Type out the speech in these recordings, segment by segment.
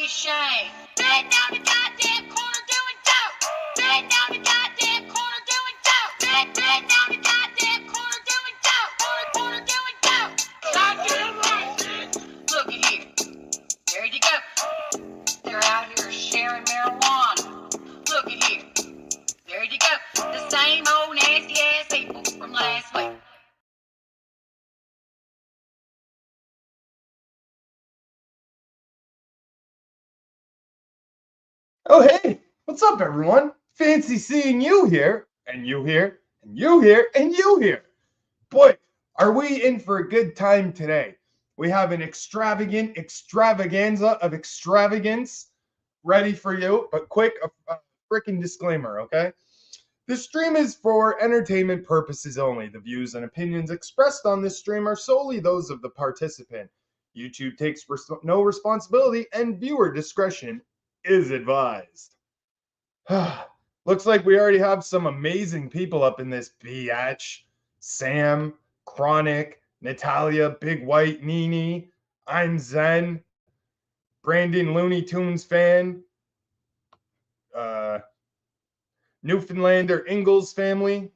Shame. Bend down the goddamn corner doing dope. Bend down the goddamn corner doing dope. Bend down the goddamn corner doing dope. Corner doing dope. Goddamn right. Look at here. There you go. They're out here sharing marijuana. Look at here. There you go. The same old nasty ass people from last week. Oh, hey, what's up, everyone? Fancy seeing you here, and you here, and you here, and you here. Boy, are we in for a good time today. We have an extravagant extravaganza of extravagance ready for you, but quick, a freaking disclaimer, okay? This stream is for entertainment purposes only. The views and opinions expressed on this stream are solely those of the participant. YouTube takes no responsibility, and viewer discretion is advised. Looks like we already have some amazing people up in this biatch. Sam, Chronic, Natalia, Big White, Nini, I'm Zen, Brandon Looney Tunes fan, Newfoundlander Ingalls family,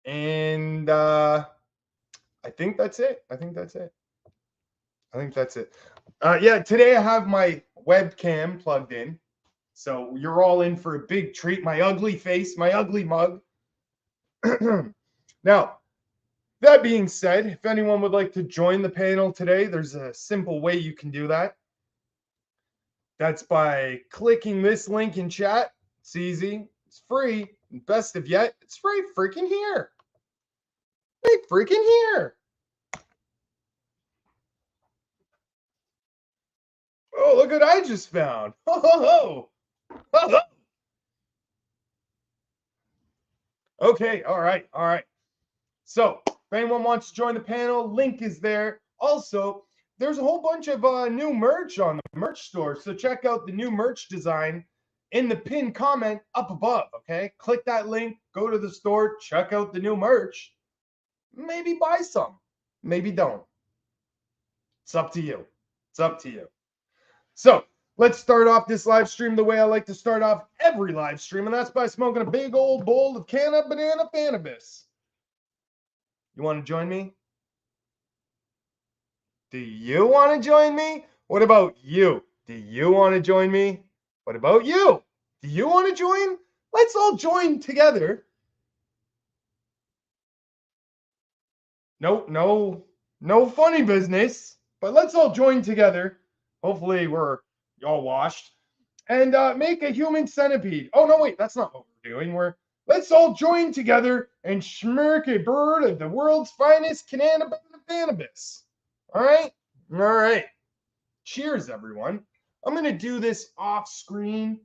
and I think that's it. Yeah, today I have my webcam plugged in. So you're all in for a big treat. My ugly face, my ugly mug. Now, that being said, if anyone would like to join the panel today, there's a simple way you can do that. That's by clicking this link in chat. It's easy. It's free. And best of yet, it's right freaking here. Right freaking here. Oh, look what I just found. Ho, ho, ho. Ho, ho. Okay, all right. So, if anyone wants to join the panel, link is there. Also, there's a whole bunch of new merch on the merch store. So check out the new merch design in the pinned comment up above, okay? Click that link, go to the store, check out the new merch. Maybe buy some, maybe don't. It's up to you. So, let's start off this live stream the way I like to start off every live stream, and that's by smoking a big old bowl of Canna Banana Cannabis. You want to join me? Do you want to join me? What about you? Do you want to join me? What about you? Do you want to join? Let's all join together. No funny business, but let's all join together. Hopefully we're all washed. And make a human centipede. Oh, no, wait, that's not what we're doing. Let's all join together and schmirk a bird of the world's finest cannabis. All right. Cheers, everyone. I'm going to do this off screen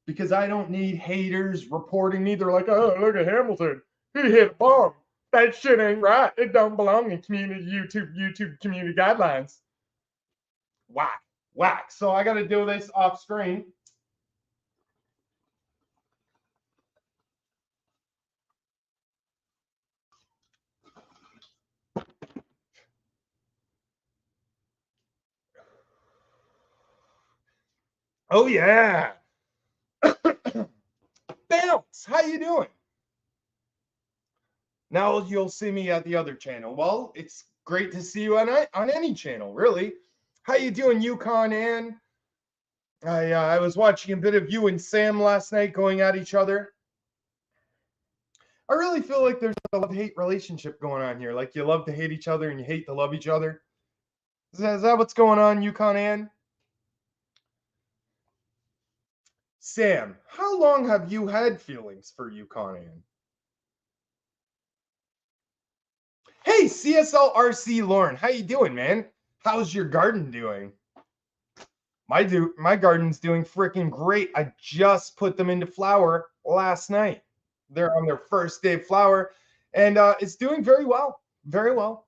because I don't need haters reporting me. They're like, oh, look at Hamilton. He hit a bomb. That shit ain't right. It don't belong in YouTube community guidelines. Whack. So I got to do this off screen. Oh yeah. Bounce, how you doing? Now you'll see me at the other channel. Well, it's great to see you on any channel, really. How you doing, Yukon Ann? I was watching a bit of you and Sam last night going at each other. I really feel like there's a love-hate relationship going on here. Like you love to hate each other and you hate to love each other. Is that what's going on, Yukon Ann? Sam, how long have you had feelings for Yukon Ann? Hey, CSLRC Lauren, how you doing, man? How's your garden doing? My garden's doing freaking great. I just put them into flower last night. They're on their first day of flower, and it's doing very well. Very well.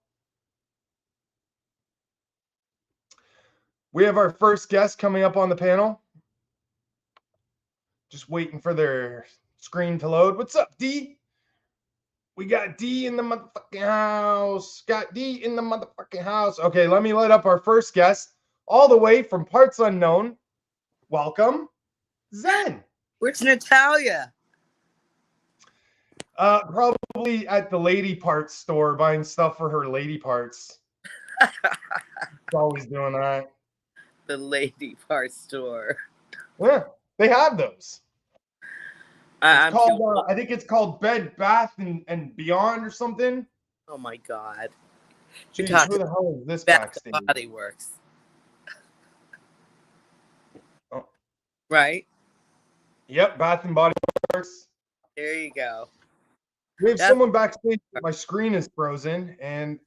We have our first guest coming up on the panel. Just waiting for their screen to load. What's up, D? We got D in the motherfucking house. Got D in the motherfucking house. Okay, let me let up our first guest all the way from parts unknown. Welcome, Zen. Where's Natalia? Probably at the lady parts store buying stuff for her lady parts. She's always doing that. The lady part store. Yeah, they have those. I'm It's too- called, I think it's called Bed Bath and Beyond or something. oh my God. Jeez, talking who the hell is this Bath backstage? and Body Works. Oh. Right? Yep, Bath and Body Works. There you go. We have That's- someone backstage. My screen is frozen and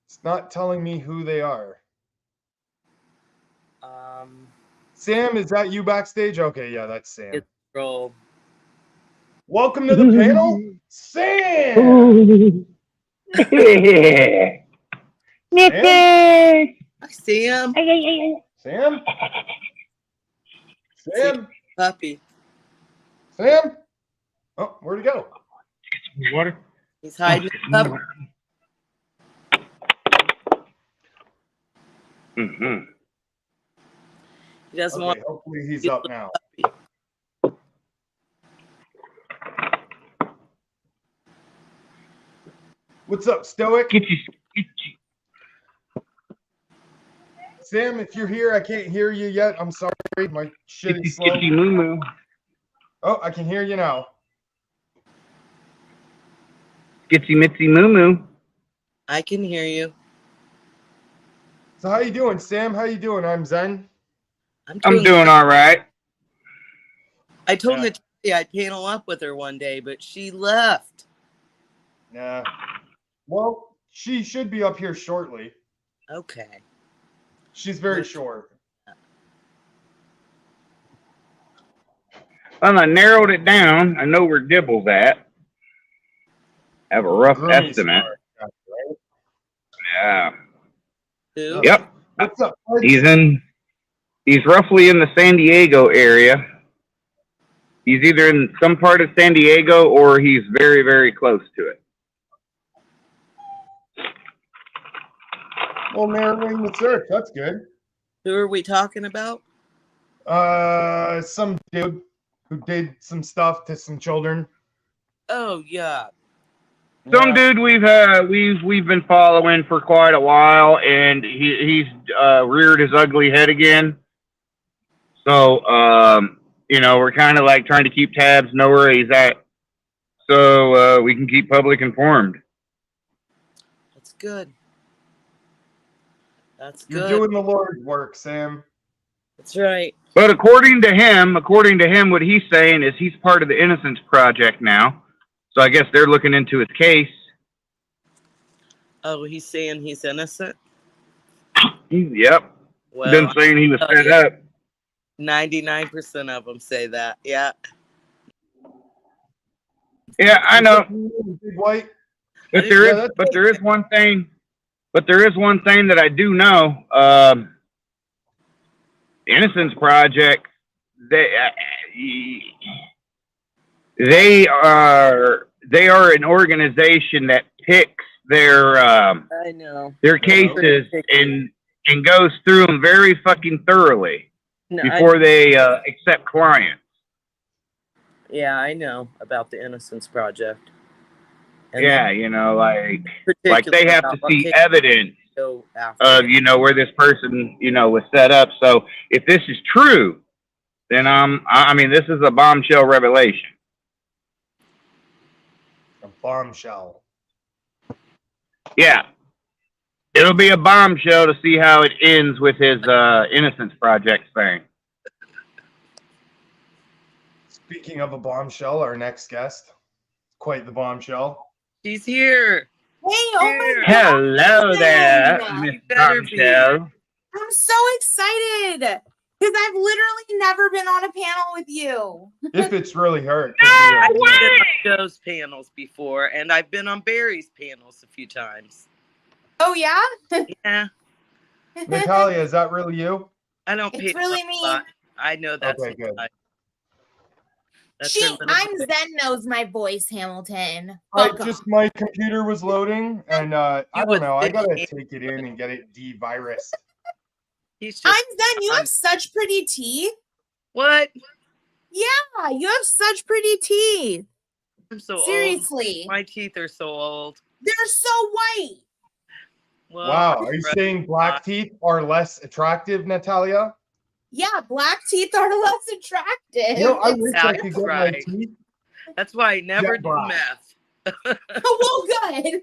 it's not telling me who they are. Sam, is that you backstage? Okay, yeah, that's Sam. It's Roll. Welcome to the panel, Sam. I see him. Sam. Sam. Puppy. Sam. Oh, where'd he go? Water. He's hiding in the cupboard. Mm-hmm. He doesn't Okay, want hopefully he's up now. What's up, Stoic? Get you. Sam, if you're here, I can't hear you yet. I'm sorry. My shit is slow. Skitchy moo moo. Oh, I can hear you now. Skitchy mitzy moo moo. I can hear you. So how you doing, Sam? How you doing? I'm Zen. I'm doing all right. I told Yeah. Natalia I'd panel up with her one day, but she left. Yeah. Well, she should be up here shortly. Okay. She's very short. Well, I narrowed it down. I know where Dibble's at. Have a rough Really estimate. smart, right? Yeah. Who? Yep. What's up, bud? He's roughly in the San Diego area. He's either in some part of San Diego or he's very, very close to it. Well, narrowing the search. That's good. Who are we talking about? Some dude who did some stuff to some children. Oh, yeah. Some Yeah. dude we've been following for quite a while, and he's reared his ugly head again. So we're kind of like trying to keep tabs, know where he's at, so we can keep public informed. That's good. That's You're good. doing the Lord's work, Sam. That's right. But according to him, what he's saying is he's part of the Innocence Project now. So I guess they're looking into his case. Oh, he's saying he's innocent? Yep. Well, Been saying he was set up. 99% of them say that. Yeah. Yeah, I know. Big White. But Yeah, there is, that's but there is one thing. But there is one thing that I do know. The Innocence Project. They are an organization that picks their I know. cases and goes through them very fucking thoroughly No, before they accept clients. yeah, I know about the Innocence Project. And Yeah, like they have to see particularly evidence go after of it. where this person was set up. So if this is true, then this is a bombshell revelation. A bombshell. Yeah, it'll be a bombshell to see how it ends with his Innocence Project thing. Speaking of a bombshell, our next guest, quite the bombshell. She's here. Hey, oh my Here. God. Hello there, Zen. Miss You better be. Bombshell. I'm so excited because I've literally never been on a panel with you. If it's really hurt. I did Joe's panels before, and I've been on Barry's panels a few times. Oh yeah. Yeah, Natalia, is that really you? I don't It's pay really a me. lot. I know that's Okay, good. That's her little I'm voice. Zen knows my voice, Hamilton. I Fuck just off. my computer was loading, and I You don't would know. I think gotta he- take it in and get it de-virused. He's I'm just Zen. You I'm- have such pretty teeth. what? Yeah, you have such pretty teeth. I'm so old. Seriously. My teeth are so old. They're so white. Well, Wow, are you right. saying black teeth are less attractive, Natalia? Yeah, black teeth are less attractive. You know, I wish I That's could get right. my teeth. That's why I never Jet do black. meth. well, good.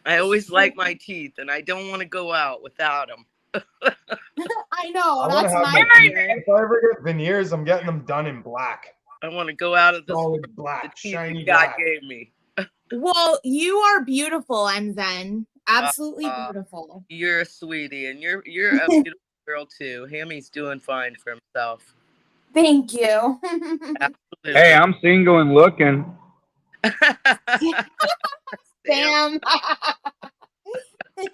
I always like my teeth, and I don't want to go out without them. I know. I want to That's have my my teeth. fear. If I ever get veneers, I'm getting them done in black. I want to go out of this Solid the black, teeth shiny that God black. gave me. Well, you are beautiful, I'm Zen. Absolutely beautiful. You're a sweetie, and you're a beautiful girl too. Hammy's doing fine for himself. Thank you. Absolutely. Hey, I'm single and looking. Sam.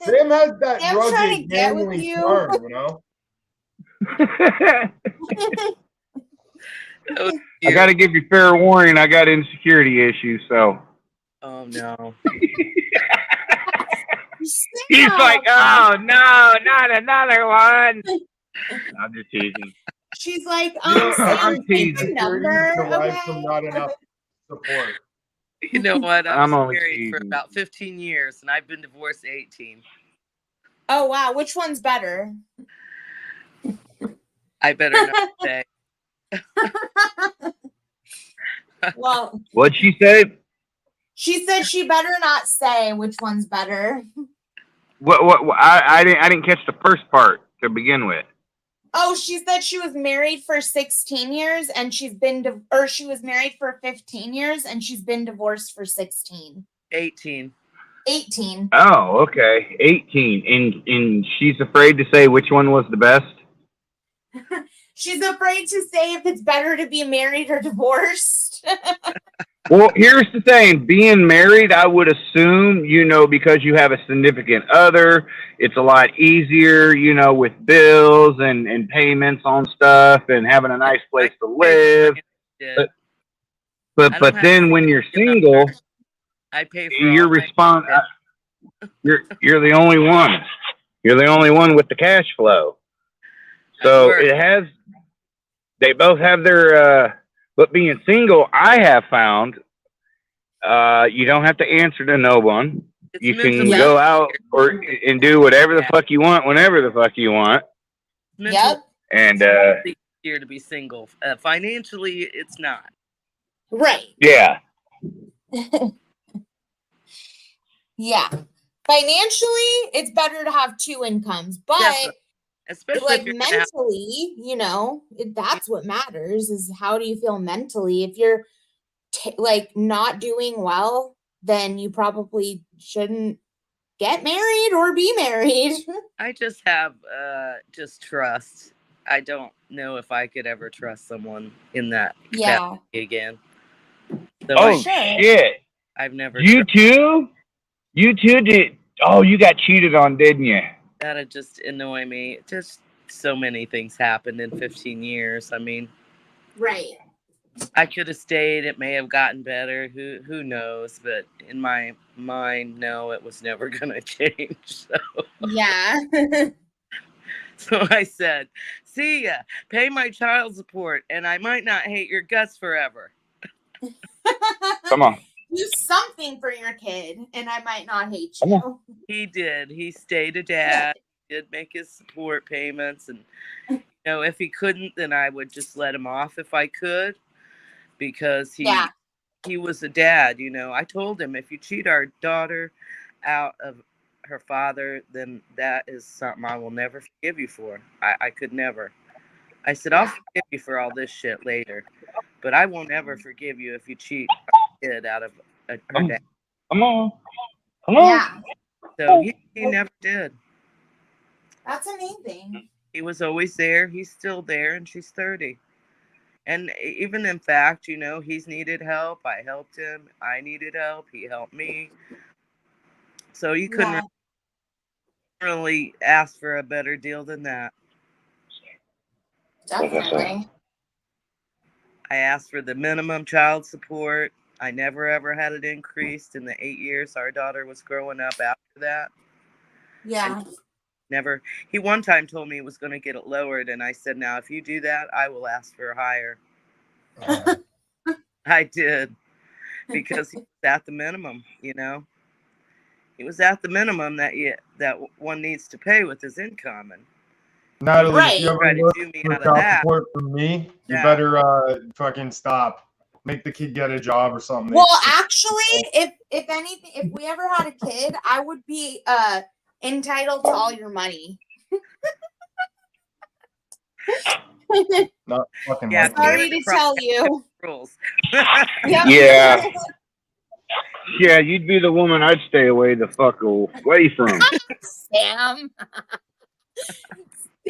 Sam has that I'm trying to rugged, get with manly you. charm, you know? Oh, I dear. got to give you fair warning. I got insecurity issues, so. Oh no. He's like, oh, no, not another one. I'm just teasing. She's like, You know, Sam, I'm take teasing. the insecurity number. derives Okay. from not enough support. You know what? I I'm was only married for teasing. about 15 years, and I've been divorced 18. Oh wow, which one's better? I better not say. Well, What'd she say? she said she better not say which one's better. What I didn't catch the first part to begin with. Oh, she said she was married for 16 years and she was married for 15 years and she's been divorced for 16. 18. 18. Oh, okay. 18. And she's afraid to say which one was the best? She's afraid to say if it's better to be married or divorced. Well, here's the thing. Being married, I would assume, because you have a significant other, it's a lot easier, with bills and payments on stuff and having a nice place to live. I But don't have then to when pay you're for nothing. single, I pay for you're all my respond. shit. You're the only one. You're the only one with the cash flow. So work. they both have their, but being single, I have found, you don't have to answer to no one. It's You can mentally go out and do whatever the fuck you want, whenever the fuck you want. Yep. And, easier to be single. Financially, it's not. Right. yeah. Yeah. Financially, it's better to have two incomes, but Definitely. Especially like if you're gonna have- mentally, that's what matters is how do you feel mentally? If you're not doing well, then you probably shouldn't get married or be married. I just have just trust. I don't know if I could ever trust someone in that Yeah. capacity again. So Oh, sure. shit. I've never You too? You too did. Oh, you got cheated on, didn't you? that'd just annoy me. Just so many things happened in 15 years. I mean, Right. I could have stayed. It may have gotten better. Who knows? But in my mind, no, it was never gonna change. So, Yeah. so I said, "See ya. Pay my child support, and I might not hate your guts forever." Come on. Do something for your kid, and I might not hate Come you. He did. He stayed a dad. He did make his support payments, and if he couldn't, then I would just let him off if I could, because he was a dad. I told him, if you cheat our daughter out of her father, then that is something I will never forgive you for. I could never. I said, I'll forgive you for all this shit later, but I won't ever forgive you if you cheat our kid out of her dad. Come on. Come on. Yeah. So he never did. That's amazing. He was always there. He's still there, and she's 30. And even in fact, you know, he's needed help. I helped him. I needed help. He helped me. So you couldn't really ask for a better deal than that. Definitely. I asked for the minimum child support. I never ever had it increased in the 8 years our daughter was growing up after that. Yeah. Never. He one time told me he was going to get it lowered, and I said, now, if you do that, I will ask for higher. I did, because he was at the minimum, you know. He was at the minimum that one needs to pay with his income. And Natalie, Right. if you ever Try to look do me for out of child that. support from me, you Yeah. better fucking stop. Make the kid get a job or something. Well, actually, if anything, if we ever had a kid, I would be entitled to all your money. Not fucking Yeah, like Sorry that. to tell you. rules. Yep. Yeah. Yeah, you'd be the woman I'd stay away the fuck away from. Sam.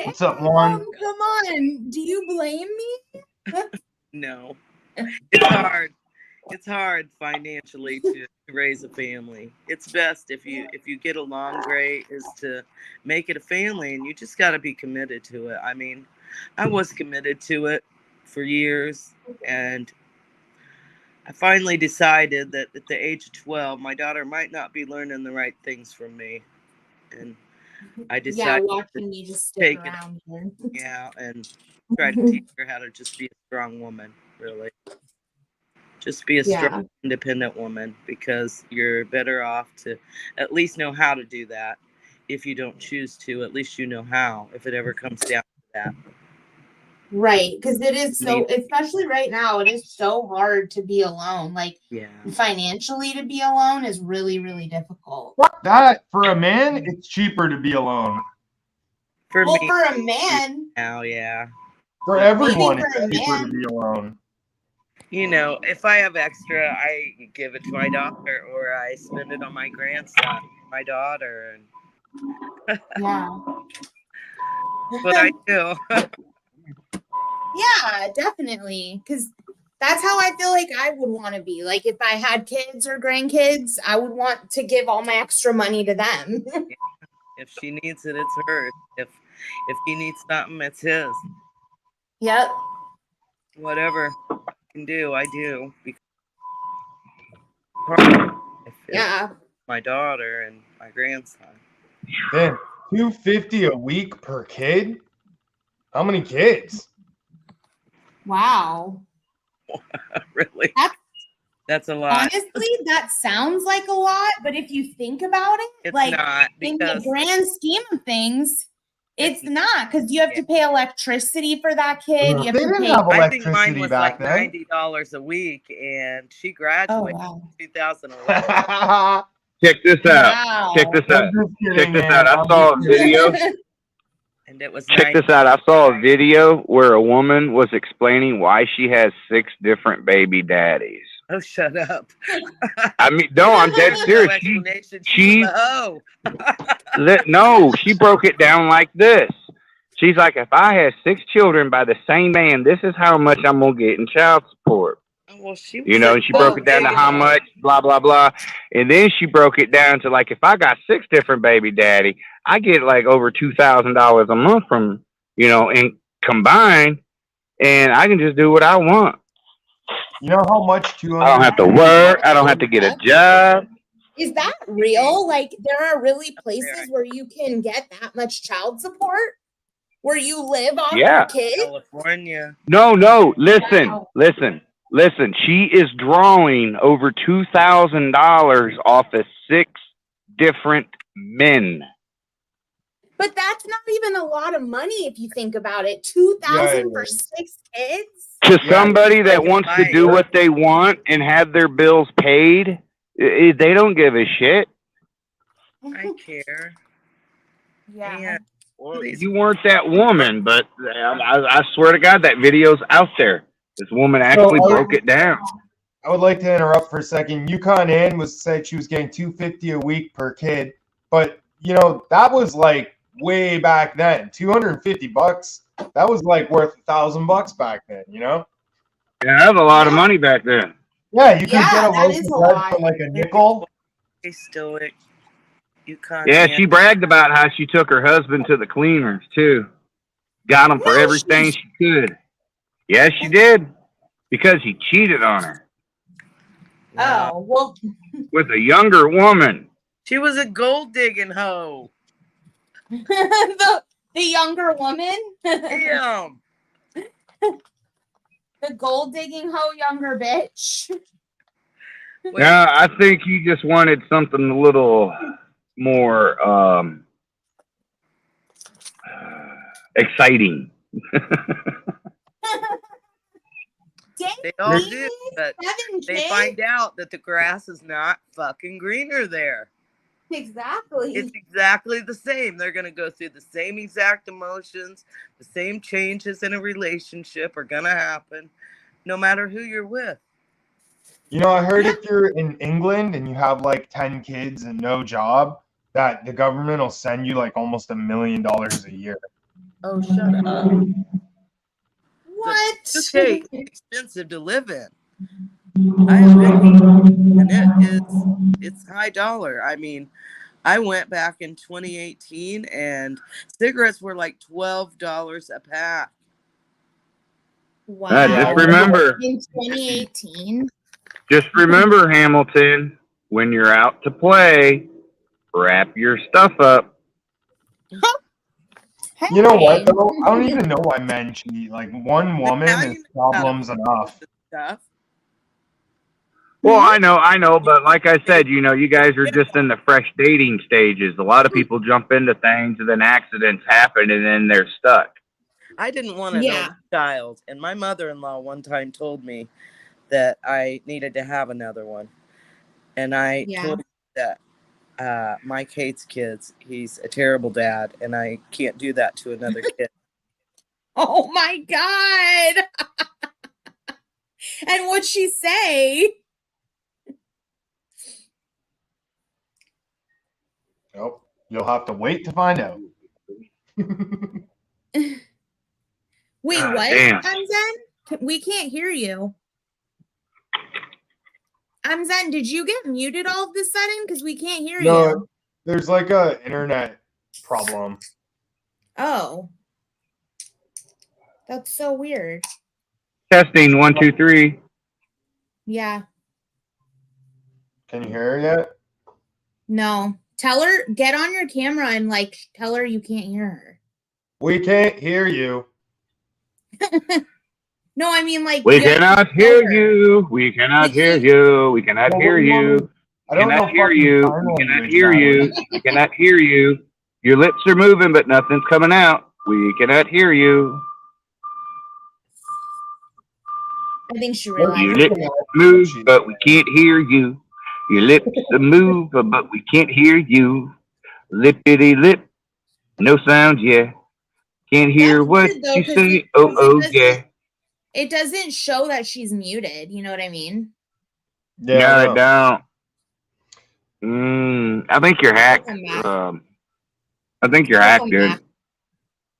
What's up, Lauren? Come on. Do you blame me? No, it's hard. It's hard financially to raise a family. It's best if you get along great is to make it a family, and you just got to be committed to it. I mean, I was committed to it for years, and I finally decided that at the age of 12, my daughter might not be learning the right things from me, and I Yeah, decided watching you just stick take it. around here. yeah, and try to teach her how to just be a strong woman, really. Just be a strong, independent woman, because you're better off to at least know how to do that. If you don't choose to, at least you know how, if it ever comes down to that. Right, because it is so, especially right now, it is so hard to be alone. Like, Yeah. financially to be alone is really, really difficult. Fuck that. For a man, it's cheaper to be alone. For Well, me for a man, now, yeah. For everyone, for a it's cheaper to man. be alone. You know, if I have extra, I give it to my daughter, or I spend it on my grandson, my daughter, and Yeah. what I do. Yeah, definitely. Because that's how I feel like I would want to be. Like, if I had kids or grandkids, I would want to give all my extra money to them. If she needs it, it's hers. If he needs something, it's his. Yep. Whatever I can do, I do. Because I feel Yeah. my daughter and my grandson. Damn, $250 a week per kid? How many kids? Wow. Really? That's a lot. Honestly, that sounds like a lot, but if you think about it, It's like not, in the because grand scheme of things, it's not, because you have to pay electricity for that kid. You have They to didn't pay. have I think mine electricity was back like then. $90 a week, and she Oh graduated wow! in 2011. Check this out. Wow. Check this out. I'm just kidding, Check this man. out. I I'm saw a just kidding. video. And it was Check this out. I saw a video where a woman was explaining why she has 6 different baby daddies. Oh, shut up. I mean, no, I'm dead No serious. explanation. she- Oh, No, she broke it down like this. She's like, if I had 6 children by the same man, this is how much I'm going to get in child support. well, she was You know, and she broke it down to how much, blah, blah, blah. And then she broke it down to like, if I got 6 different baby daddy, I get like over $2,000 a month from, you know, and combined, and I can just do what I want. You know how much 200? I don't have to work. I don't have to get a job. Is that real? Like, there are really places where you can get that much child support, where you live off Yeah. your kid? California. No, listen, Wow. listen. She is drawing over $2,000 off of 6 different men. But that's not even a lot of money if you think about it. 2,000 for 6 kids? To Yeah, somebody that like wants to mine. do what they want and have their bills paid, they don't give a shit. I care. Yeah. Well, you weren't that woman, but I swear to God, that video's out there. This woman actually broke it down. I would like to interrupt for a second. Yukon Ann said she was getting $250 a week per kid, but you know that was like way back then. $250. That was like worth $1,000 back then. You know. Yeah, that was a lot of money back then. Yeah, you could Yeah, get a that loaf is of a bread lot. for like a nickel. Stay stoic. You can't. Yeah, she bragged about how she took her husband to the cleaners too. Got him for No, everything she could. Yes, she did. Because he cheated on her Oh, well, with a younger woman. She was a gold digging hoe. the younger woman, Damn. the gold digging hoe younger bitch. Wait, Yeah, I think he just wanted something a little more exciting. Dang, they all David, do, but 7K? they find out that the grass is not fucking greener there. Exactly. It's exactly the same. They're going to go through the same exact emotions. The same changes in a relationship are going to happen no matter who you're with. You know, I heard if you're in England and you have like 10 kids and no job, that the government will send you like almost $1 million a year. Oh, shut up. What? Okay, it's expensive to live in. I have been, and it's high dollar. I mean, I went back in 2018 and cigarettes were like $12 a pack. Wow. Just remember, In 2018. Hamilton, when you're out to play, wrap your stuff up. You know what, though? I don't even know why men cheat. Like, one woman Now is you know how to problems enough. Stuff. Well, I know, but like I said, you know, you guys are just in the fresh dating stages. A lot of people jump into things and then accidents happen and then they're stuck. I didn't want another child, and my mother-in-law one time told me that I needed to have another one. And I told her that Mike hates kids. He's a terrible dad, and I can't do that to another kid. Oh my God. And what'd she say? Nope. You'll have to wait to find out. Wait, God what? damn. Amzen? We can't hear you. Amzen, did you get muted all of a sudden? Because we can't hear No, you. there's like a internet problem. Oh. That's so weird. Testing 1, 2, 3. Yeah. Can you hear her yet? No. Tell her, get on your camera and like tell her you can't hear her. We can't hear you. No, I mean like We cannot hear you. We cannot hear you. We cannot Well, hear what do you want you. me- I don't know Cannot hear fucking you. sign We cannot language hear now. you. We cannot hear you. Your lips are moving, but nothing's coming out. We cannot hear you. I think she Your realized. lips move, but we can't hear you. Your lips move, but we can't hear you. Lippity lip, no sound, yeah. Can't hear That's what weird, though, you 'cause say. it Oh, doesn't- yeah. It doesn't show that she's muted. You know what I mean? Yeah, No, I they know. don't. I think you're hacked. Welcome I think you're hacked, Welcome dude. back.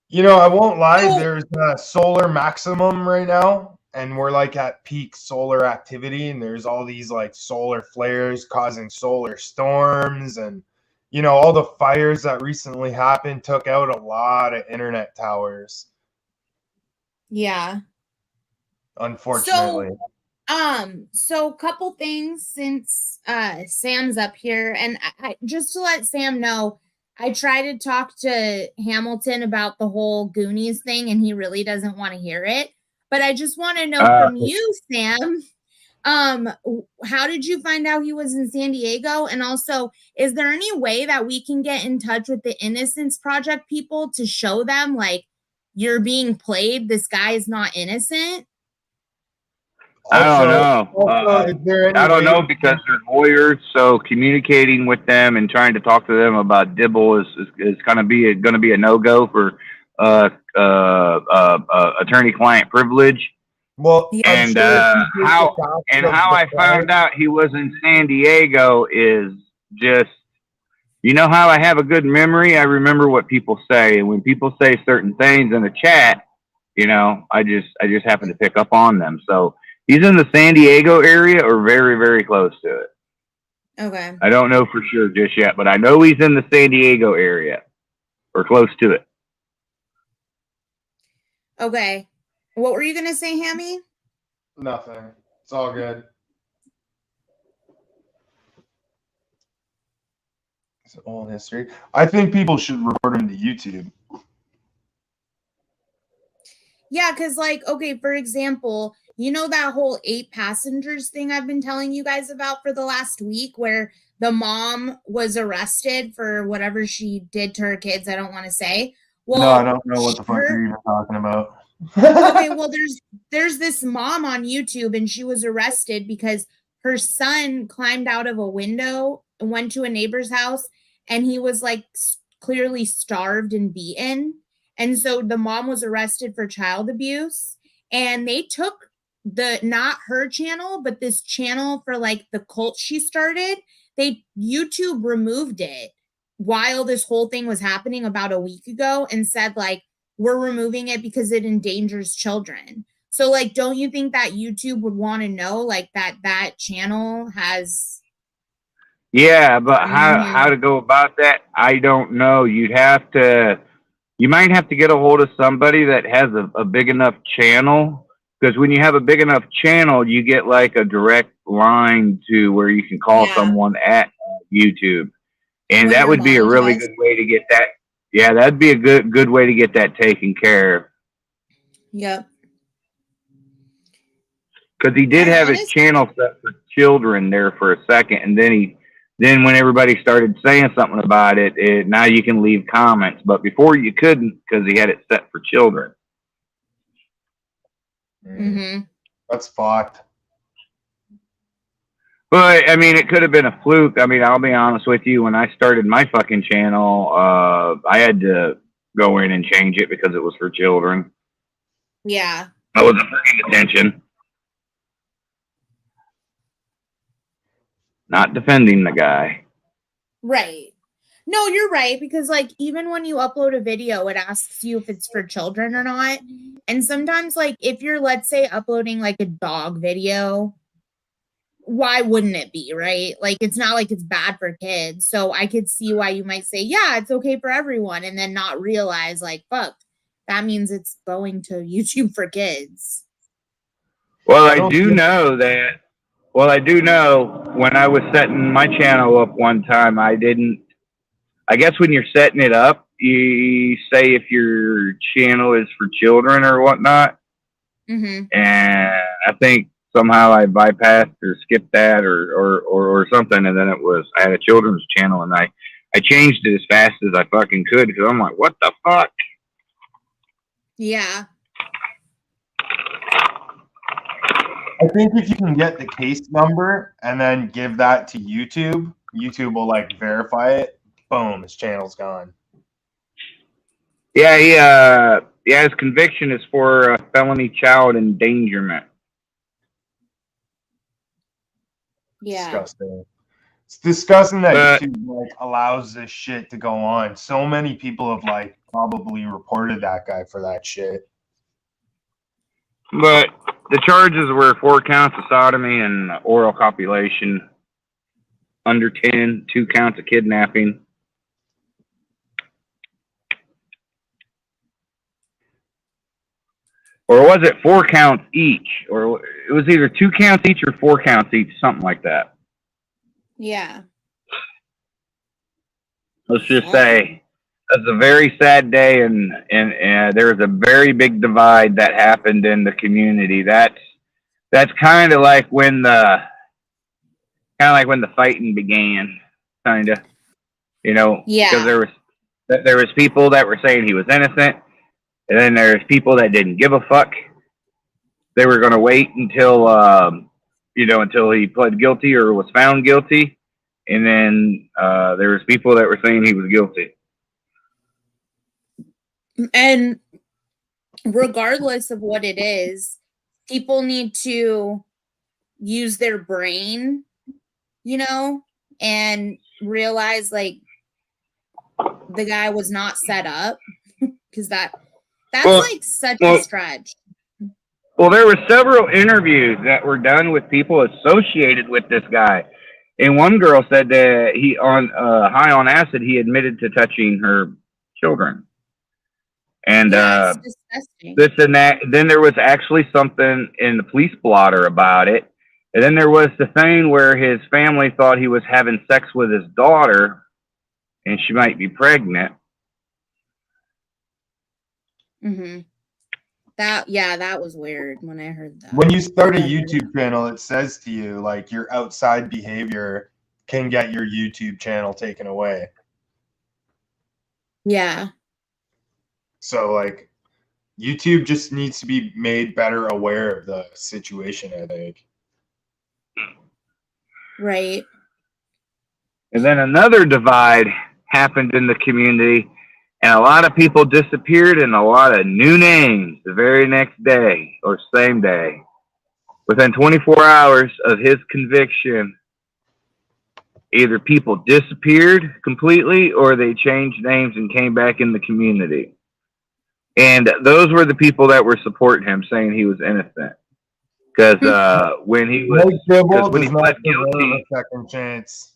You know, I won't lie. Oh. There's a solar maximum right now, and we're like at peak solar activity, and there's all these like solar flares causing solar storms, and you know, all the fires that recently happened took out a lot of internet towers, Yeah. unfortunately. So couple things since Sam's up here, and I just to let Sam know, I tried to talk to Hamilton about the whole Goonies thing, and he really doesn't want to hear it. But I just want to know from you, Sam, how did you find out he was in San Diego? And also, is there any way that we can get in touch with the Innocence Project people to show them like you're being played? This guy is not innocent. I don't know. Also, is there any I don't way know we because they're lawyers, so communicating with them and trying to talk to them about Dibble is going to be a no-go for attorney-client privilege. Well, I'm And sure if you how take the and facts how of I the found crime- out he was in San Diego is just, you know how I have a good memory? I remember what people say, and when people say certain things in the chat, you know, I just happen to pick up on them. So He's in the San Diego area or very, very close to it. Okay. I don't know for sure just yet, but I know he's in the San Diego area or close to it. Okay. What were you gonna say, Hammy? Nothing. It's all good. It's all history. I think people should report him to YouTube. Yeah, because like, okay, for example, you know that whole 8 passengers thing I've been telling you guys about for the last week where the mom was arrested for whatever she did to her kids. I don't want to say. Well, No, I don't know what the fuck her- you're even talking about. okay, well, there's this mom on YouTube, and she was arrested because her son climbed out of a window and went to a neighbor's house, and he was like clearly starved and beaten. And so the mom was arrested for child abuse, and they took not her channel, but this channel for like the cult she started. YouTube removed it while this whole thing was happening about a week ago and said like, we're removing it because it endangers children. So like, don't you think that YouTube would want to know like that channel has? Yeah, but how to go about that? I don't know. You might have to get a hold of somebody that has a big enough channel, because when you have a big enough channel, you get like a direct line to where you can call someone at YouTube, and that would be a really good way to get that. Yeah, that'd be a good way to get that taken care of. Yep. Because he did have his channel set for children there for a second, and then when everybody started saying something about it, now you can leave comments, but before you couldn't because he had it set for children. Mm-hmm. That's fucked. But I mean, it could have been a fluke. I mean, I'll be honest with you. When I started my fucking channel, I had to go in and change it because it was for children. Yeah. I wasn't paying attention. Not defending the guy. Right. No, you're right, because like even when you upload a video, it asks you if it's for children or not. And sometimes like if you're, let's say, uploading like a dog video, why wouldn't it be, right? Like it's not like it's bad for kids. So I could see why you might say, yeah, it's okay for everyone, and then not realize like, fuck, that means it's going to YouTube for kids. Well, I do know when I was setting my channel up one time, I guess when you're setting it up, you say if your channel is for children or whatnot. Mm-hmm. And I think somehow I bypassed or skipped that or something. And then I had a children's channel, and I changed it as fast as I fucking could, because I'm like, what the fuck? Yeah. I think if you can get the case number and then give that to YouTube, YouTube will like verify it. Boom, his channel's gone. Yeah, his conviction is for felony child endangerment. Yeah. Disgusting. It's disgusting that YouTube like allows this shit to go on. So many people have like probably reported that guy for that shit. But the charges were 4 counts of sodomy and oral copulation, under 10, 2 counts of kidnapping. Or was it 4 counts each? Or it was either 2 counts each or 4 counts each, something like that. Yeah. Let's just say it's a very sad day, and there was a very big divide that happened in the community. That's kind of like when the fighting began, kind of, Yeah. because there was people that were saying he was innocent, and then there's people that didn't give a fuck. They were going to wait until until he pled guilty or was found guilty, and then there was people that were saying he was guilty. And regardless of what it is, people need to use their brain, and realize like the guy was not set up, because that's like such a stretch. Well, there were several interviews that were done with people associated with this guy, and one girl said that he on high on acid he admitted to touching her children, and Yeah, it's disgusting. this and that. Then there was actually something in the police blotter about it, and then there was the thing where his family thought he was having sex with his daughter, and she might be pregnant. Mm-hmm. That was weird when I heard that. When you start a YouTube channel, it says to you like your outside behavior can get your YouTube channel taken away. Yeah. So like YouTube just needs to be made better aware of the situation, I think. Right. And then another divide happened in the community, and a lot of people disappeared and a lot of new names the very next day or same day. Within 24 hours of his conviction, either people disappeared completely or they changed names and came back in the community. And those were the people that were supporting him, saying he was innocent. Because when he was, Mike Dibble when he does not pled deserve guilty, a second chance.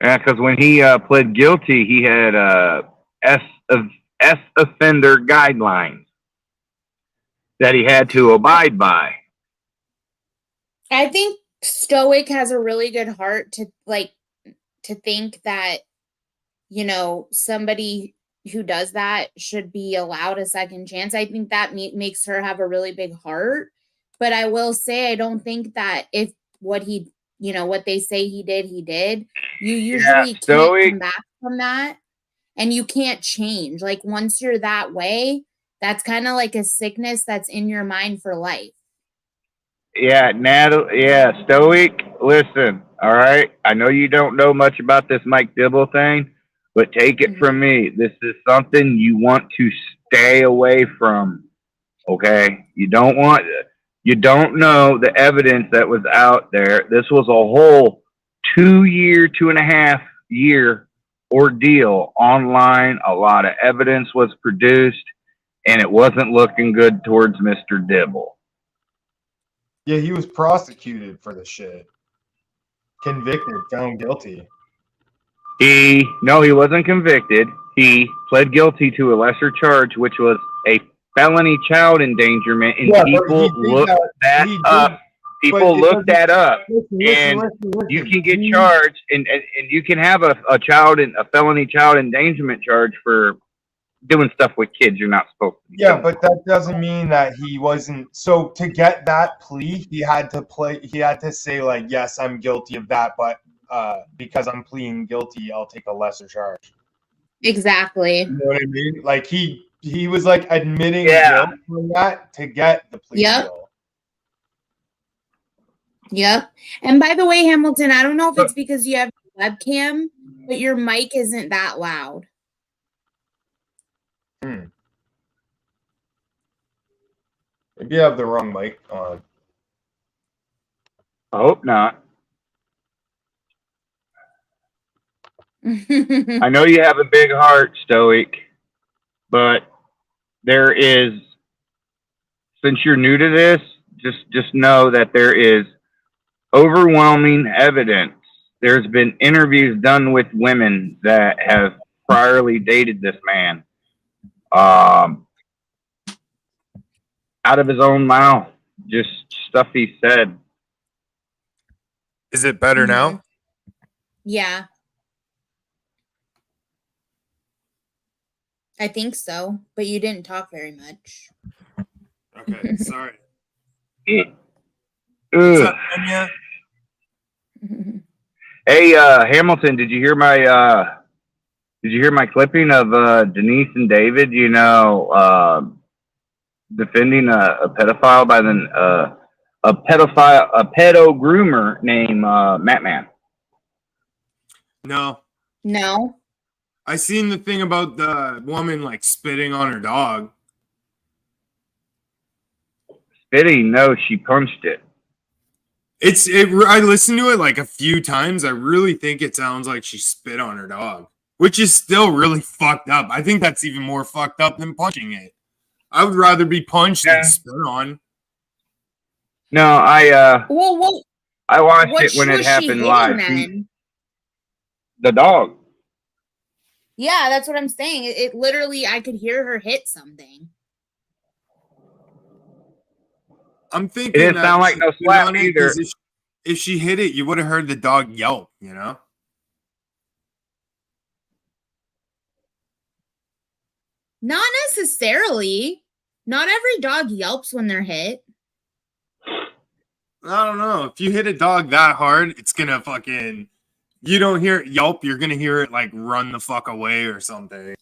yeah, because when he pled guilty, he had S offender guidelines that he had to abide by. I think Stoic has a really good heart to think that, you know, somebody who does that should be allowed a second chance. I think that makes her have a really big heart. But I will say, I don't think that if what he, you know, what they say he did, you usually can't Stoic. come back from that, and you can't change. Like once you're that way, that's kind of like a sickness that's in your mind for life. Yeah, Natalie. Yeah, Stoic. Listen, all right. I know you don't know much about this Mike Dibble thing, but take it from me. This is something you want to stay away from. Okay, you don't know the evidence that was out there. This was a whole 2.5 year ordeal online. A lot of evidence was produced, and it wasn't looking good towards Mr. Dibble. Yeah, he was prosecuted for the shit. Convicted, found guilty. He wasn't convicted. He pled guilty to a lesser charge, which was a felony child endangerment, and Yeah, but people he did looked that he up. did- People but it looked that up, Listen, and listen. you can get charged, and you can have a felony child endangerment charge for doing stuff with kids you're not supposed to be Yeah, doing. but that doesn't mean that he wasn't. So to get that plea, he had to say like, yes, I'm guilty of that, but because I'm pleading guilty, I'll take a lesser charge. Exactly. You know what I mean? Like he was like admitting Yeah. guilt for that to get the plea Yep. deal. Yep. And by the way, Hamilton, I don't know if it's because you have a webcam, but your mic isn't that loud. Maybe you have the wrong mic on. I hope not. I know you have a big heart, Stoic, but there is, since you're new to this, just know that there is overwhelming evidence. There's been interviews done with women that have priorly dated this man, out of his own mouth, just stuff he said. Is it better now? Yeah. I think so, but you didn't talk very much. Okay, sorry. Ugh. What's up, Anya? Hey, Hamilton, did you hear my clipping of Denise and David? You know, defending a pedophile by a pedo groomer named Matt Man. No. No. I seen the thing about the woman like spitting on her dog. Spitting? No, she punched it. I listened to it like a few times. I really think it sounds like she spit on her dog, which is still really fucked up. I think that's even more fucked up than punching it. I would rather be punched than spit on. No, Well, I watched what it when it was she happened hitting live. then? The dog. Yeah, that's what I'm saying. It literally, I could hear her hit something. I'm It thinking didn't that sound like she no stood slap on it either. 'cause if she hit it, you would have heard the dog yelp, you know? Not necessarily. Not every dog yelps when they're hit. I don't know. If you hit a dog that hard, it's gonna fucking. You don't hear it yelp, you're gonna hear it like run the fuck away or something.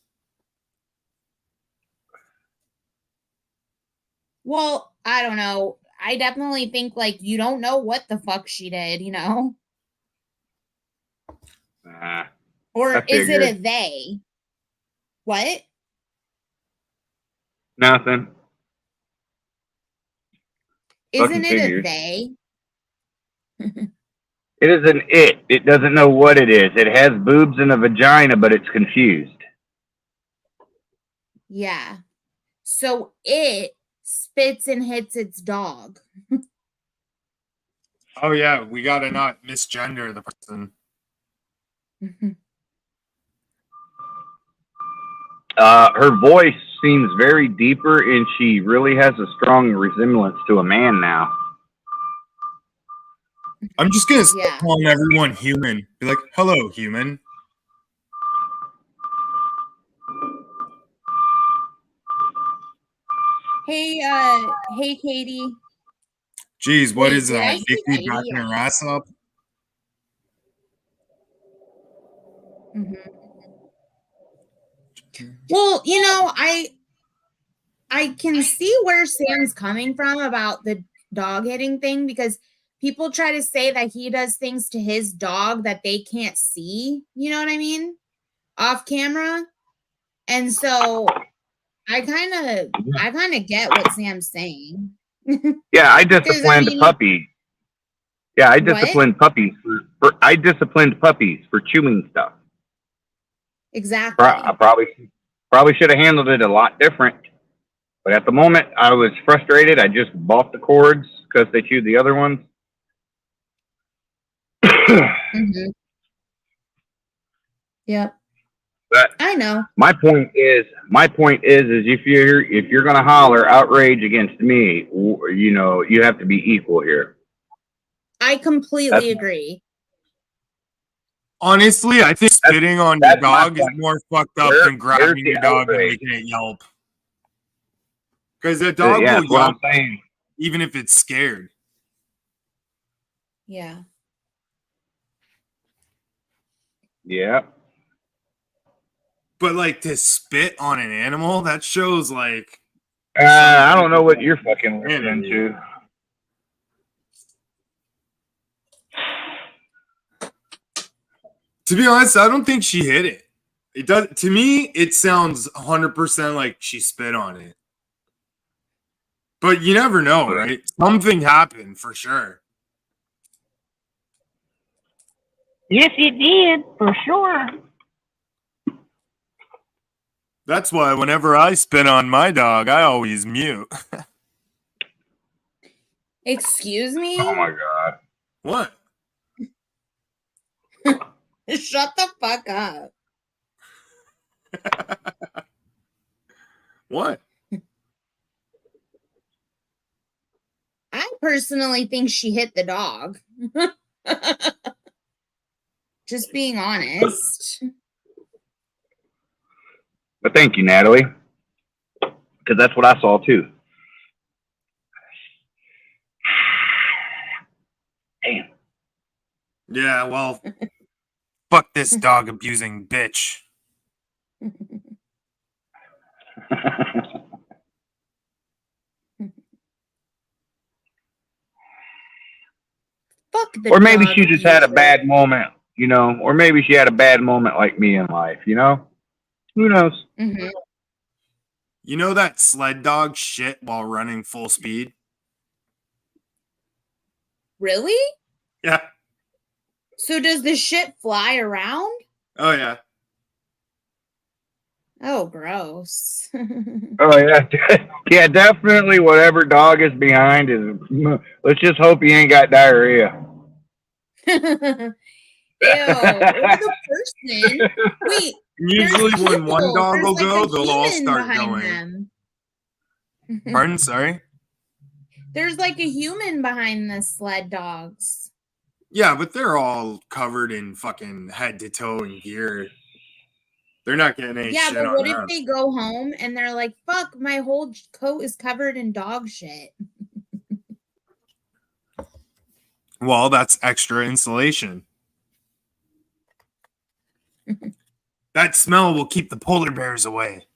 Well, I don't know. I definitely think like you don't know what the fuck she did, you know? Nah, Or I is it a figured. they? What? Nothing. Isn't Fucking it a figured. they? It is an it. It doesn't know what it is. It has boobs and a vagina, but it's confused. Yeah. So it spits and hits its dog. Oh yeah, we gotta not misgender the person. Her voice seems very deeper, and she really has a strong resemblance to a man now. I'm just gonna start Yeah. calling everyone human. Be like, hello, human. Hey, Katie. Jeez, what Wait, is did I that? see Dixie Katie? backing her ass up? Mhm. Well, you know, I can see where Sam's coming from about the dog hitting thing because people try to say that he does things to his dog that they can't see, you know what I mean? Off camera. And so I kind of get what Sam's saying. Yeah, I Cuz I disciplined mean, puppies. Yeah, I what? disciplined puppies I disciplined puppies for chewing stuff. I Exactly. probably should have handled it a lot different. But at the moment, I was frustrated. I just bought the cords because they chewed the other ones. Mhm. Yep. But I know. my point is if you're gonna holler outrage against me, you know, you have to be equal here. I completely agree. Honestly, I think spitting on your That's my dog is point. more fucked up Where's than grabbing the your dog and outrage? making it yelp. Because the dog Yeah, will that's what yelp I'm saying. even if it's scared. Yeah. Yeah. But like to spit on an animal, that shows like I don't know what you're fucking listening to. To be honest, I don't think she hit it. It does to me, it sounds 100% like she spit on it. But you never know, right? Something happened for sure. Yes, it did, for sure. That's why whenever I spit on my dog, I always mute. Excuse me? Oh my god. What? Shut the fuck up. What? I personally think she hit the dog. Just being honest. But thank you, Natalie. Because that's what I saw too. Damn. Yeah, well, fuck this dog abusing bitch. Fuck the Or maybe dog she just had a abuser. bad moment, you know, or maybe she had a bad moment like me in life, you know? Who knows? Mhm. You know that sled dog shit while running full speed? Really? Yeah. So does the shit fly around? Oh, yeah. Oh, gross. Oh yeah, yeah, definitely. Whatever dog is behind is. Let's just hope he ain't got diarrhea. Ew. Or the person. Wait, there's Usually when one people. dog There's will like go, a they'll all human start behind going. them. Pardon, sorry? There's like a human behind the sled dogs. Yeah, but they're all covered in fucking head to toe in gear. They're not getting any Yeah, shit but on what if them. they go home and they're like, fuck, my whole coat is covered in dog shit? Well, that's extra insulation. That smell will keep the polar bears away.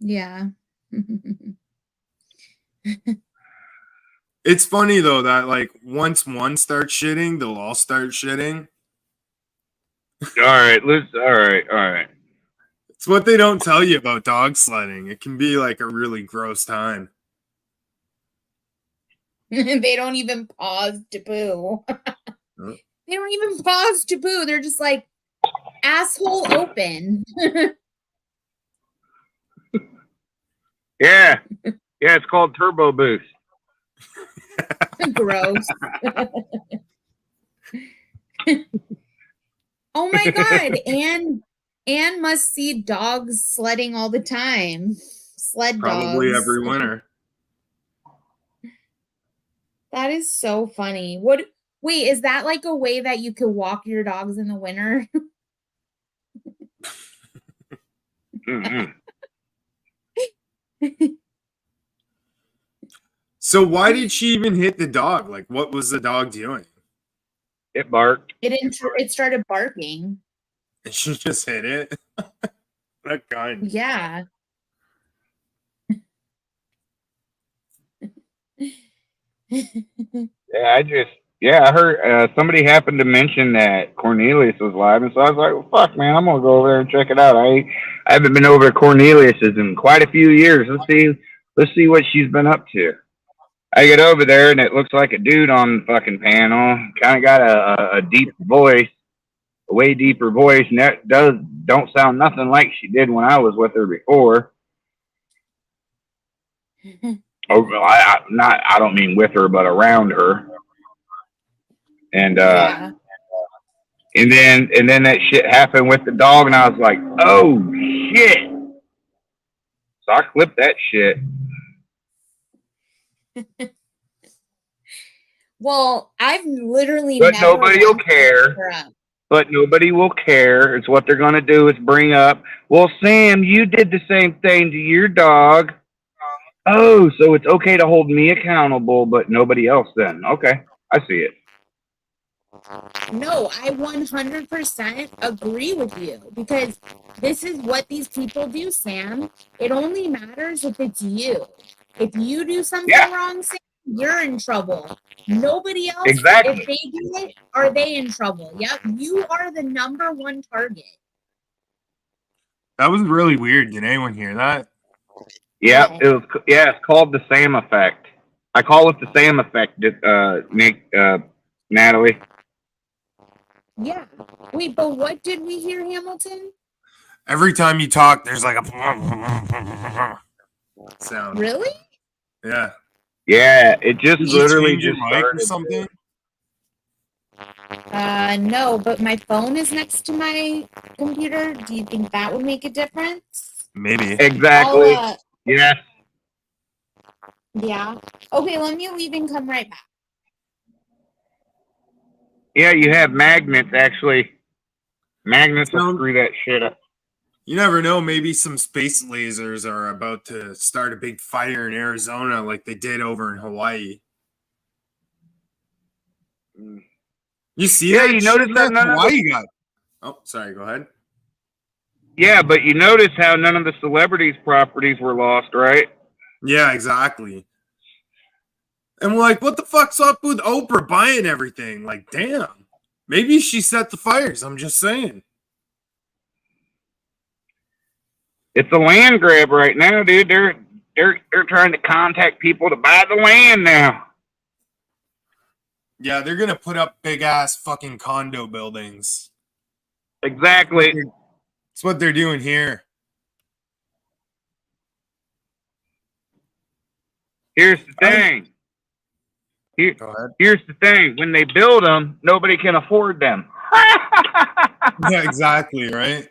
Yeah. It's funny though that like once one starts shitting, they'll all start shitting. All right, all right. It's what they don't tell you about dog sledding. It can be like a really gross time. They don't even pause to poo. Huh? They don't even pause to poo. They're just like asshole open. Yeah, yeah. It's called Turbo Boost. Gross. Oh my god. Anne must see dogs sledding all the time. Sled Probably dogs. every winter. That is so funny. Wait, is that like a way that you could walk your dogs in the winter? Mm-hmm. So why did she even hit the dog? Like, what was the dog doing? It barked. It started barking. And she just hit it. That kind. Yeah. Yeah, I heard somebody happened to mention that Cornelius was live, and so I was like, well, fuck, man, I'm gonna go over there and check it out. I haven't been over to Cornelius's in quite a few years. Let's see what she's been up to. I get over there, and it looks like a dude on the fucking panel. Kind of got a deep voice, a way deeper voice, and that don't sound nothing like she did when I was with her before. I don't mean with her, but around her. And Yeah. and then that shit happened with the dog, and I was like, oh shit. So I clipped that shit. Well, I've literally But never nobody will once care. looked her up. But nobody will care. It's what they're gonna do is bring up, well, Sam, you did the same thing to your dog. Oh, so it's okay to hold me accountable, but nobody else then. Okay. I see it. No, I 100% agree with you because this is what these people do, Sam. It only matters if it's you. If you do something wrong, Sam, you're in trouble. Nobody else, Exactly. if they do it, are they in trouble? Yep, you are the number one target. That was really weird. Did anyone hear that? Yeah, it was. Yeah, it's called the Sam effect. I call it the Sam effect, Nick, Natalie. Yeah. Wait, but what did we hear, Hamilton? Every time you talk, there's like a sound. Really? Yeah. Yeah, it just Did you literally change your just mic or started. something? No, but my phone is next to my computer. Do you think that would make a difference? Maybe. Exactly. Yes. Yeah. Okay, let me leave and come right back. Yeah, you have magnets actually. Magnets will screw that shit up. You never know. Maybe some space lasers are about to start a big fire in Arizona like they did over in Hawaii. You see Yeah, that? you notice that none of Hawaii got. Oh, sorry. Go ahead. Yeah, but you notice how none of the celebrities' properties were lost, right? Yeah, exactly. And we're like, what the fuck's up with Oprah buying everything? Like, damn. Maybe she set the fires. I'm just saying. It's a land grab right now, dude. They're trying to contact people to buy the land now. Yeah, they're gonna put up big ass fucking condo buildings. Exactly. That's what they're doing here. Here's the thing. Go ahead. Here's the thing. When they build them, nobody can afford them. Yeah, exactly, right?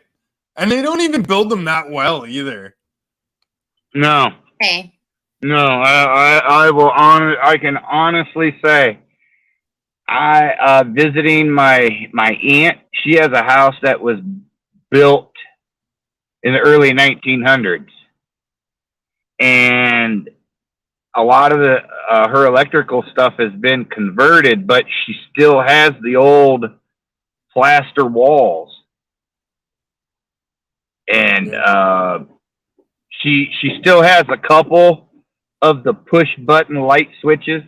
And they don't even build them that well either. No. Okay. No, I can honestly say, visiting my aunt. She has a house that was built in the early 1900s, and a lot of the her electrical stuff has been converted, but she still has the old plaster walls, and she still has a couple of the push button light switches.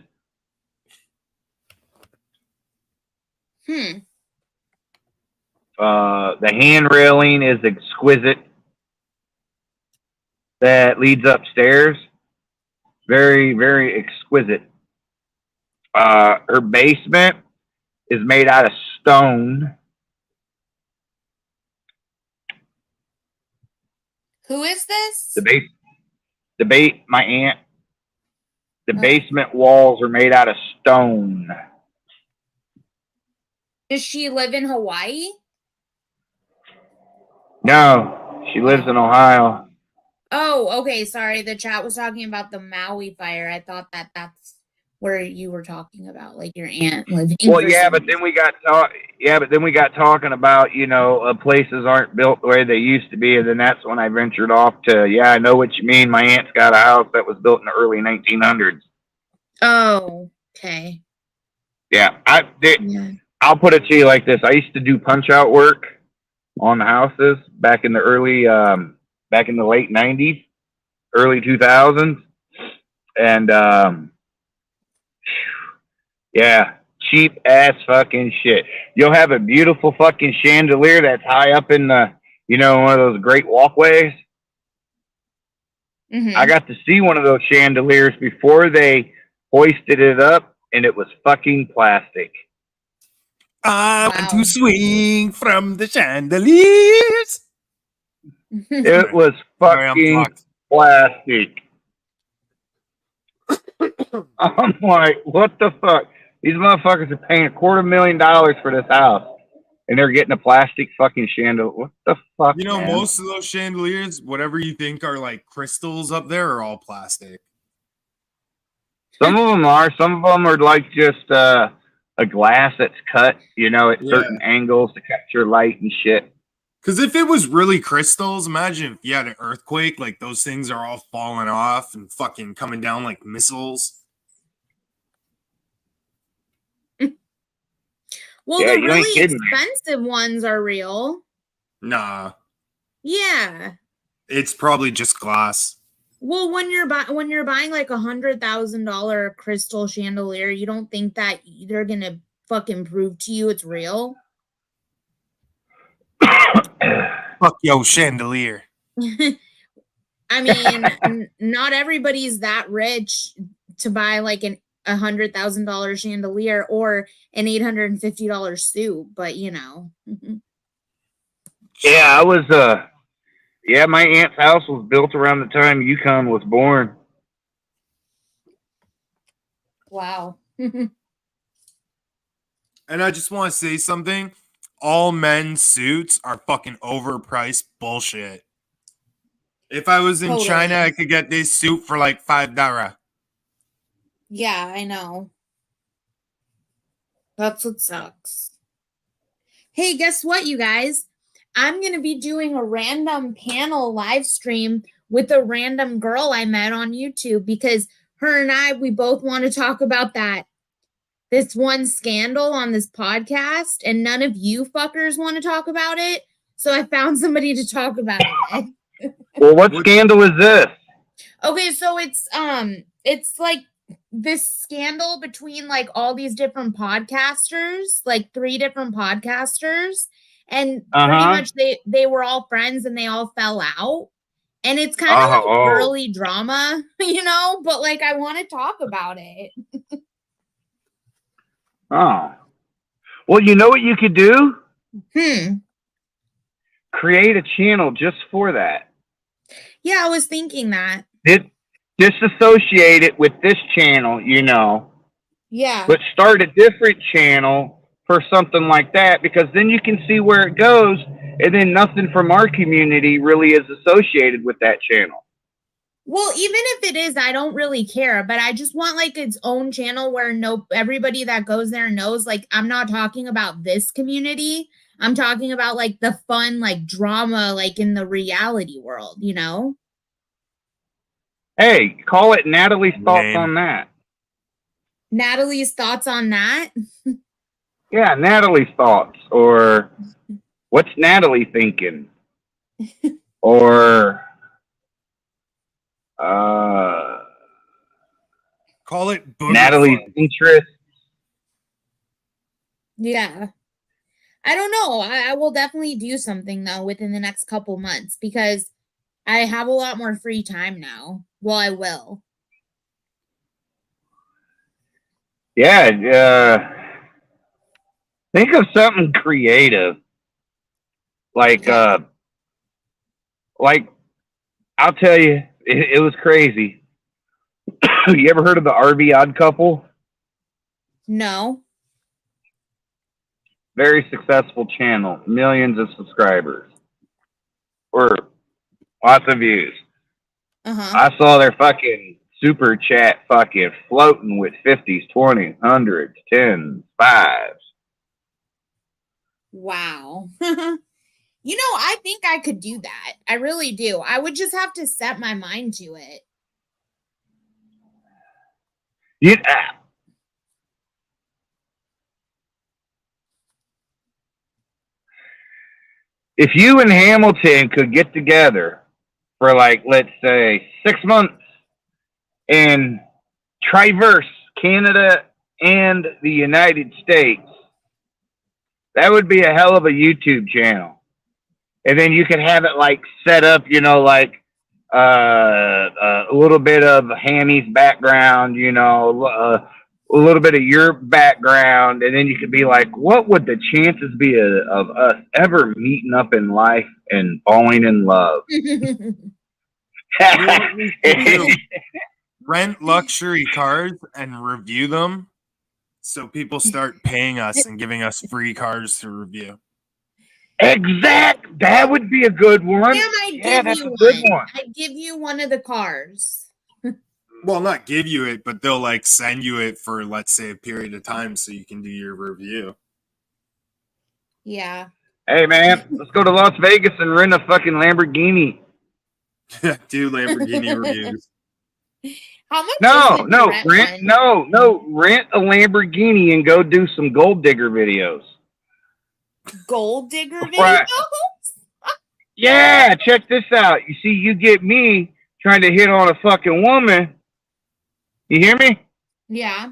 The hand railing is exquisite. That leads upstairs. Very, very exquisite. Her basement is made out of stone. Who is this? My aunt. The basement walls are made out of stone. Does she live in Hawaii? No, she lives in Ohio. Oh, okay. Sorry. The chat was talking about the Maui fire. I thought that's where you were talking about, like your aunt living. Well, yeah, but then we got talking about, places aren't built the way they used to be, and then that's when I ventured off to, yeah, I know what you mean. My aunt's got a house that was built in the early 1900s. Oh, okay. Yeah, I'll put it to you like this: I used to do punch out work on the houses back in the late 90s, early 2000s, and yeah, cheap ass fucking shit. You'll have a beautiful fucking chandelier that's high up in the, one of those great walkways. Mm-hmm. I got to see one of those chandeliers before they hoisted it up, and it was fucking plastic. I want to swing from the chandeliers. It was fucking plastic. I'm like, what the fuck? These motherfuckers are paying $250,000 for this house, and they're getting a plastic fucking chandelier. What the fuck? Man? Most of those chandeliers, whatever you think are like crystals up there, are all plastic. Some of them are. Some of them are like just a glass that's cut, at certain angles to capture light and shit. Because if it was really crystals, imagine if you had an earthquake, like those things are all falling off and fucking coming down like missiles. Well, Yeah, the you ain't really kidding. expensive ones are real. Nah, Yeah. it's probably just glass. Well, when you're buying like $100,000 crystal chandelier, you don't think that they're gonna fucking prove to you it's real? Fuck yo, chandelier. I mean, not everybody's that rich to buy like $100,000 chandelier or an $850 suit, but Yeah, I was my aunt's house was built around the time Yukon was born. Wow. And I just want to say something. All men's suits are fucking overpriced bullshit. If I was in China, I could get this suit for like $5. Yeah, I know. That's what sucks. Hey, guess what, you guys? I'm going to be doing a random panel live stream with a random girl I met on YouTube because her and we both want to talk about this one scandal on this podcast, and none of you fuckers want to talk about it. So I found somebody to talk about it. Well, what scandal is this? Okay, so it's like this scandal between like all these different podcasters, like 3 different podcasters, and pretty much they were all friends and they all fell out. And it's kind of like girly drama, but like I want to talk about it. Oh. Well, you know what you could do? create a channel just for that. Yeah, I was thinking that. Disassociate it with this channel, you know, Yeah. but start a different channel for something like that, because then you can see where it goes, and then nothing from our community really is associated with that channel. Well, even if it is, I don't really care, but I just want like its own channel where everybody that goes there knows, like, I'm not talking about this community. I'm talking about like the fun, like drama, like in the reality world, you know? Hey, call it Natalie's thoughts Lame. on that. Natalie's thoughts on that? Yeah, Natalie's thoughts, or what's Natalie thinking? Or Call it Booger Natalie's Fun. interest. Yeah. I don't know. I will definitely do something though within the next couple months because I have a lot more free time now. Well, I will. Yeah, think of something creative. Like I'll tell you, it was crazy. You ever heard of the RV Odd Couple? No. Very successful channel, millions of subscribers, or lots of views. Uh-huh. I saw their fucking super chat fucking floating with 50s, 20s, 100s, 10s, 5s. Wow. You know, I think I could do that. I really do. I would just have to set my mind to it. Yeah. If you and Hamilton could get together for, like, let's say 6 months and traverse Canada and the United States, that would be a hell of a YouTube channel. And then you could have it like set up, you know, like a little bit of Hammy's background, you know, a little bit of your background, and then you could be like, what would the chances be of us ever meeting up in life and falling in love? You know what we should do? Rent luxury cars and review them, so people start paying us and giving us free cars to review. Exact. That would be a good one. Damn, I'd Yeah, give that's you a good one. one. I'd give you one of the cars. Well, not give you it, but they'll like send you it for, let's say, a period of time so you can do your review. Yeah. Hey, man, let's go to Las Vegas and rent a fucking Lamborghini. Do Lamborghini reviews. How much? No, is it to no, rent one? rent a Lamborghini and go do some gold digger videos. Gold digger videos? Right. Yeah, check this out. You see, you get me trying to hit on a fucking woman. You hear me? Yeah.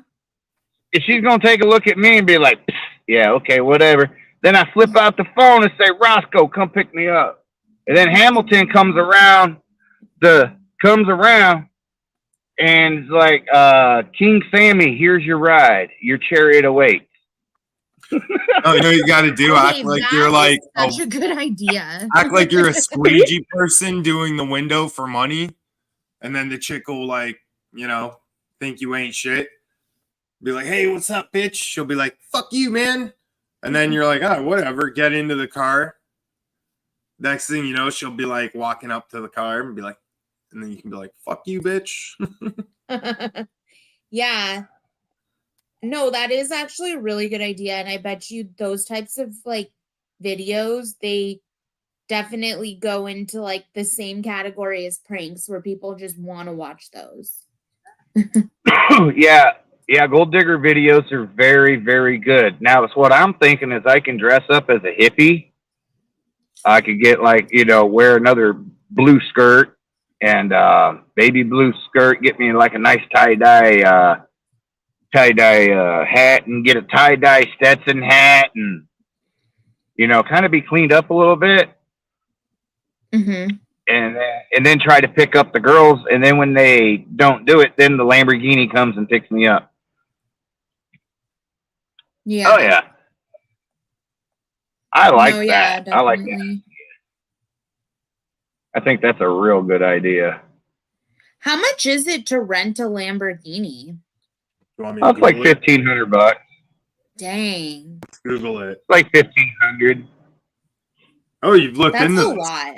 And she's going to take a look at me and be like, yeah, okay, whatever. Then I flip out the phone and say, Roscoe, come pick me up. And then Hamilton comes around and is like, King Sammy, here's your ride. Your chariot awaits. Oh, you know what you got to do? Okay, Act like that you're is like such a good idea. act like you're a squeegee person doing the window for money, and then the chick will, like, you know, think you ain't shit. Be like, hey, what's up, bitch? She'll be like, fuck you, man. And then you're like, oh, whatever. Get into the car. Next thing you know, she'll be like walking up to the car and be like, and then you can be like, fuck you, bitch. Yeah. No, that is actually a really good idea. And I bet you those types of like videos, they definitely go into like the same category as pranks where people just want to watch those. Yeah, gold digger videos are very, very good. Now, that's what I'm thinking is I can dress up as a hippie. I could get, like, you know, wear another blue skirt and baby blue skirt, get me like a nice tie-dye hat, and get a tie-dye Stetson hat, and, you know, kind of be cleaned up a little bit. Mm-hmm. And then try to pick up the girls, and then when they don't do it, then the Lamborghini comes and picks me up. Yeah. Oh yeah, I like No, that. yeah, I like that. definitely. I think that's a real good idea. How much is it to rent a Lamborghini? You want me to That's like Google it? $1,500. Dang. Google it. Like 1,500. Oh, you've looked That's into a this. lot.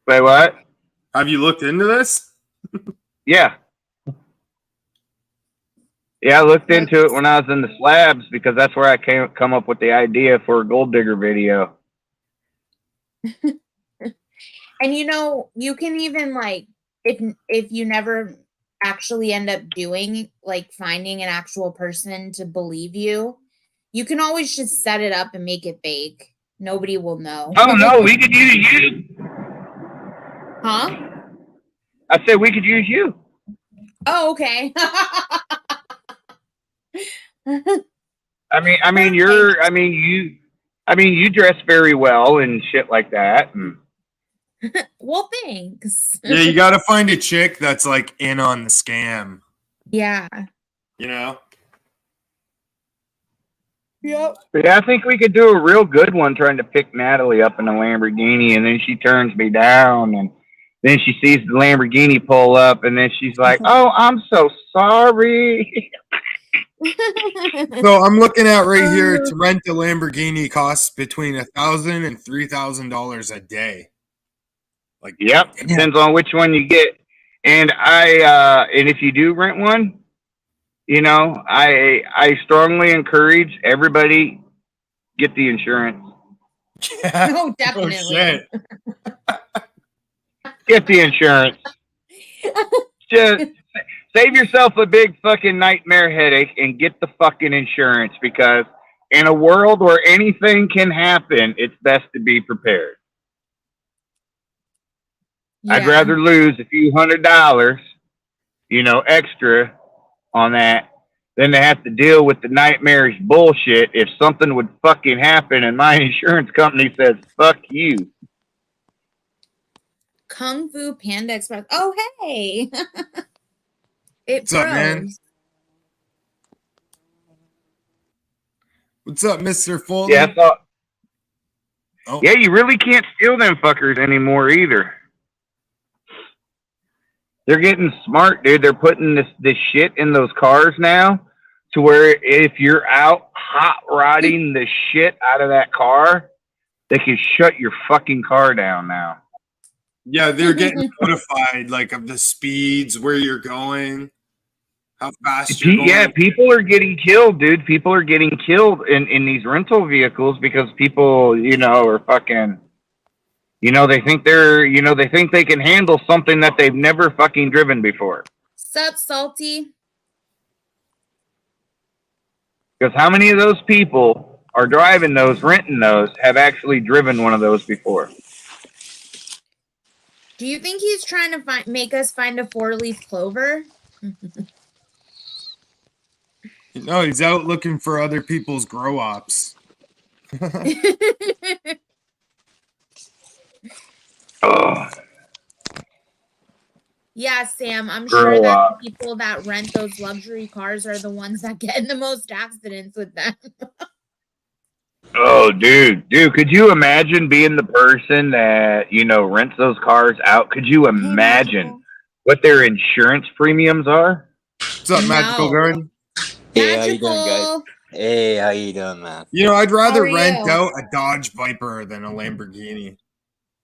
Wait, what? Have you looked into this? Yeah. Yeah, I looked into it when I was in the slabs because that's where I come up with the idea for a gold digger video. And you know, you can even like if you never actually end up doing like finding an actual person to believe you, you can always just set it up and make it fake. Nobody will know. Oh no, we could use you. Huh? I said we could use you. Oh, okay. you dress very well and shit like that. And Well, thanks. Yeah, you got to find a chick that's like in on the scam. Yeah. You know? Yep. But yeah, I think we could do a real good one trying to pick Natalie up in a Lamborghini, and then she turns me down, and then she sees the Lamborghini pull up, and then she's like, "Oh, I'm so sorry." So I'm looking at right here to rent a Lamborghini costs between $1,000 and $3,000 a day. Like, Yep, depends on which one you get. And and if you do rent one, you know, I strongly encourage everybody get the insurance. yeah. Oh, Oh, definitely. shit. Get the insurance. Just save yourself a big fucking nightmare headache and get the fucking insurance, because in a world where anything can happen, it's best to be prepared. I'd Yeah. rather lose a few $100, you know, extra on that than to have to deal with the nightmarish bullshit if something would fucking happen and my insurance company says, fuck you. Kung Fu Panda Express. Oh, hey. It What's up, man? froze. What's up, Mr. Foley? Yeah, I thought, Oh. yeah, you really can't steal them fuckers anymore either. They're getting smart, dude. They're putting this shit in those cars now to where if you're out hot rodding the shit out of that car, they can shut your fucking car down now. Yeah, they're getting notified, like, of the speeds, where you're going, how fast you're going. Yeah, people are getting killed, dude. People are getting killed in these rental vehicles because people, you know, are fucking, you know, they think they can handle something that they've never fucking driven before. Sup, Salty? Because how many of those people are driving those, renting those, have actually driven one of those before? Do you think he's trying to make us find a 4-leaf clover? No, he's out looking for other people's grow ops. Oh, Yeah, Sam, I'm Grow sure that up. the people that rent those luxury cars are the ones that get in the most accidents with them. oh, dude, could you imagine being the person that, you know, rents those cars out? Could you imagine what their insurance premiums are? What's up, Magical No. Garden? Hey, how you doing, guys? Magical. Hey, how you doing, man? You know, I'd rather How are rent you? out a Dodge Viper than a Lamborghini.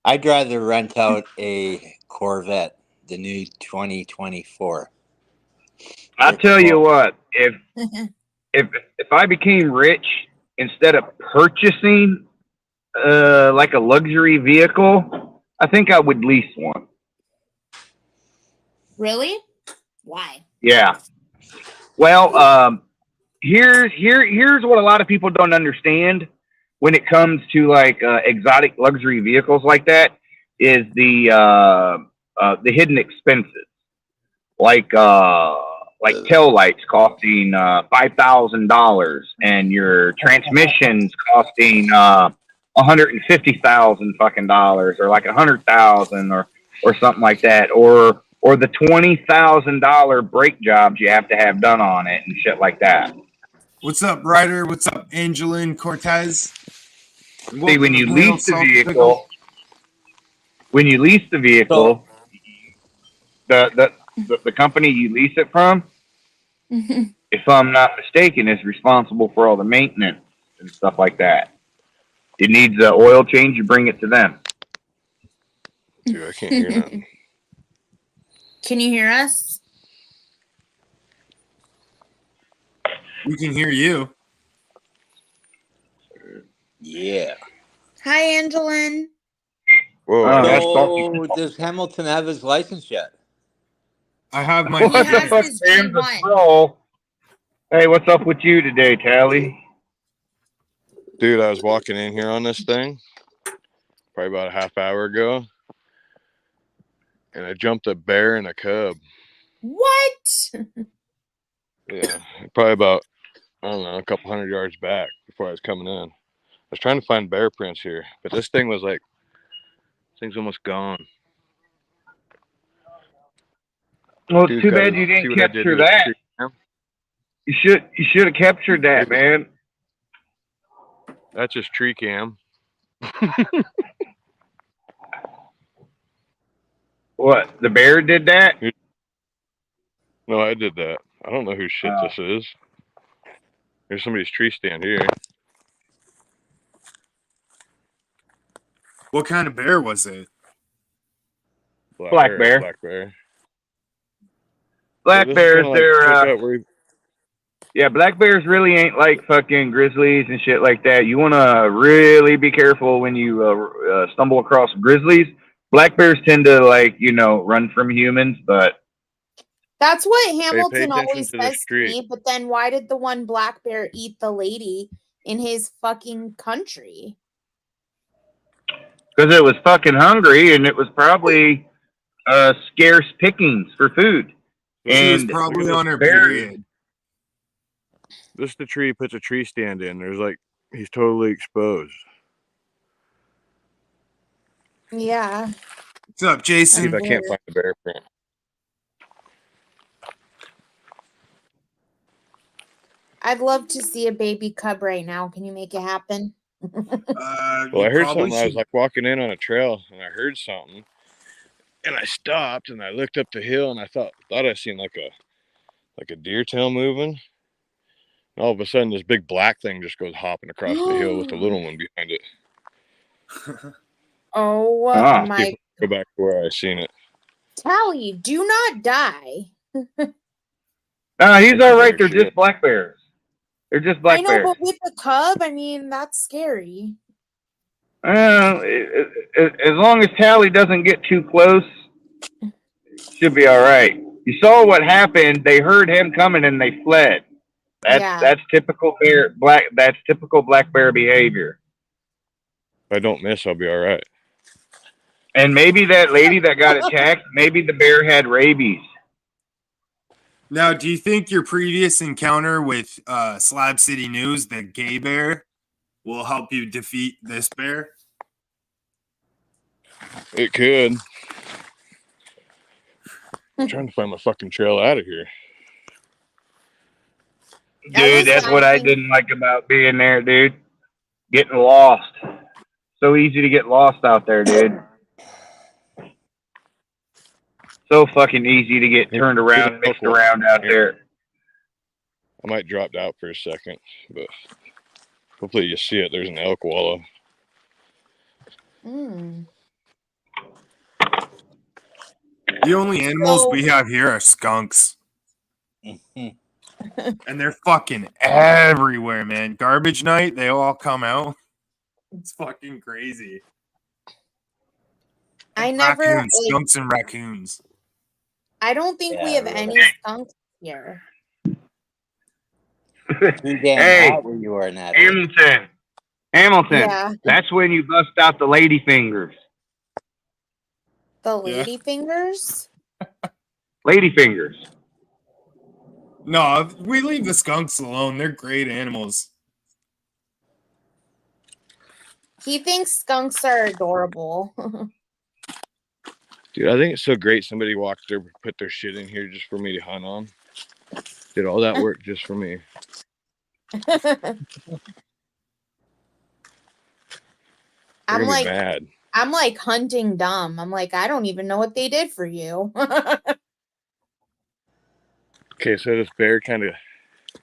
I'd rather rent out a Corvette, the new 2024. I'll tell you what, if I became rich, instead of purchasing like a luxury vehicle, I think I would lease one. Really? Why? Yeah. Well, here's what a lot of people don't understand when it comes to like exotic luxury vehicles like that is the hidden expenses, like tail lights costing $5,000 and your transmissions costing $150,000 fucking dollars, or like $100,000 or something like that, or the $20,000 brake jobs you have to have done on it and shit like that. What's up, Ryder? What's up, Angeline Cortez? See, when you lease the vehicle, when you lease the vehicle, the company you lease it from, if I'm not mistaken, is responsible for all the maintenance and stuff like that. It needs an oil change, you bring it to them. Dude, I can't hear nothing. Can you hear us? We can hear you. Yeah. Hi, Angelin. Whoa. That's So, talking. does Hamilton have his license yet? I have my. He What the has fuck, his Sam's a G1. troll. Hey, what's up with you today, Tally? Dude, I was walking in here on this thing probably about a half hour ago, and I jumped a bear and a cub. What? Yeah, probably about, I don't know, a couple 100 yards back before I was coming in. I was trying to find bear prints here, but this thing was like, thing's almost gone. Well, it's Dude's too gotta bad you see didn't what I did capture to his that. tree cam. You should have captured that, man. That's just tree cam. What? The bear did that? No, I did that. I don't know whose shit this is. There's somebody's tree stand here. What kind of bear was it? Black bear. Black bear. Black So this is bears, kinda like they're check out where he- yeah, black bears really ain't like fucking grizzlies and shit like that. You want to really be careful when you stumble across grizzlies. Black bears tend to run from humans, but That's what pay Hamilton attention always to the says to street. me. But then why did the one black bear eat the lady in his fucking country? because it was fucking hungry and it was probably scarce pickings for food. He was And probably on her bear- period. This is the tree he puts a tree stand in. There's like, he's totally exposed. Yeah. What's up, See if Jason? I can't find the bear print. I'd love to see a baby cub right now. Can you make it happen? Well, You I heard probably something. I was should- like walking in on a trail, and I heard something, and I stopped and I looked up the hill, and I thought I seen like a deer tail moving. And all of a sudden, this big black thing just goes hopping across the hill with the little one behind it. Oh Ah, my Go back to where I seen it. Tally, do not die. he's all right. They're Shit. just black bears. They're just I black know, bears. but with the cub, I mean, that's scary. As long as Tally doesn't get too close, should be all right. You saw what happened. They heard him coming and they fled. That's typical black bear behavior. If I don't miss, I'll be all right. And maybe that lady that got attacked, maybe the bear had rabies. Now, do you think your previous encounter with Slab City News, the gay bear, will help you defeat this bear? It could. I'm trying to find my fucking trail out of here. Dude, that's what I didn't like about being there, dude. Getting lost. So easy to get lost out there, dude. So fucking easy to get turned around, mixed around out there. I might drop out for a second, but hopefully you see it. There's an elk wallow. Mm. The only animals we have here are skunks. And they're fucking everywhere, man. Garbage night, they all come out. It's fucking crazy. I never. Raccoons, Like, skunks and raccoons. I don't think we Yeah, have really. any skunks here. Too damn Hey. hot where you are, Natalie. Hamilton. Yeah, That's when you bust out the lady fingers. the Yeah. lady fingers. Lady fingers. No, we leave the skunks alone. They're great animals. He thinks skunks are adorable. Dude, I think it's so great somebody walked there, put their shit in here just for me to hunt on. Did all that work just for me. They're I'm gonna like, be mad. I'm like hunting dumb. I'm like, I don't even know what they did for you. Okay, so this bear kind of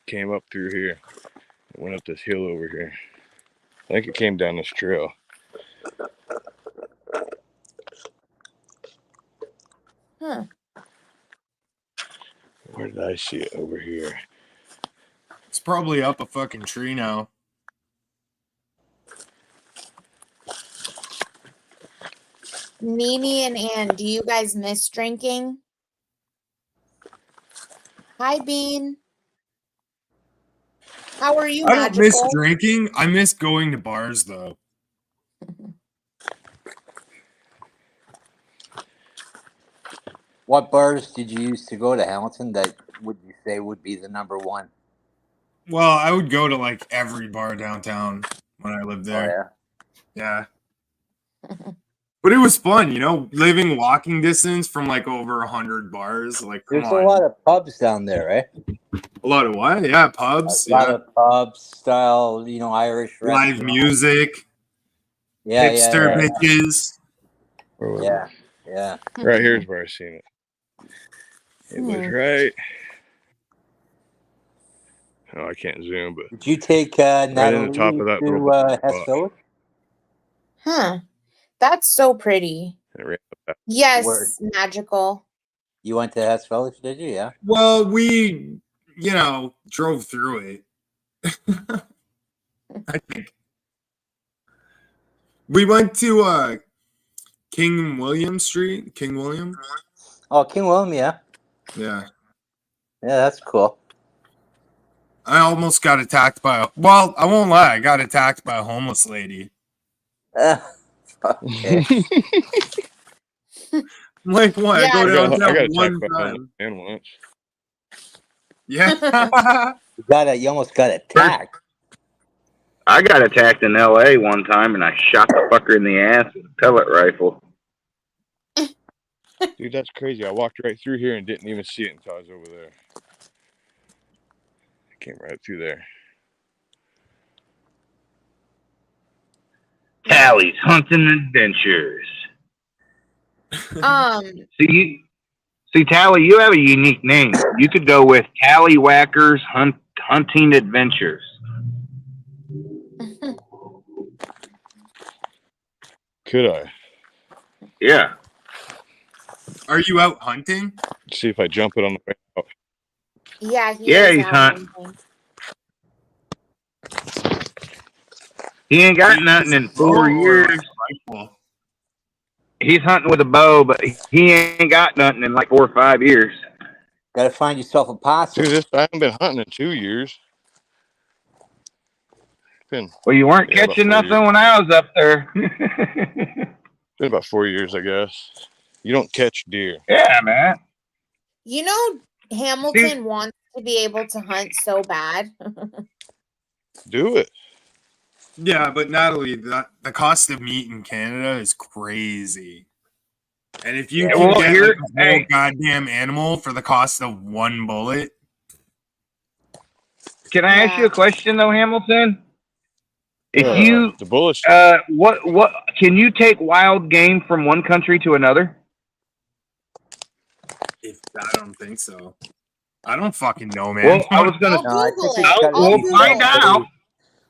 came up through here. It went up this hill over here. I think it came down this trail. Huh. Where did I see it? Over here. It's probably up a fucking tree now. Mimi and Ann, do you guys miss drinking? Hi, Bean. How are you, I don't miss Magical? drinking. I miss going to bars though. What bars did you used to go to, Hamilton, that would you say would be the number one? Well, I would go to like every bar downtown when I lived Oh, there. yeah. Yeah. But it was fun, you know, living walking distance from like over 100 bars. Like, come There's a on. lot of pubs down there, right? A lot of what? Yeah, pubs. A lot Yeah. of pubs style, Irish Live restaurants. music. Yeah, Hipster yeah, bitches. Where was yeah, it? yeah. Right here's where I seen it. It was right. Oh, I can't zoom, but Did you take right Natalie in the top of that to little Hess spot. Village? Huh. That's so pretty. And it ran up that. Yes, Word. Magical. You went to Hess Village, did you? Yeah. Well, we, drove through it. I think. We went to King William Street. King William? Oh, King William, yeah. Yeah. Yeah, that's cool. I almost got attacked by well, I won't lie, I got attacked by a homeless lady. Okay. Like what? Yeah, I go I downtown got one attacked by a homeless time. man once. Yeah. You almost got attacked. I got attacked in L.A. one time, and I shot the fucker in the ass with a pellet rifle. Dude, that's crazy. I walked right through here and didn't even see it until I was over there. I came right through there. Tally's Hunting Adventures. See, Tally, you have a unique name. You could go with Tallywhackers Hunting Adventures. Could I? Yeah. Are you out hunting? See if I jump it on the way out. Yeah, Yeah, he's out hunting. hunting. He ain't got nothing in 4 years. Rifle. He's hunting with a bow, but he ain't got nothing in like 4 or 5 years. Gotta find yourself a possum. Dude, I haven't been hunting in 2 years. Well, you weren't Yeah, about catching 4 nothing years. when I was up there. Been about 4 years, I guess. You don't catch deer. Yeah, man. You know, Hamilton wants to be able to hunt so bad. Do it. Yeah, but Natalie, the cost of meat in Canada is crazy. And if you Yeah, can well, get here- like, a whole hey. goddamn animal for the cost of one bullet, Can I ask you a question though, Hamilton? If The bullets. what can you take wild game from one country to another? I don't think so. I don't fucking know, man. Well, I was gonna. I'll No, I Google think it. it's gotta I'll be We'll find gotta out. be-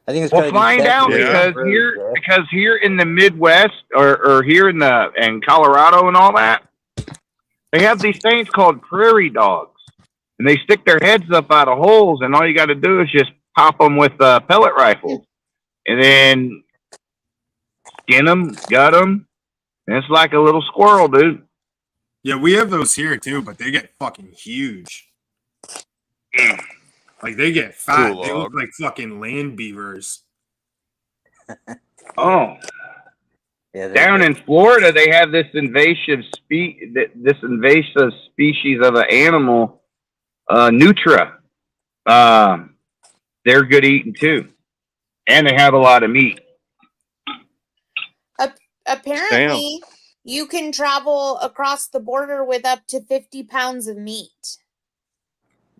I think it's We'll gotta be find out tested Yeah. because here in the Midwest or here in Colorado and all that, they have these things called prairie dogs, and they stick their heads up out of holes, and all you got to do is just pop them with pellet rifles, and then skin them, gut them, and it's like a little squirrel, dude. Yeah, we have those here too, but they get fucking huge. Like they get fat. Cool They look log. like fucking land beavers. Oh. Yeah, they're Down good. in Florida, they have this invasive species of an animal, Nutra. They're good eating too, and they have a lot of meat. Apparently, you can travel across the border with up to 50 pounds of meat.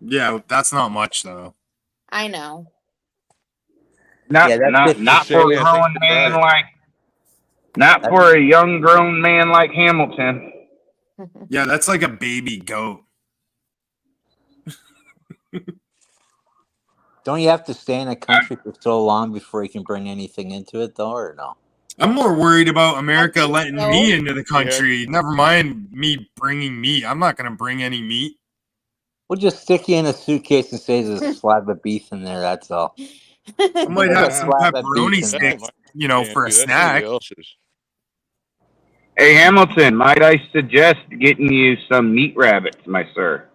Yeah, that's not much though. I know. Not Yeah, that's not 50 not for a Shane, I think grown you're man right. like Not for a young grown man like Hamilton. Yeah, that's like a baby goat. Don't you have to stay in a country for so long before you can bring anything into it, though, or no? I'm more worried about America think letting so. me into the country. Never mind me bringing meat. I'm not going to bring any meat. We'll just stick you in a suitcase and say there's a slab of beef in there. That's all. I might have some Slab of pepperoni beef in there. sticks, you know, Man, for a dude, that's snack. somebody else's. Hey, Hamilton, might I suggest getting you some meat rabbits, my sir?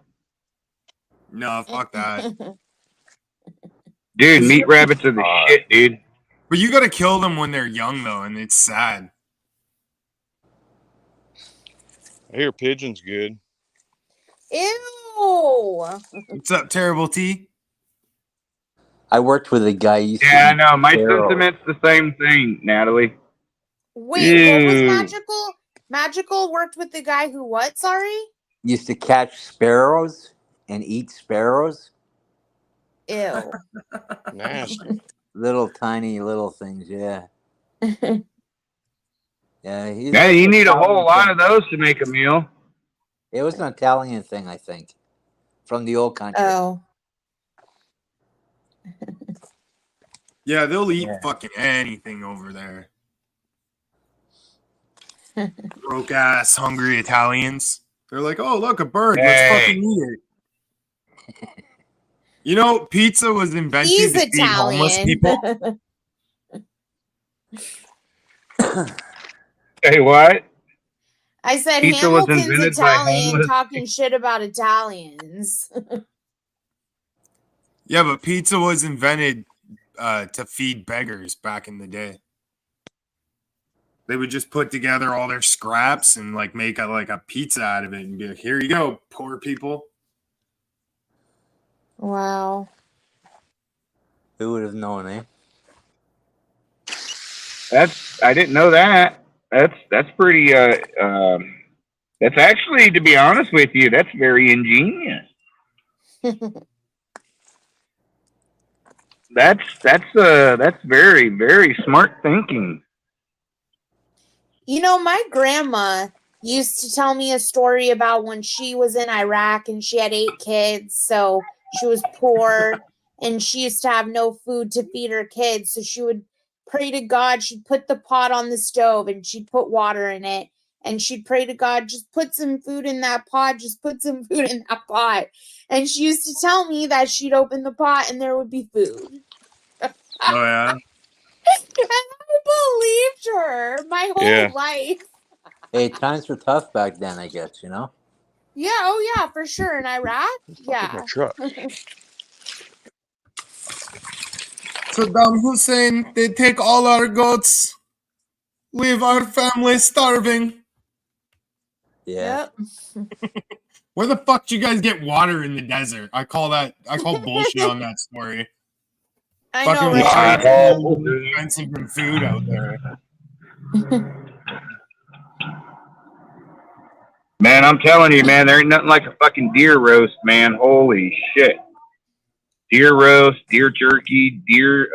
No, fuck that. Dude, meat rabbits are the shit, dude. But you got to kill them when they're young, though, and it's sad. I hear pigeon's good. Ew. What's up, Terrible T? I worked with a guy. He used to Yeah, I eat know. My sparrows. sentiment's the same thing, Natalie. Wait, what was Ew. Magical? Magical worked with the guy who what? Sorry? Used to catch sparrows and eat sparrows. Ew. Nasty. Little tiny little things, yeah. Yeah, he's Yeah, you need a Italian whole lot thing. of those to make a meal. It was an Italian thing, I think, from the old country. Oh. Yeah, they'll eat Yeah. fucking anything over there. Broke ass, hungry Italians. They're like, oh, look, a bird. Let's Hey. fucking eat it. You know, pizza was invented He's to feed homeless people. Italian. Hey, what? I said Pizza was Hamilton's invented by Italian homeless talking shit about Italians. Yeah, but pizza was invented to feed beggars back in the day. They would just put together all their scraps and like make a pizza out of it and be like, here you go, poor people. Wow. Who would have known, eh? I didn't know that. That's pretty that's actually, to be honest with you, that's very ingenious. That's very, very smart thinking. You know, my grandma used to tell me a story about when she was in Iraq and she had 8 kids, so she was poor and she used to have no food to feed her kids. So she would pray to God. She'd put the pot on the stove and she'd put water in it. And she'd pray to God, just put some food in that pot, just put some food in that pot. And she used to tell me that she'd open the pot and there would be food. Oh, yeah. And I believed her my whole Yeah. life. Hey, times were tough back then, I guess, you know? Yeah, oh yeah, for sure. In Iraq? Yeah. My truck. Saddam Hussein, they take all our goats, leave our family starving. Yeah. Yep. Where the fuck do you guys get water in the desert? I call bullshit on that story. I Fucking know, we right? try expensive than food out there. Man, I'm telling you, man, there ain't nothing like a fucking deer roast, man. Holy shit. Deer roast, deer jerky, deer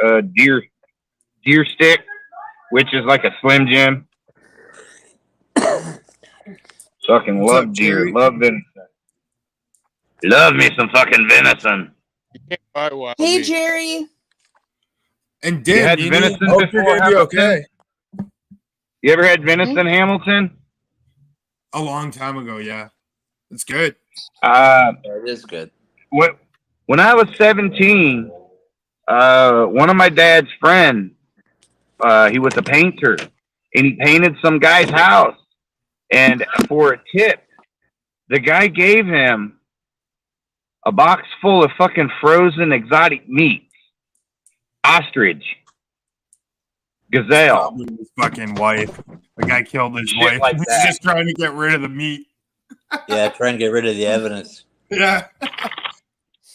stick, which is like a Slim Jim. Fucking What's love up, deer. Jerry? Love venison. Love me some fucking venison. You can't buy wild Hey, meat. Jerry. And You Dan, had you venison hope before, you're gonna be Hamilton? okay. You ever had venison, Hamilton? A long time ago, yeah. It's good. Yeah, it is good. When I was 17, one of my dad's friends, he was a painter, and he painted some guy's house. And for a tip, the guy gave him a box full of fucking frozen exotic meats. Ostrich. Gazelle. Probably his fucking wife. The guy killed his Shit wife. like He's that. just trying to get rid of the meat. Yeah, trying to get rid of the evidence. Yeah.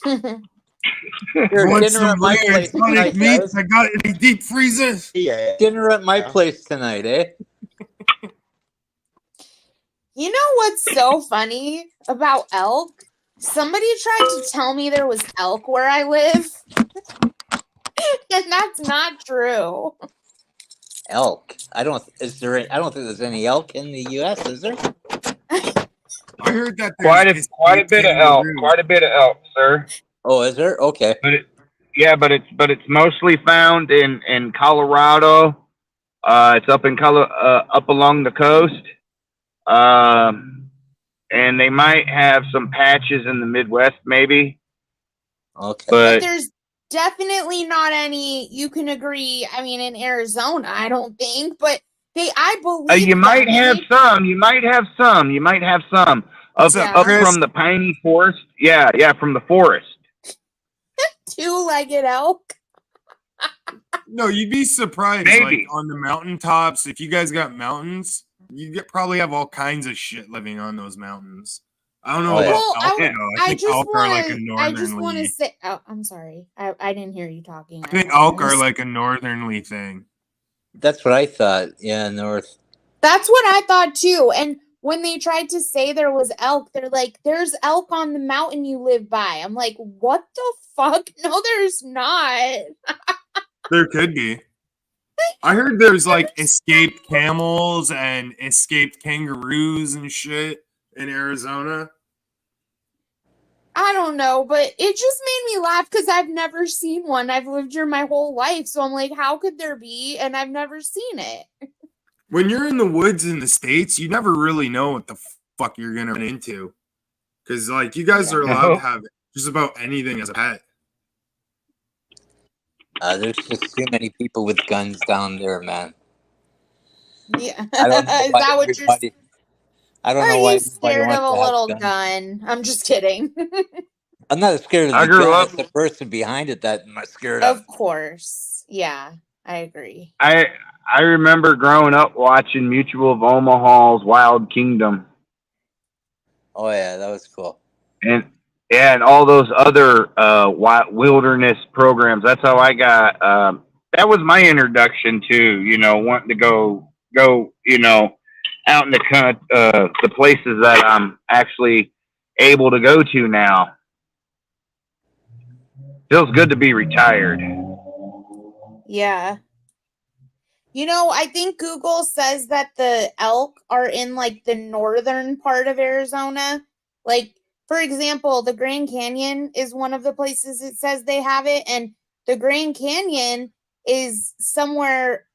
Here, Want dinner some at my rare place exotic tonight, meat? guys. I got it in a deep freezer. Dinner at my place tonight, eh? You know what's so funny about elk? Somebody tried to tell me there was elk where I live. And that's not true. Elk. I don't think there's any elk in the U.S. Is there? I heard that Quite there's a bit of elk. kangaroo. Quite a bit of elk, sir. Oh, is there? Okay. But it's mostly found in Colorado. It's up up along the coast. And they might have some patches in the Midwest, maybe. Okay. But But there's definitely not any, you can agree, I mean, in Arizona, I don't think, but I believe you might have them. some. You might have some. What's up, Yeah. Up Chris? from the piney forest. Yeah, from the forest. Two-legged elk. No, you'd be surprised. Maybe. Like on the mountaintops, if you guys got mountains, probably have all kinds of shit living on those mountains. I don't know Oh, yeah. about Well, elk, though. I think elk are like a I just want to northernly. say, oh, I'm sorry. I didn't hear you talking. I think elk are like a northernly thing. That's what I thought. Yeah, north. That's what I thought too. And when they tried to say there was elk, they're like, there's elk on the mountain you live by. I'm like, what the fuck? No, there's not. There could be. I heard there's like escaped camels and escaped kangaroos and shit in Arizona. I don't know, but it just made me laugh because I've never seen one. I've lived here my whole life. So I'm like, how could there be? And I've never seen it. When you're in the woods in the States, you never really know what the fuck you're going to run into. Because, like, you guys are allowed to have just about anything as a pet. There's just too many people with guns down there, man. Yeah. I don't know Is why that what you're everybody- I don't Are know why you everybody scared wants of a to have little guns. gun? I'm just kidding. I'm not scared of I the grew gun. up- It's the person behind it that I'm scared of. Of course. Yeah, I agree. I remember growing up watching Mutual of Omaha's Wild Kingdom, Oh yeah, that was cool. and all those other wilderness programs. That's how I got. That was my introduction to wanting to go out in the places that I'm actually able to go to now. Feels good to be retired. Yeah. I think Google says that the elk are in like the northern part of Arizona. Like, for example, the Grand Canyon is one of the places it says they have it. And the Grand Canyon is somewhere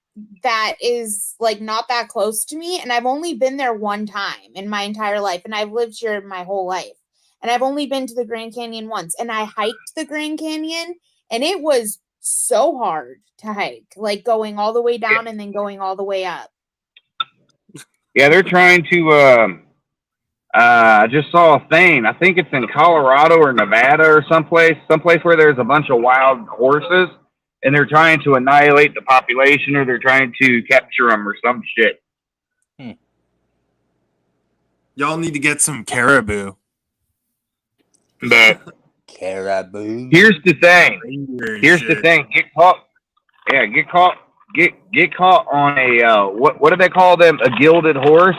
that is like not that close to me. And I've only been there one time in my entire life. And I've lived here my whole life. And I've only been to the Grand Canyon once. And I hiked the Grand Canyon, and it was so hard to hike, like going all the way down and then going all the way up. Yeah, they're trying to. I just saw a thing. I think it's in Colorado or Nevada or someplace where there's a bunch of wild horses, and they're trying to annihilate the population, or they're trying to capture them or some shit. Y'all need to get some caribou. But Caribou. here's the thing. Reindeer and Here's the shit. thing. Get caught. Yeah, get caught on a what do they call them? A gilded horse,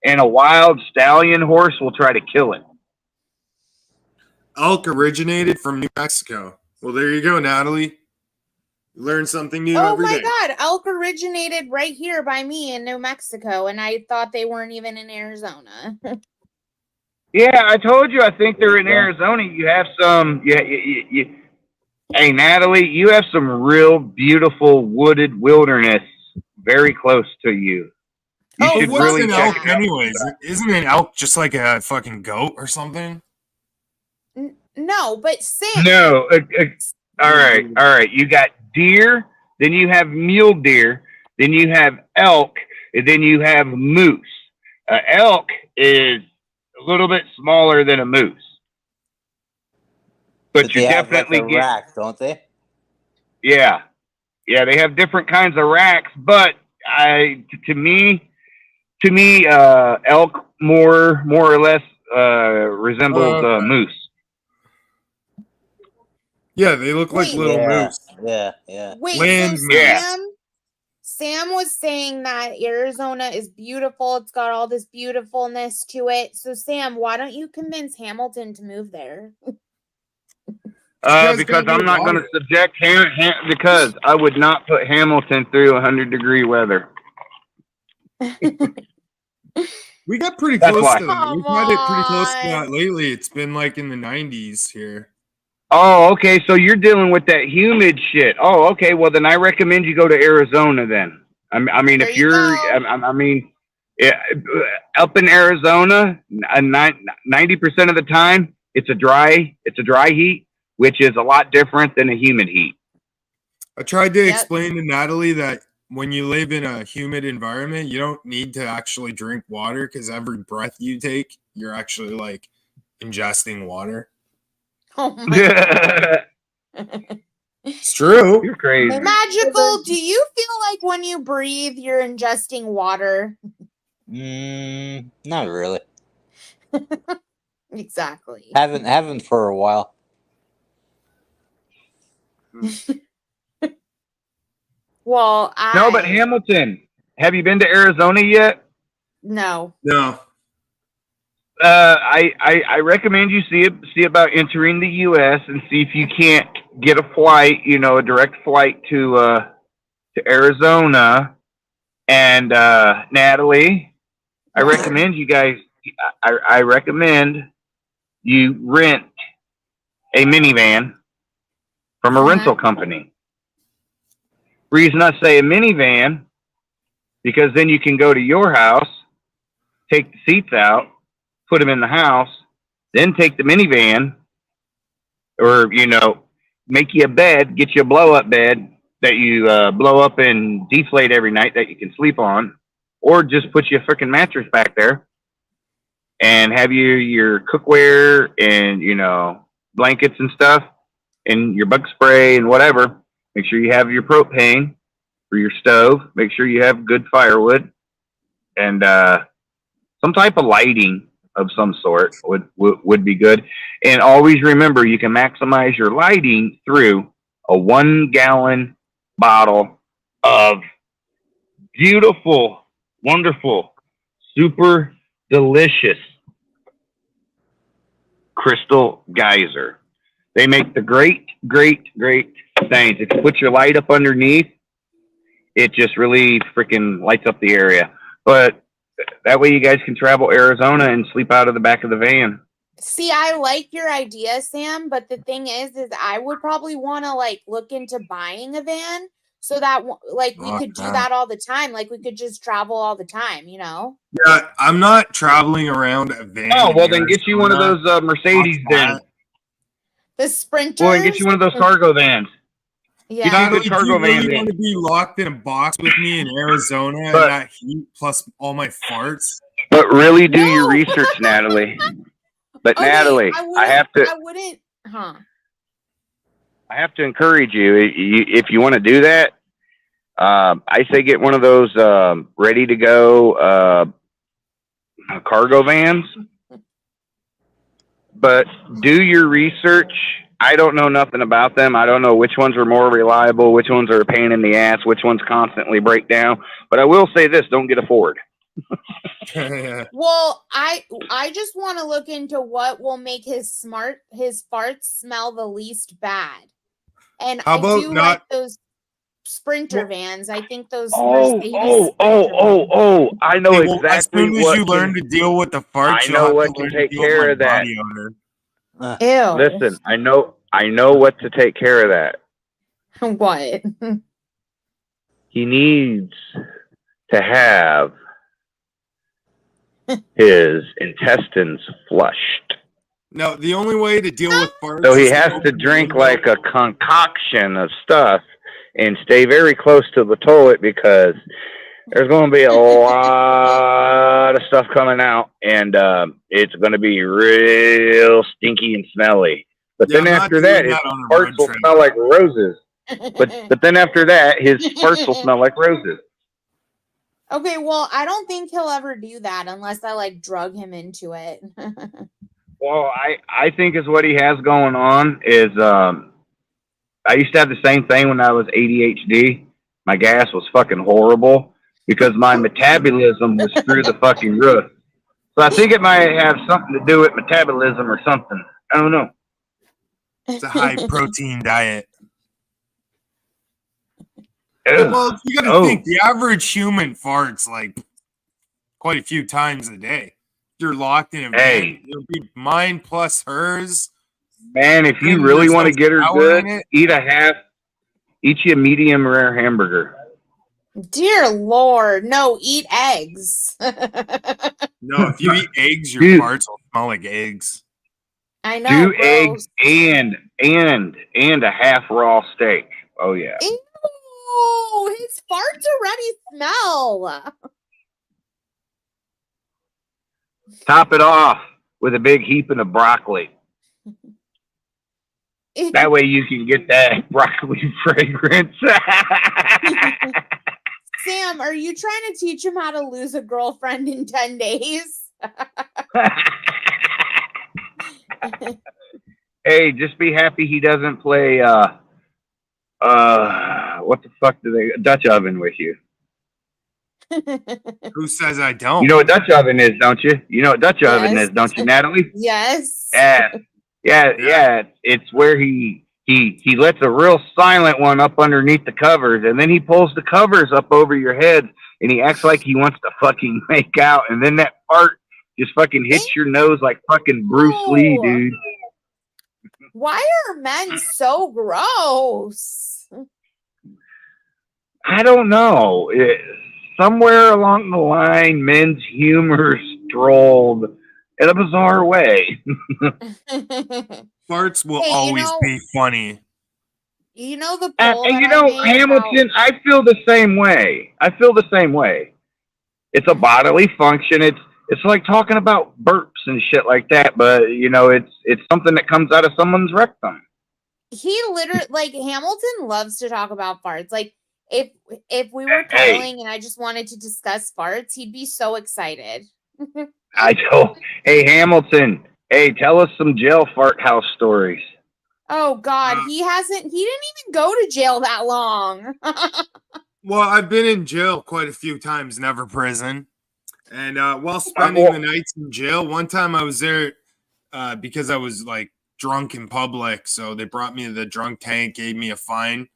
and a wild stallion horse will try to kill it. Elk originated from New Mexico. Well, there you go, Natalie. You learn something new Oh every my day. God, elk originated right here by me in New Mexico, and I thought they weren't even in Arizona. Yeah, I told you. I think they're in Arizona. You have some. Hey, Natalie, you have some real beautiful wooded wilderness very close to you. You Oh, should What's really an check elk it out. anyways? Isn't an elk just like a fucking goat or something? No, but Sam. No. All right. You got deer, then you have mule deer, then you have elk, and then you have moose. Elk is a little bit smaller than a moose, but you they have like definitely a get. rack, don't they? Yeah, they have different kinds of racks, but to me, elk more or less resembles Okay. moose. Yeah, they look like Wait. little Yeah, moose. yeah. Wait, Land so moose. Sam was saying that Arizona is beautiful. It's got all this beautifulness to it. So Sam, why don't you convince Hamilton to move there? guys Because got I'm not going to water. subject because I would not put Hamilton through 100-degree weather. We got pretty That's close why. to that. Come We've had it pretty close to on. that lately. It's been like in the 90s here. Oh, okay. So you're dealing with that humid shit. Oh, okay. Well, then I recommend you go to Arizona. Then I mean, There if you you're, go. I mean, yeah, up in Arizona, 90% of the time it's a dry heat, which is a lot different than a humid heat. I tried to Yep. explain to Natalie that when you live in a humid environment, you don't need to actually drink water because every breath you take, you're actually like ingesting water. Oh my god. It's true. You're crazy. Magical, do you feel like when you breathe, you're ingesting water? Not really. Exactly. Haven't for a while. Well, No, but Hamilton, have you been to Arizona yet? No. No. I recommend you see about entering the U.S. and see if you can't get a flight, a direct flight to Arizona. And Natalie, I recommend you guys. I recommend you rent a minivan from a rental company. Reason I say a minivan, because then you can go to your house, take the seats out, put them in the house, then take the minivan, or make you a bed, get you a blow up bed that you blow up and deflate every night that you can sleep on, or just put you a freaking mattress back there and have your cookware and blankets and stuff and your bug spray and whatever. Make sure you have your propane for your stove. Make sure you have good firewood and some type of lighting of some sort would be good. And always remember, you can maximize your lighting through a 1-gallon bottle of beautiful, wonderful, super delicious Crystal Geyser. They make the great things. If you put your light up underneath, it just really freaking lights up the area. But that way you guys can travel Arizona and sleep out of the back of the van. See, I like your idea, Sam, but the thing is I would probably want to look into buying a van so that we could do that all the time. Like we could just travel all the time, Yeah, I'm not traveling around a van. Oh, well then get you one of those Mercedes then. The Sprinters. Well, get you one of those cargo vans. Yeah. Natalie, cargo do you really van want to be locked in a box with me in Arizona and that heat plus all my farts? But really do your research, Natalie. But Okay, Natalie, I have to encourage you if you want to do that. I say get one of those ready to go cargo vans. But do your research. I don't know nothing about them. I don't know which ones are more reliable, which ones are a pain in the ass, which ones constantly break down. But I will say this: don't get a Ford. Well, I just want to look into what will make his farts smell the least bad. And How about I do like those Sprinter vans. I think those Mercedes I know As exactly soon as what you learn to deal with the farts, I you'll know have what to to learn take deal with care my of that. body odor. Ew. Listen, I know what to take care of that. What? He needs to have his intestines flushed. No, the only way to deal with farts So he is has to open the drink window. like a concoction of stuff and stay very close to the toilet because there's going to be a lot of stuff coming out and it's going to be real stinky and smelly. But then after that, his farts will smell like roses. But then after that, his farts will smell like roses. Okay, well, I don't think he'll ever do that unless I drug him into it. Well, I think is what he has going on is I used to have the same thing when I was ADHD. My gas was fucking horrible because my metabolism was through the fucking roof. So I think it might have something to do with metabolism or something. I don't know. It's a high protein diet. Ugh. Well, you gotta Oh. think the average human farts like quite a few times a day. You're locked in a van. Hey. It'll be mine plus hers. Man, if you And really there's want to no get her flour good, in it. eat you a medium rare hamburger. Dear Lord, no, eat eggs. No, if you eat eggs, your Dude. farts will smell like eggs. I know. Do gross. eggs and a half raw steak. Oh yeah. Ew, his farts already smell. Top it off with a big heaping of broccoli. That way you can get that broccoli fragrance. Sam, are you trying to teach him how to lose a girlfriend in 10 days? Hey, just be happy he doesn't play what the fuck do they Dutch oven with you? Who says I don't? You know what Dutch oven is, don't you? You know what Dutch oven Yes. is, don't you, Natalie? Yes. Yeah. It's where he lets a real silent one up underneath the covers, and then he pulls the covers up over your head, and he acts like he wants to fucking make out, and then that part just fucking hits your nose like fucking Bruce Lee, Ew. dude. Why are men so gross? I don't know. Somewhere along the line, men's humor strolled in a bizarre way. Farts will Hey, you always know- be funny. You know the And poll that you I know, made Hamilton, about- I feel the same way. It's a bodily function. It's like talking about burps and shit like that, but you know, it's something that comes out of someone's rectum. he literally, like, Hamilton loves to talk about farts. Like, if we were Hey. cuddling and I just wanted to discuss farts, he'd be so excited. Hey Hamilton, hey, tell us some jail fart house stories. Oh God, he didn't even go to jail that long. Well, I've been in jail quite a few times, never prison. And while spending the nights in jail, one time I was there because I was like drunk in public. So they brought me to the drunk tank, gave me a fine.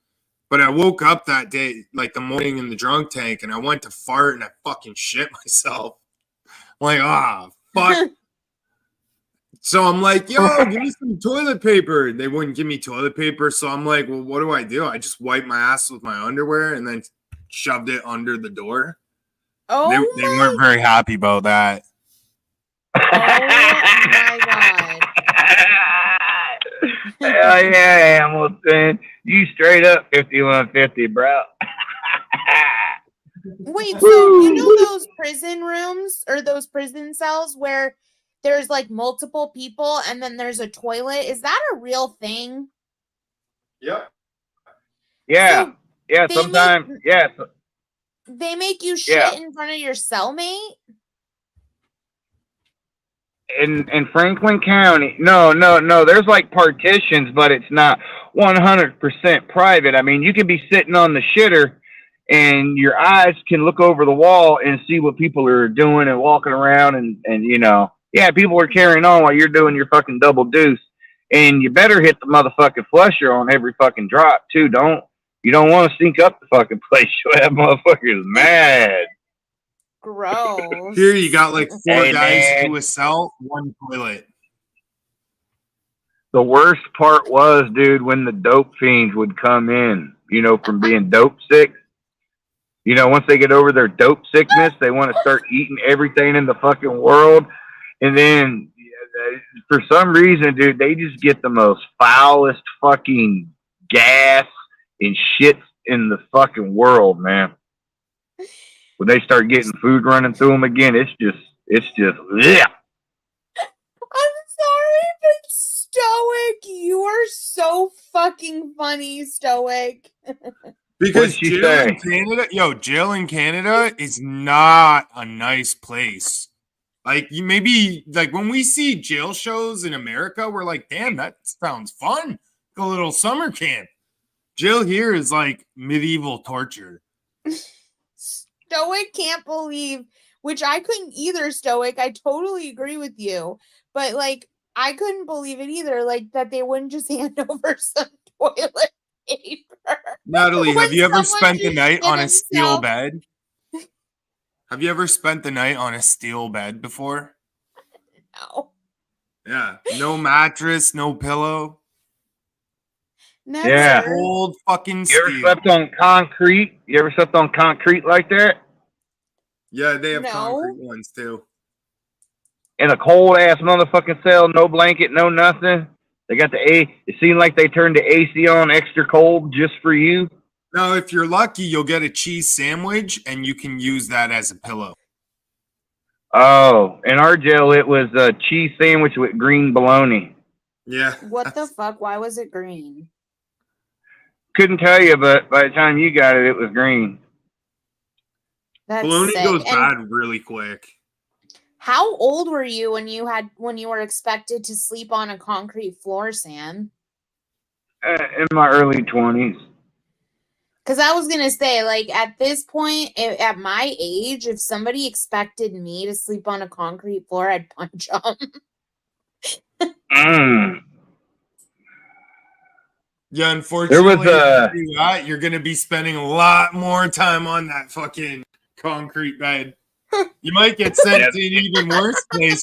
But I woke up that day, like the morning in the drunk tank, and I went to fart and I fucking shit myself. I'm like, fuck. So I'm like, yo, give me some toilet paper. They wouldn't give me toilet paper. So I'm like, well, what do? I just wiped my ass with my underwear and then shoved it under the door. Oh They weren't very happy about that. my God. Hell yeah, Hamilton. You straight up 5150, bro. Wait, so you know those prison rooms or those prison cells where there's like multiple people and then there's a toilet? Is that a real thing? Yep. Yeah. So Yeah, they sometimes. make- Yeah. They make you shit Yeah. in front of your cellmate? In Franklin County, no. There's like partitions, but it's not 100% private. I mean, you can be sitting on the shitter, and your eyes can look over the wall and see what people are doing and walking around, and you know, yeah, people are carrying on while you're doing your fucking double deuce, and you better hit the motherfucking flusher on every fucking drop too. You don't want to stink up the fucking place. You'll have motherfuckers mad. Gross. Here you got like 4 Hey, guys man. to a cell, 1 toilet. The worst part was, dude, when the dope fiends would come in, you know, from being dope sick. You know, once they get over their dope sickness, they want to start eating everything in the fucking world. And then, for some reason, dude, they just get the most foulest fucking gas and shit in the fucking world, man. When they start getting food running through them again, it's just, yeah. I'm sorry, but Stoic, you are so fucking funny, Stoic. Because What'd she jail in say? Canada, jail in Canada is not a nice place. Like maybe like when we see jail shows in America, we're like, damn, that sounds fun. Like a little summer camp. Jail here is like medieval torture. Stoic can't believe, which I couldn't either, Stoic. I totally agree with you. But like I couldn't believe it either. Like that they wouldn't just hand over some toilet paper. Natalie, When have you ever someone spent the just night shit on a steel himself. bed? Have you ever spent the night on a steel bed before? No. Yeah. No mattress, no pillow. Never. Yeah. Cold fucking You ever steel. slept on concrete? You ever slept on concrete like that? Yeah, they have No. concrete ones too. In a cold ass motherfucking cell, no blanket, no nothing. They got the A. It seemed like they turned the AC on extra cold just for you. Now, if you're lucky, you'll get a cheese sandwich and you can use that as a pillow. Oh, in our jail, it was a cheese sandwich with green bologna. Yeah. What the fuck? Why was it green? Couldn't tell you, but by the time you got it, it was green. That's Bologna sick. goes And bad really quick. how old were you when you were expected to sleep on a concrete floor, Sam? In my early 20s. Because I was gonna say, like, at this point, at my age, if somebody expected me to sleep on a concrete floor, I'd punch them. Yeah, unfortunately, There was a- if you do that, you're going to be spending a lot more time on that fucking concrete bed. You might get sent to an even worse place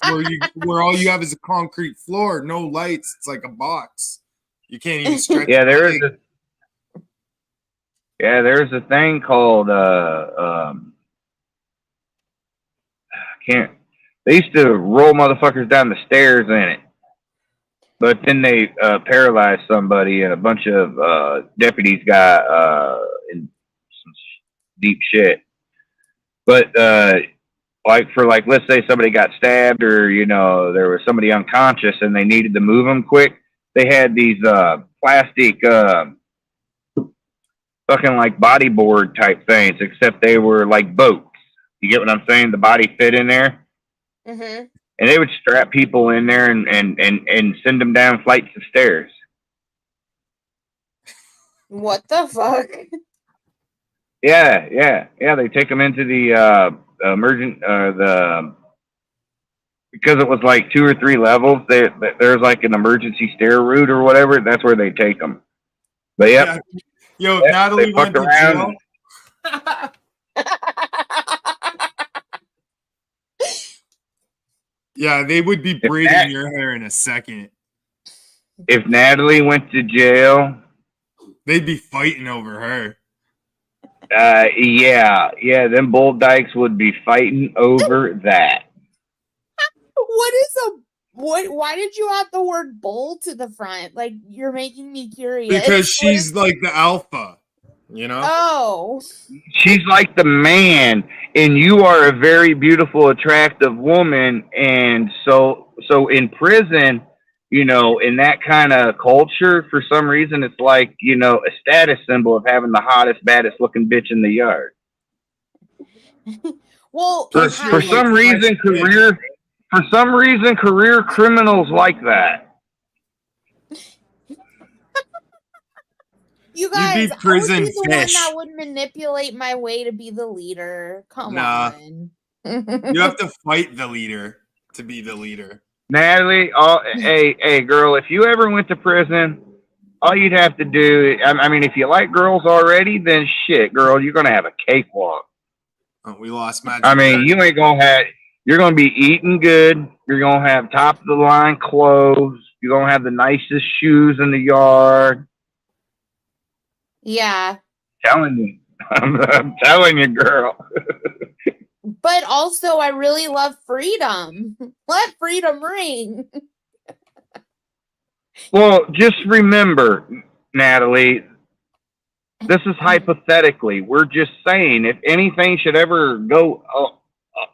where all you have is a concrete floor, no lights. It's like a box. You can't even stretch. Yeah, your there's leg. there's a thing called they used to roll motherfuckers down the stairs in it. But then they paralyzed somebody, and a bunch of deputies got in some deep shit. But let's say somebody got stabbed, or there was somebody unconscious, and they needed to move them quick. They had these plastic fucking like bodyboard type things, except they were like boats. You get what I'm saying? The body fit in there. Mm-hmm. And they would strap people in there and send them down flights of stairs. What the fuck? Yeah. They take them into the because it was like 2 or 3 levels. There's like an emergency stair route or whatever. That's where they take them. But yep. Yeah. Yo, Yep, Natalie they went fucked to around. jail. Yeah, they would be braiding your hair in a second. If Natalie went to jail, they'd be fighting over her. Yeah, them bull dykes would be fighting over that. Why did you add the word bull to the front? Like, you're making me curious. Because she's like the alpha, Oh. She's like the man, and you are a very beautiful, attractive woman, and so in prison, in that kind of culture, for some reason, it's like, a status symbol of having the hottest, baddest looking bitch in the yard. Well, For some reason, career criminals like that. You guys, be prison I would be the fish. one that would manipulate my way to be the leader. Come Nah. on. You have to fight the leader to be the leader. Natalie, hey, girl, if you ever went to prison, all you'd have to do, I mean, if you like girls already, then shit, girl, you're going to have a cakewalk. Oh, we lost Magic. I mean, you're going to be eating good. You're going to have top of the line clothes. You're going to have the nicest shoes in the yard. Yeah. Telling you. I'm telling you, girl. But also, I really love freedom. Let freedom ring. Well, just remember, Natalie, this is hypothetically. We're just saying if anything should ever go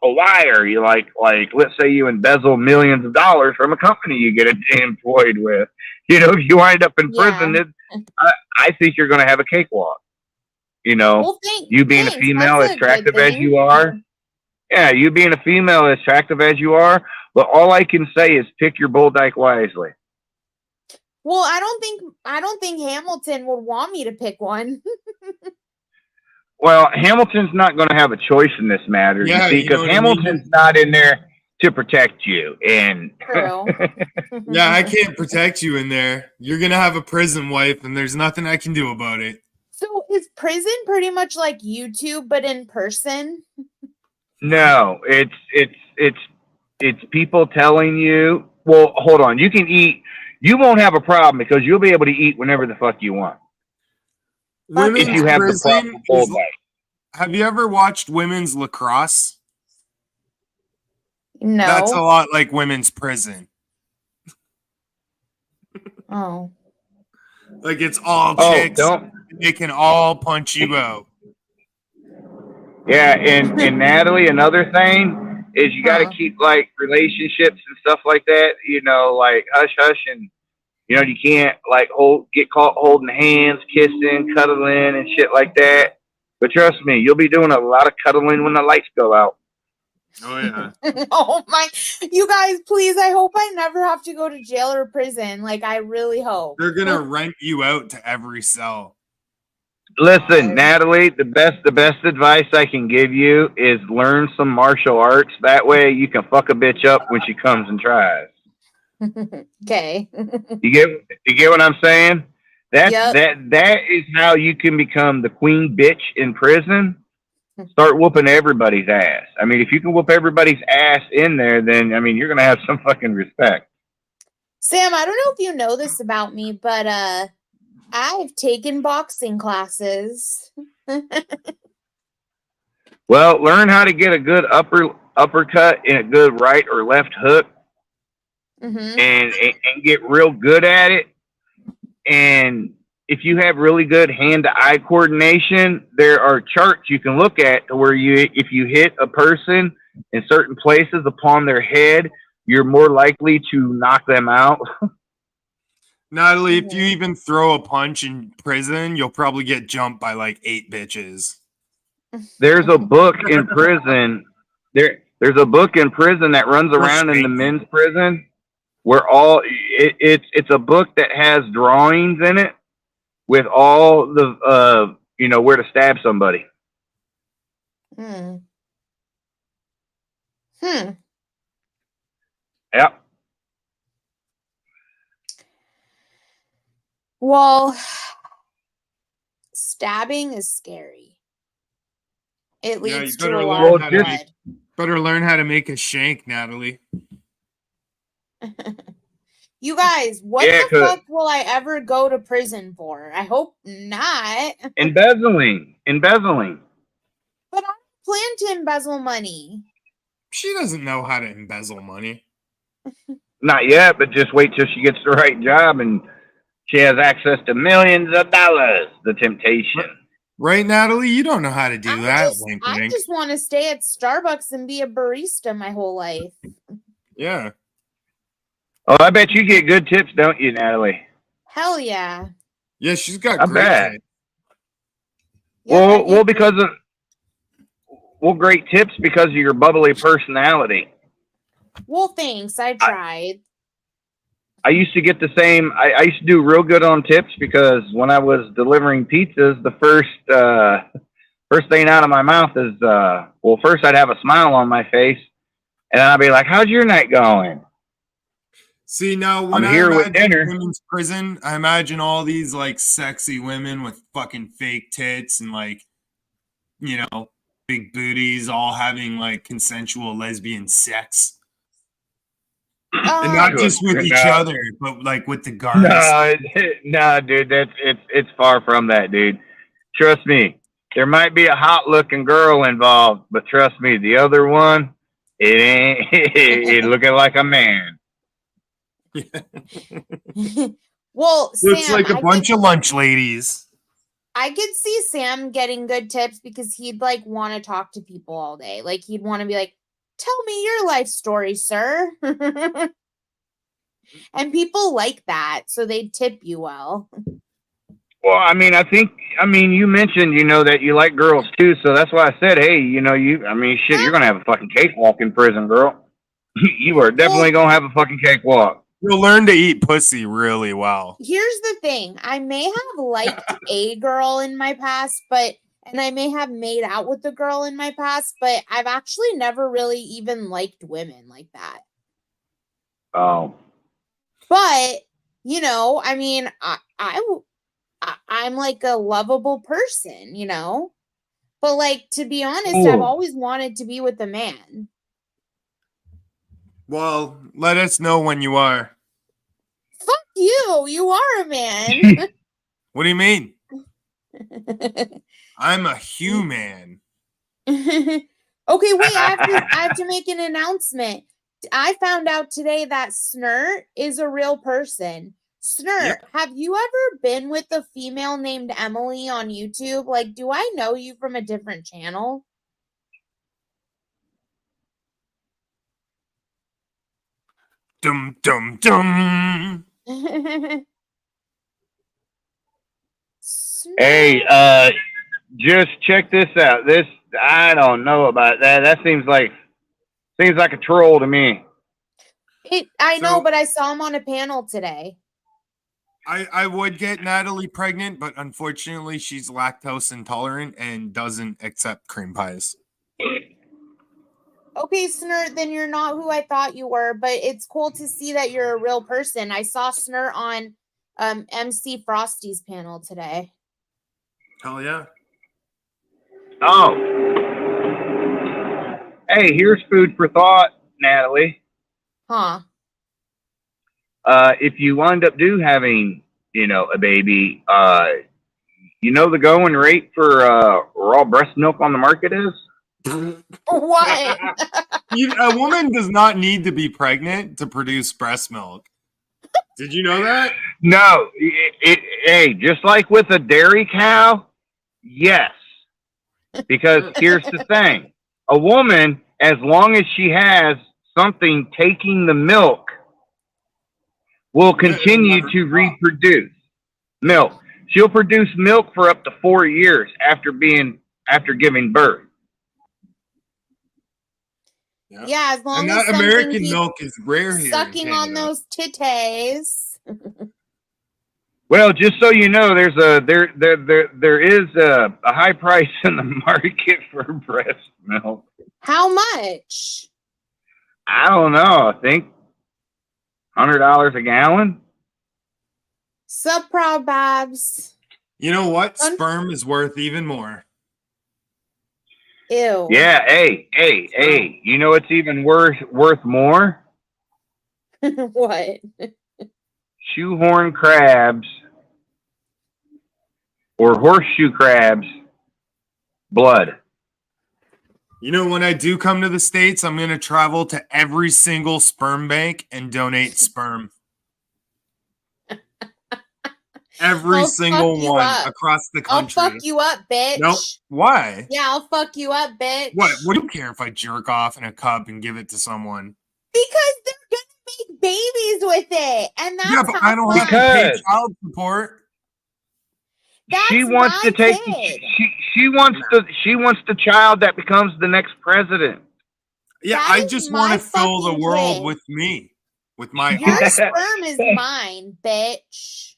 awry, you like let's say you embezzle millions of dollars from a company you get employed with. If you wind up in prison, I think you're going to have a cakewalk. Well, you being a female, as attractive as you are. Yeah, you being a female, as attractive as you are. But all I can say is pick your bull dyke wisely. Well, I don't think Hamilton would want me to pick one. Well, Hamilton's not going to have a choice in this matter, Yeah, because what I mean? Hamilton's not in there. to protect you. And True. Yeah, I can't protect you in there. You're gonna have a prison wife, and there's nothing I can do about it. So is prison pretty much like YouTube, but in person? no, it's people telling you, well, hold on, you can eat. You won't have a problem because you'll be able to eat whenever the fuck you want. If Women's you have the prison proper bowl is- bite. Have you ever watched women's lacrosse? No. That's a lot like women's prison. Oh. Like it's all Oh, chicks. don't. They can all punch you out. Yeah, and Natalie, another thing is you got to Huh. keep like relationships and stuff like that. You know, like hush hush, and you know you can't like get caught holding hands, kissing, cuddling, and shit like that. But trust me, you'll be doing a lot of cuddling when the lights go out. Oh yeah. Oh my, you guys, please, I hope I never have to go to jail or prison. Like, I really hope. They're gonna rent you out to every cell. Listen, God. Natalie, the best advice I can give you is learn some martial arts. That way you can fuck a bitch up when she comes and tries. Okay. You get what I'm saying? Yep. That is how you can become the queen bitch in prison. Start whooping everybody's ass. I mean, if you can whoop everybody's ass in there, then I mean you're gonna have some fucking respect. Sam, I don't know if you know this about me, but I've taken boxing classes. Well, learn how to get a good uppercut and a good right or left hook, Mm-hmm. and get real good at it. And if you have really good hand-to-eye coordination, there are charts you can look at to where if you hit a person in certain places upon their head, you're more likely to knock them out. Natalie, if you even throw a punch in prison, you'll probably get jumped by like 8 bitches. There's a book in prison. There's a book in prison that runs around in the men's prison where it's a book that has drawings in it with all the where to stab somebody. Hmm. Yep. Well, stabbing is scary. It Yeah, you leads to better a learn lot of how to blood. Better learn how to make a shank, Natalie. You guys, what Yeah, the 'cause- fuck will I ever go to prison for? I hope not. Embezzling. But I plan to embezzle money. She doesn't know how to embezzle money. Not yet, but just wait till she gets the right job and she has access to millions of dollars. The temptation. Right, Natalie? You don't know how to do that. Wink, I wink. just want to stay at Starbucks and be a barista my whole life. Yeah. Oh, I bet you get good tips, don't you, Natalie? Hell yeah. Yeah, she's got I great bet. tips. Yeah, I Well, get- great tips because of your bubbly personality. Well, thanks. I tried. I used to get the same. I used to do real good on tips because when I was delivering pizzas, the first thing out of my mouth is, first I'd have a smile on my face, and then I'd be like, "How's your night going?" See, now when I'm I here with imagine dinner. women's prison, I imagine all these like sexy women with fucking fake tits and like, big booties, all having like consensual lesbian sex. And not Um, just with each No. other, but like with the guards. No, dude, it's far from that, dude. Trust me, there might be a hot looking girl involved, but trust me, the other one, it ain't it looking like a man. well, Looks Sam, like a bunch of lunch ladies. I could see Sam getting good tips because he'd like want to talk to people all day. Like he'd want to be like, "Tell me your life story, sir." And people like that, so they tip you well. Well, I mean, you mentioned, that you like girls too, so that's why I said, hey, shit, you're gonna have a fucking cakewalk in prison, girl. You are definitely gonna have a fucking cakewalk. You'll learn to eat pussy really well. Here's the thing. I may have liked a girl in my past, but and I may have made out with the girl in my past, but I've actually never really even liked women like that. Oh. But, you know, I mean, I'm like a lovable person, you know? But like, to be honest, I've Ooh. always wanted to be with a man. Well, let us know when you are. Fuck you. You are a man. What do you mean? I'm a human. Okay, wait, I have to make an announcement. I found out today that Snurt is a real person. Snurt, Yep. have you ever been with a female named Emily on YouTube? Like, do I know you from a different channel? Dum dum dum. Hey, just check this out. This I don't know about that. That seems like a troll to me. I know, So- but I saw him on a panel today. I would get Natalie pregnant, but unfortunately she's lactose intolerant and doesn't accept cream pies. Okay, Snurt, then you're not who I thought you were, but it's cool to see that you're a real person. I saw Snurt on MC Frosty's panel today. Hell yeah. Oh. Hey, here's food for thought, Natalie. Huh. If you wind up having, a baby, the going rate for raw breast milk on the market is? What? A woman does not need to be pregnant to produce breast milk. Did you know that? No. Hey, just like with a dairy cow, yes. Because here's the thing. A woman, as long as she has something taking the milk, will continue to reproduce milk. She'll produce milk for up to 4 years after giving birth. Yeah, as long And as that something American keeps milk is rare here. sucking in on Canada. those titties. Well, just so you know, there is a high price in the market for breast milk. How much? I don't know. I think $100 a gallon. Sup, Proud Babs? You know what? Sperm is worth even more. Ew. Yeah. Hey. You know what's even worth more? What? Shoehorn crabs or horseshoe crabs blood. You know, when I do come to the States, I'm going to travel to every single sperm bank and donate sperm. Every I'll single fuck you one up. across the I'll country. fuck you up, bitch. Nope. Why? Yeah, I'll fuck you up, bitch. What do you care if I jerk off in a cup and give it to someone? Because they're gonna make babies with it, and that's Yeah, but how I don't fun. have to pay Because- child support. She That's wants my to take kid. she wants the child that becomes the next president. Yeah, That I is just my want to fill the fucking world kid. with me, with my Your awesome, sperm is mine, bitch.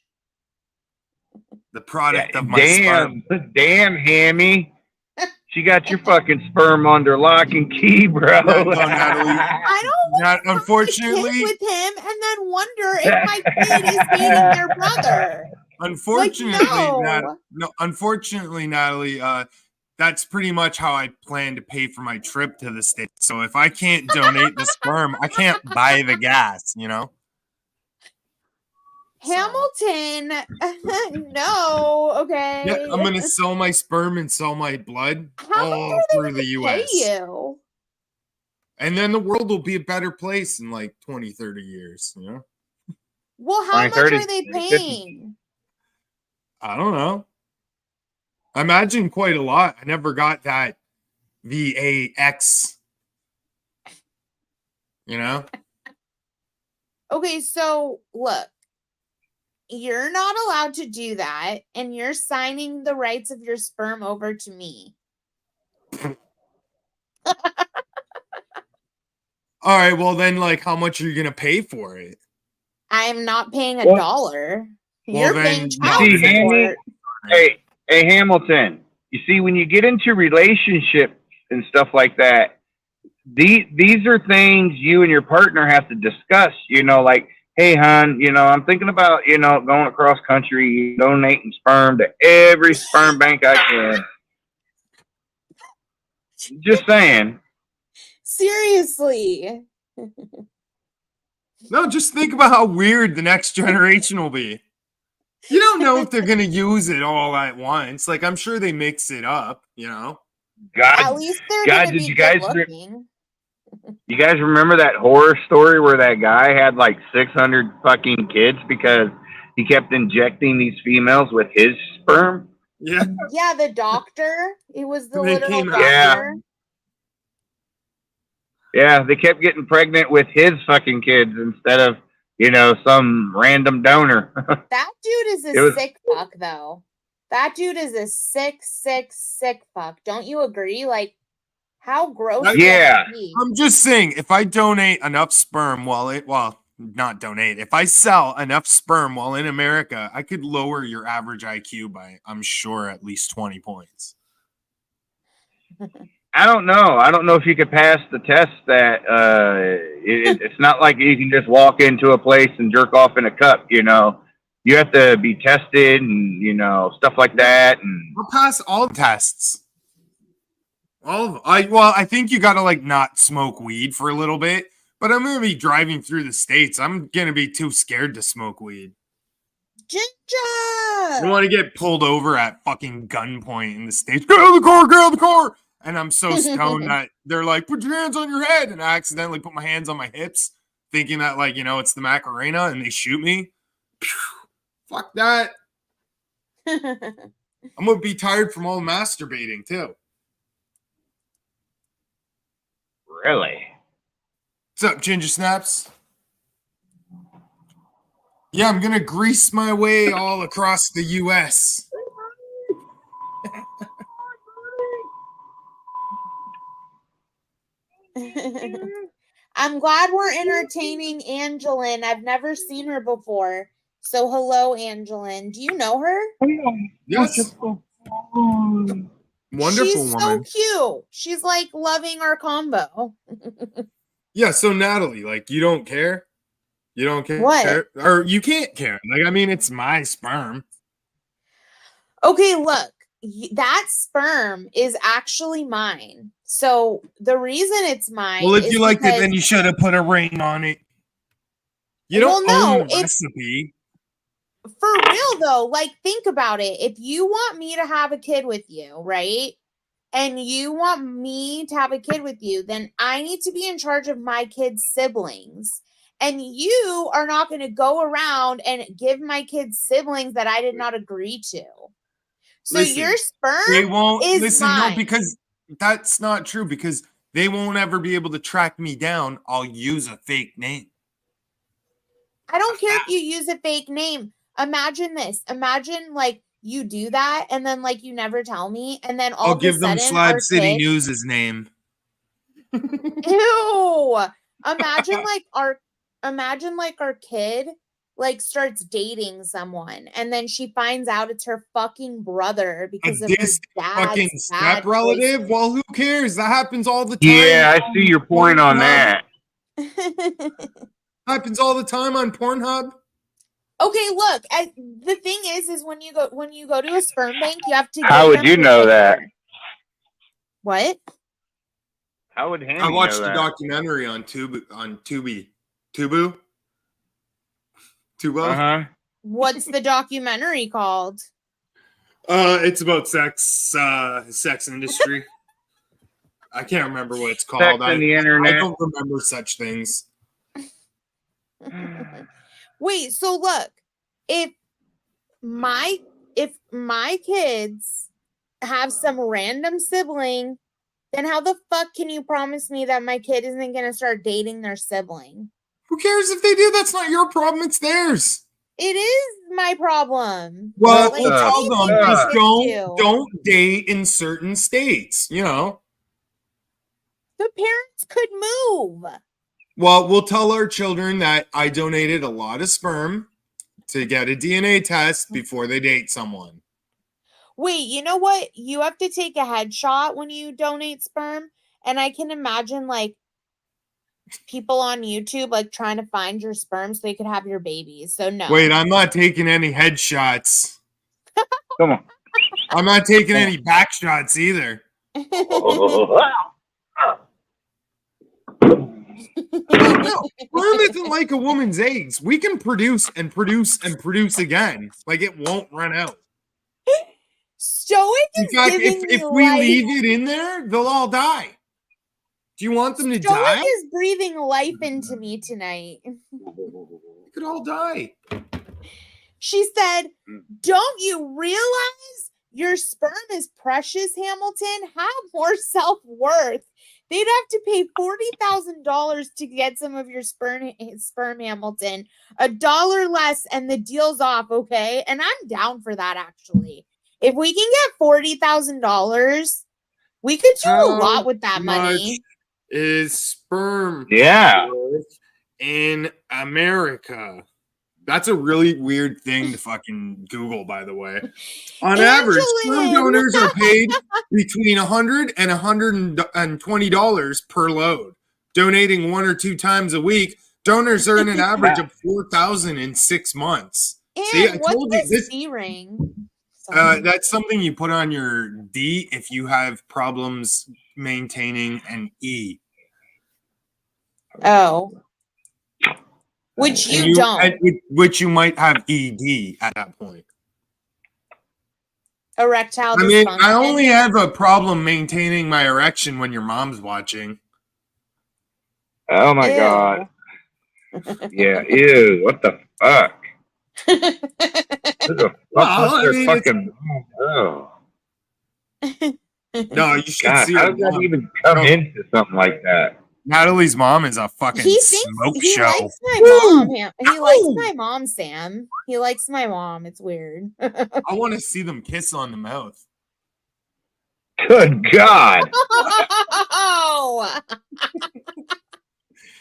the product of my sperm. Damn, Hammy. She got your fucking sperm under lock and key, bro. No, Natalie. I don't want Not, to unfortunately, kid with him and then wonder if my kid is dating their brother. unfortunately, no. Unfortunately, Natalie, that's pretty much how I plan to pay for my trip to the States. So if I can't donate the sperm, I can't buy the gas, you know? Hamilton, no, okay. Yeah, I'm gonna sell my sperm and sell my blood How much all are they through the gonna pay US. you? And then the world will be a better place in like 20, 30 years, you know? Well, how much 30, are they 50. paying? I don't know. I imagine quite a lot. I never got that VAX. You know? Okay, so look, you're not allowed to do that, and you're signing the rights of your sperm over to me. All right, well then, like, how much are you gonna pay for it? I'm not paying Well- $1. Well, You're then, paying no. child See, Hammy? support. Hey, Hamilton. you see, when you get into relationships and stuff like that, these are things you and your partner have to discuss. You know, like, hey, hon, you know, I'm thinking about, you know, going across country, donating sperm to every sperm bank I can. Just saying. Seriously. No, just think about how weird the next generation will be. You don't know if they're gonna use it all at once. Like, I'm sure they mix it up, you know. At God, least they're God, gonna did be you guys good looking. you guys remember that horror story where that guy had like 600 fucking kids because he kept injecting these females with his sperm? Yeah. Yeah, the doctor. It was the They literal came out. doctor. Yeah, they kept getting pregnant with his fucking kids instead of, you know, some random donor. That dude is It a was- sick fuck, though. That dude is a sick fuck. Don't you agree? Like, how gross? would Yeah. that be? I'm just saying, if I donate enough sperm not donate, if I sell enough sperm while in America, I could lower your average IQ by, I'm sure, at least 20 points. I don't know. I don't know if you could pass the test that it's not like you can just walk into a place and jerk off in a cup, you know. You have to be tested and, you know, stuff like that. And I'll pass all the tests. All of them. I think you gotta like not smoke weed for a little bit, but I'm gonna be driving through the States. I'm gonna be too scared to smoke weed. I don't Ginger. want to get pulled over at fucking gunpoint in the States. Get out of the car, get out of the car. And I'm so stoned that they're like, put your hands on your head. And I accidentally put my hands on my hips, thinking that, like, you know, it's the Macarena, and they shoot me. Phew, fuck that. I'm going to be tired from all masturbating, too. really, What's up, Ginger Snaps? Yeah, I'm going to grease my way all across the U.S. I'm glad we're entertaining Angeline. I've never seen her before. So hello, Angeline. Do you know her? Yes. Wonderful She's woman. so cute. She's like loving our combo. Yeah, so Natalie, like, you don't care? You don't care? What? Or you can't care. Like, I mean, it's my sperm. Okay, look, that sperm is actually mine. So the reason it's mine. Well, if is you liked it, because- then you should have put a ring on it. You don't Well, no, own the it's- recipe. For real though, like think about it. If you want me to have a kid with you, right? And you want me to have a kid with you, then I need to be in charge of my kid's siblings. And you are not going to go around and give my kids siblings that I did not agree to. So Listen, your They sperm won't is listen, mine. no, because that's not true, because they won't ever be able to track me down. I'll use a fake name. I don't care if you use a fake name. Imagine this. Imagine like you do that and then like you never tell me and then all I'll of give a them sudden Slab our City kid- News' name. Ew. Imagine like our kid like starts dating someone and then she finds out it's her fucking brother because of her Distant dad's fucking bad step relative? Well, who cares? That happens all the time. yeah, I see your point on that. choices. Happens all the time on Pornhub. Okay, look. The thing is when you go to a sperm bank, you have to. How give would them you your know picture. that? What? How would Handy I watched know a that? documentary on Tubu. Uh-huh. What's the documentary called? It's about sex industry. I can't remember what it's called. Sex and the I internet. don't remember such things. Wait, so look, if my kids have some random sibling, then how the fuck can you promise me that my kid isn't gonna start dating their sibling? Who cares if they do? That's not your problem. It's theirs. It is my problem. Well, Like, we'll tell anything them my just kids do. don't date in certain states. You know. The parents could move. Well, we'll tell our children that I donated a lot of sperm to get a DNA test before they date someone. Wait, you know what? You have to take a headshot when you donate sperm. And I can imagine like people on YouTube like trying to find your sperm so they could have your babies. So no. Wait, I'm not taking any headshots. Come on. I'm not taking any back shots either. No, sperm isn't like a woman's eggs. We can produce and produce and produce again. Like it won't run out. Stoic In is fact, giving if me we life. leave it in there, they'll all die. Do you want them to Stoic die? is breathing life into me tonight. They could all die. She said, "Don't you realize your sperm is precious, Hamilton? Have more self-worth. They'd have to pay $40,000 to get some of your sperm, Hamilton. $1 less and the deal's off, okay? And I'm down for that, actually. If we can get $40,000, we could do a lot with that money. Is sperm Yeah. worth in America? That's a really weird thing to fucking Google, by the way. On average, sperm Angeline! donors are paid between $100 and $120 per load. Donating 1 or 2 times a week, donors earn an average of $4,000 in 6 months. See, I And what's told you this this. C-ring? That's something you put on your D if you have problems maintaining an E. Oh. Which And you don't. which you might have ED at that point. Erectile I mean, dysfunction. I only have a problem maintaining my erection when your mom's watching. Oh my Ew. God. Yeah. Ew. What the fuck? Who the fuck Well, was I their mean, fucking? Oh. No, you should God, see how her does that mom. even come No. into something like that? Natalie's mom is a fucking He smoke thinks he show. likes my Woo! mom. He likes Ow! my mom, Sam. He likes my mom. It's weird. I want to see them kiss on the mouth. Good God. Oh!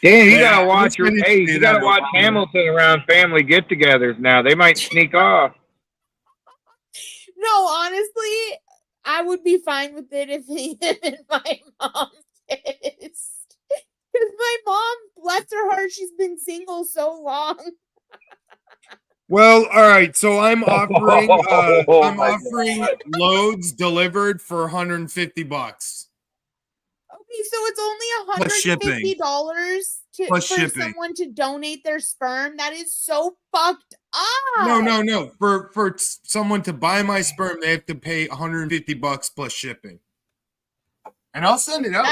Damn, you Yeah, gotta watch your. let's Hey, say you that gotta watch Obama- Hamilton around family get-togethers now. They might sneak off. No, honestly, I would be fine with it if him and my mom kissed. Because my mom, bless her heart, she's been single so long. Well, all right. So I'm offering Oh my loads delivered for $150. Okay, so it's only Plus shipping. $150 Plus for shipping. someone to donate their sperm. That is so fucked up. No. For someone to buy my sperm, they have to pay $150 plus shipping. And I'll send it out.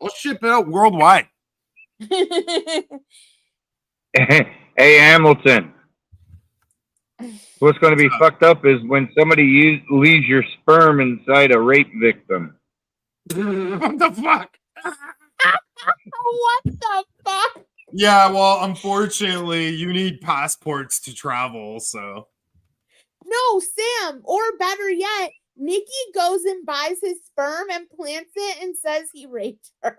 I'll ship it out worldwide. Hey, Hamilton. What's going to be fucked up is when somebody leaves your sperm inside a rape victim. What the fuck? What the fuck? Yeah, well, unfortunately, you need passports to travel, so. No, Sam, or better yet, Nikki goes and buys his sperm and plants it and says he raped her.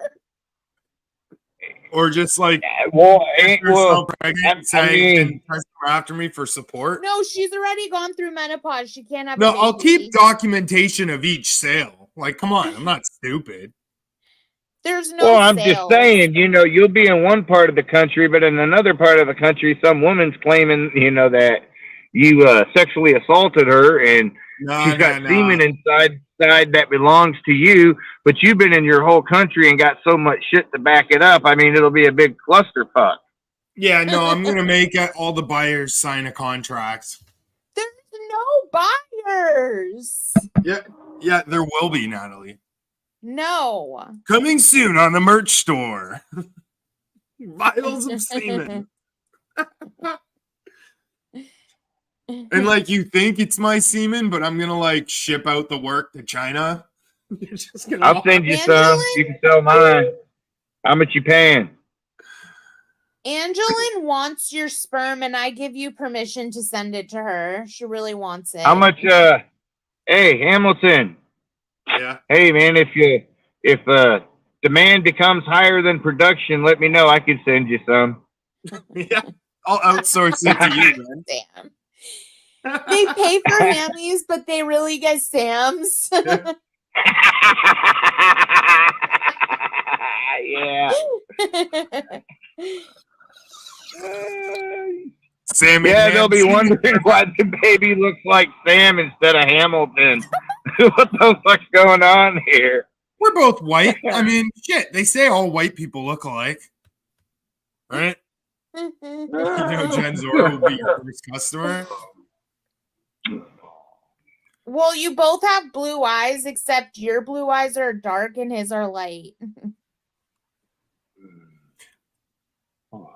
Or just like, Well, yourself pregnant, I saying, mean- and press her after me for support. No, she's already gone through menopause. She can't have No, a I'll baby. keep documentation of each sale. Like, come on, I'm not stupid. There's no Well, I'm just sales. saying, you'll be in one part of the country, but in another part of the country, some woman's claiming, that you sexually assaulted her and she's got semen inside that belongs to you, but you've been in your whole country and got so much shit to back it up. I mean, it'll be a big clusterfuck. Yeah, no, I'm gonna make all the buyers sign a contract. There's no buyers. Yeah, there will be, Natalie. No. Coming soon on the merch store. Vials of semen. And like you think it's my semen, but I'm gonna like ship out the work to China. You're just gonna I'll send you some. Angeline? You can sell mine. How much you paying? Angeline wants your sperm, and I give you permission to send it to her. She really wants it. How much? Hey, Hamilton. Yeah. Hey, man, if demand becomes higher than production, let me know. I can send you some. Yeah. I'll outsource it to you, man. Damn. They pay for hammies, but they really get Sam's. Yeah. Sam. Yeah, they'll be wondering why the baby looks like Sam instead of Hamilton. What the fuck's going on here? We're both white. I mean, shit. They say all white people look alike, right? You know, Jen Zora will be your first customer. Well, you both have blue eyes, except your blue eyes are dark and his are light.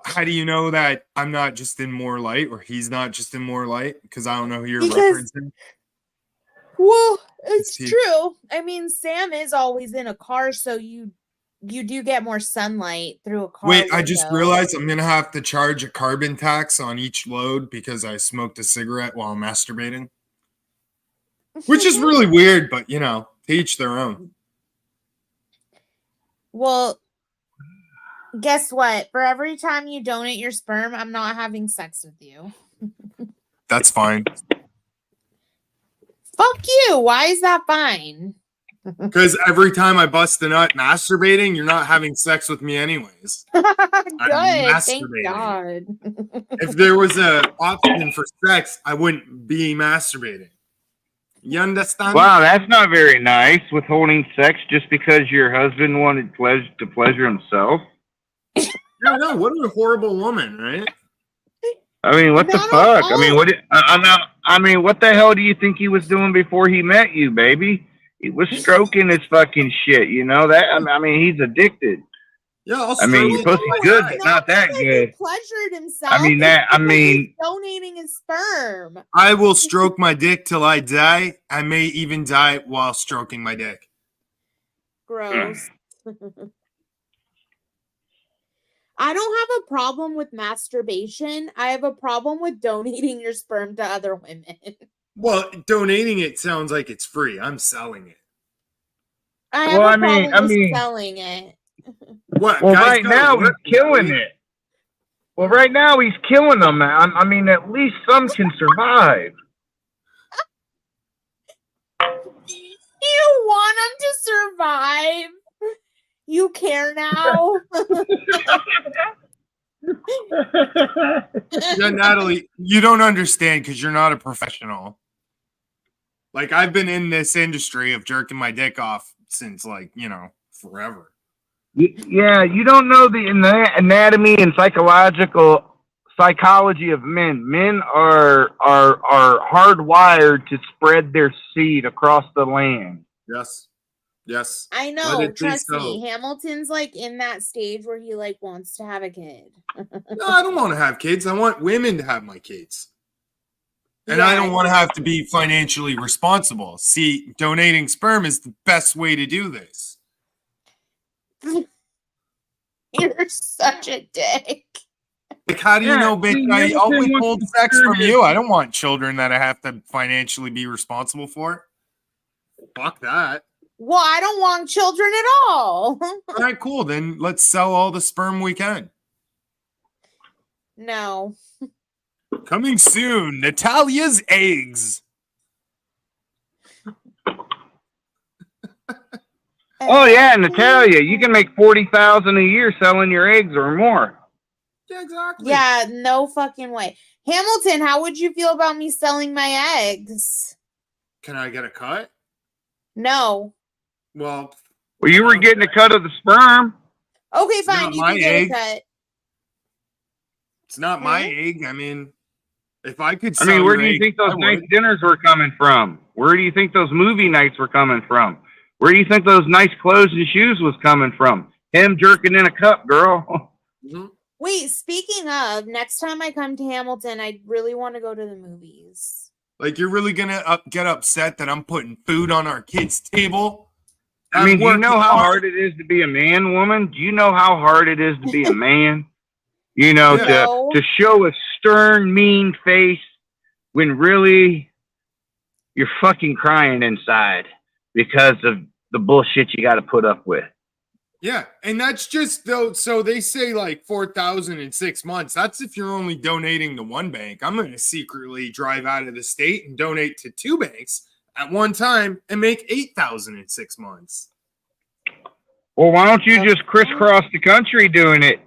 How do you know that I'm not just in more light, or he's not just in more light? Because I don't know who you're Because- referencing. Well, it's He- true. I mean, Sam is always in a car, so you do get more sunlight through a car. Wait, I just window. realized I'm gonna have to charge a carbon tax on each load because I smoked a cigarette while masturbating. Which is really weird, but you know, to each their own. Well, guess what? For every time you donate your sperm, I'm not having sex with you. That's fine. Fuck you. Why is that fine? Because every time I bust a nut masturbating, you're not having sex with me anyways. Good. Thank masturbating. God. If there was a option for sex, I wouldn't be masturbating. You understand? Wow, that's not very nice. Withholding sex just because your husband wanted to pleasure himself. No, what a horrible woman, right? I mean, what the Not at fuck? I mean, all. what the hell do you think he was doing before he met you, baby? He was stroking his fucking shit, you know that? I mean, he's addicted. Yeah, I'll I mean, stroke your it. pussy's good, It's but not that because he good. pleasured himself. I mean, It's because mean, he's donating his sperm. I will stroke my dick till I die. I may even die while stroking my dick. Gross. I don't have a problem with masturbation. I have a problem with donating your sperm to other women. Well, donating it sounds like it's free. I'm selling it. I have Well, a I mean- problem with I mean- selling it. What? Well, guys right gotta now he's work, killing right? it. Well, right now he's killing them, man. I mean, at least some can survive. You want him to survive? You care now? Yeah, Natalie, you don't understand because you're not a professional. Like, I've been in this industry of jerking my dick off since, like, you know, forever. Yeah, you don't know the anatomy and psychology of men. Men are hardwired to spread their seed across the land. Yes. Yes. I Let know. it be Trust so. me. Hamilton's like in that stage where he like wants to have a kid. No, I don't want to have kids. I want women to have my kids. And I Yeah, don't want to have to be financially responsible. See, donating sperm is the best way to do this. You're such a dick. Like, how do you Yeah, know, bitch? see, I'll everything withhold wants sex to from do you. is- I don't want children that I have to financially be responsible for. Fuck that. Well, I don't want children at all. All right, cool. Then let's sell all the sperm we can. No. Coming soon, Natalia's eggs. Oh yeah, Natalia, you can make 40,000 a year selling your eggs or more. Yeah, exactly. Yeah, no fucking way. Hamilton, how would you feel about me selling my eggs? Can I get a cut? No. Well, Well, you were getting a cut of the sperm. Okay, fine. Not You my can get egg. a cut. it's not my Huh? egg. I mean, if I could I sell mean, where your do you egg, think those I nice would. dinners were coming from? Where do you think those movie nights were coming from? Where do you think those nice clothes and shoes was coming from? Him jerking in a cup, girl. Mhm. Wait, speaking of, next time I come to Hamilton, I really want to go to the movies. Like, you're really gonna get upset that I'm putting food on our kids' table? I I'm mean, do you working know how hard it is to be a man, woman? Do you know how hard it is to be a man? You know, Yeah. to show a stern, mean face when really you're fucking crying inside because of the bullshit you got to put up with. Yeah, and that's just though. So they say like 4,000 in 6 months. That's if you're only donating to one bank. I'm going to secretly drive out of the state and donate to 2 banks at one time and make 8,000 in 6 months. Well, why don't you just crisscross the country doing it?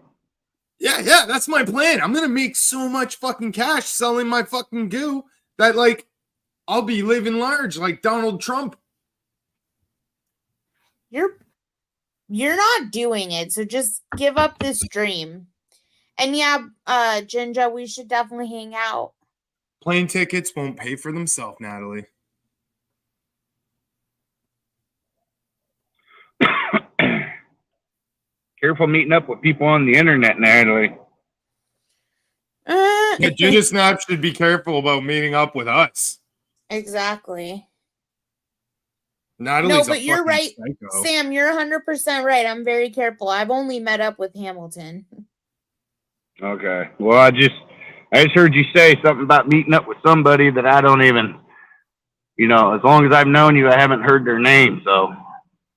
Yeah, that's my plan. I'm going to make so much fucking cash selling my fucking goo that like I'll be living large like Donald Trump. You're not doing it, so just give up this dream. And yeah, Ginger, we should definitely hang out. Plane tickets won't pay for themselves, Natalie. Careful meeting up with people on the internet, Natalie. Yeah, Ginger Snap should be careful about meeting up with us. Exactly. Natalie's No, but you're right, psycho. Sam. You're 100% right. I'm very careful. I've only met up with Hamilton. Okay. Well, I just heard you say something about meeting up with somebody that I don't even, as long as I've known you, I haven't heard their name. So.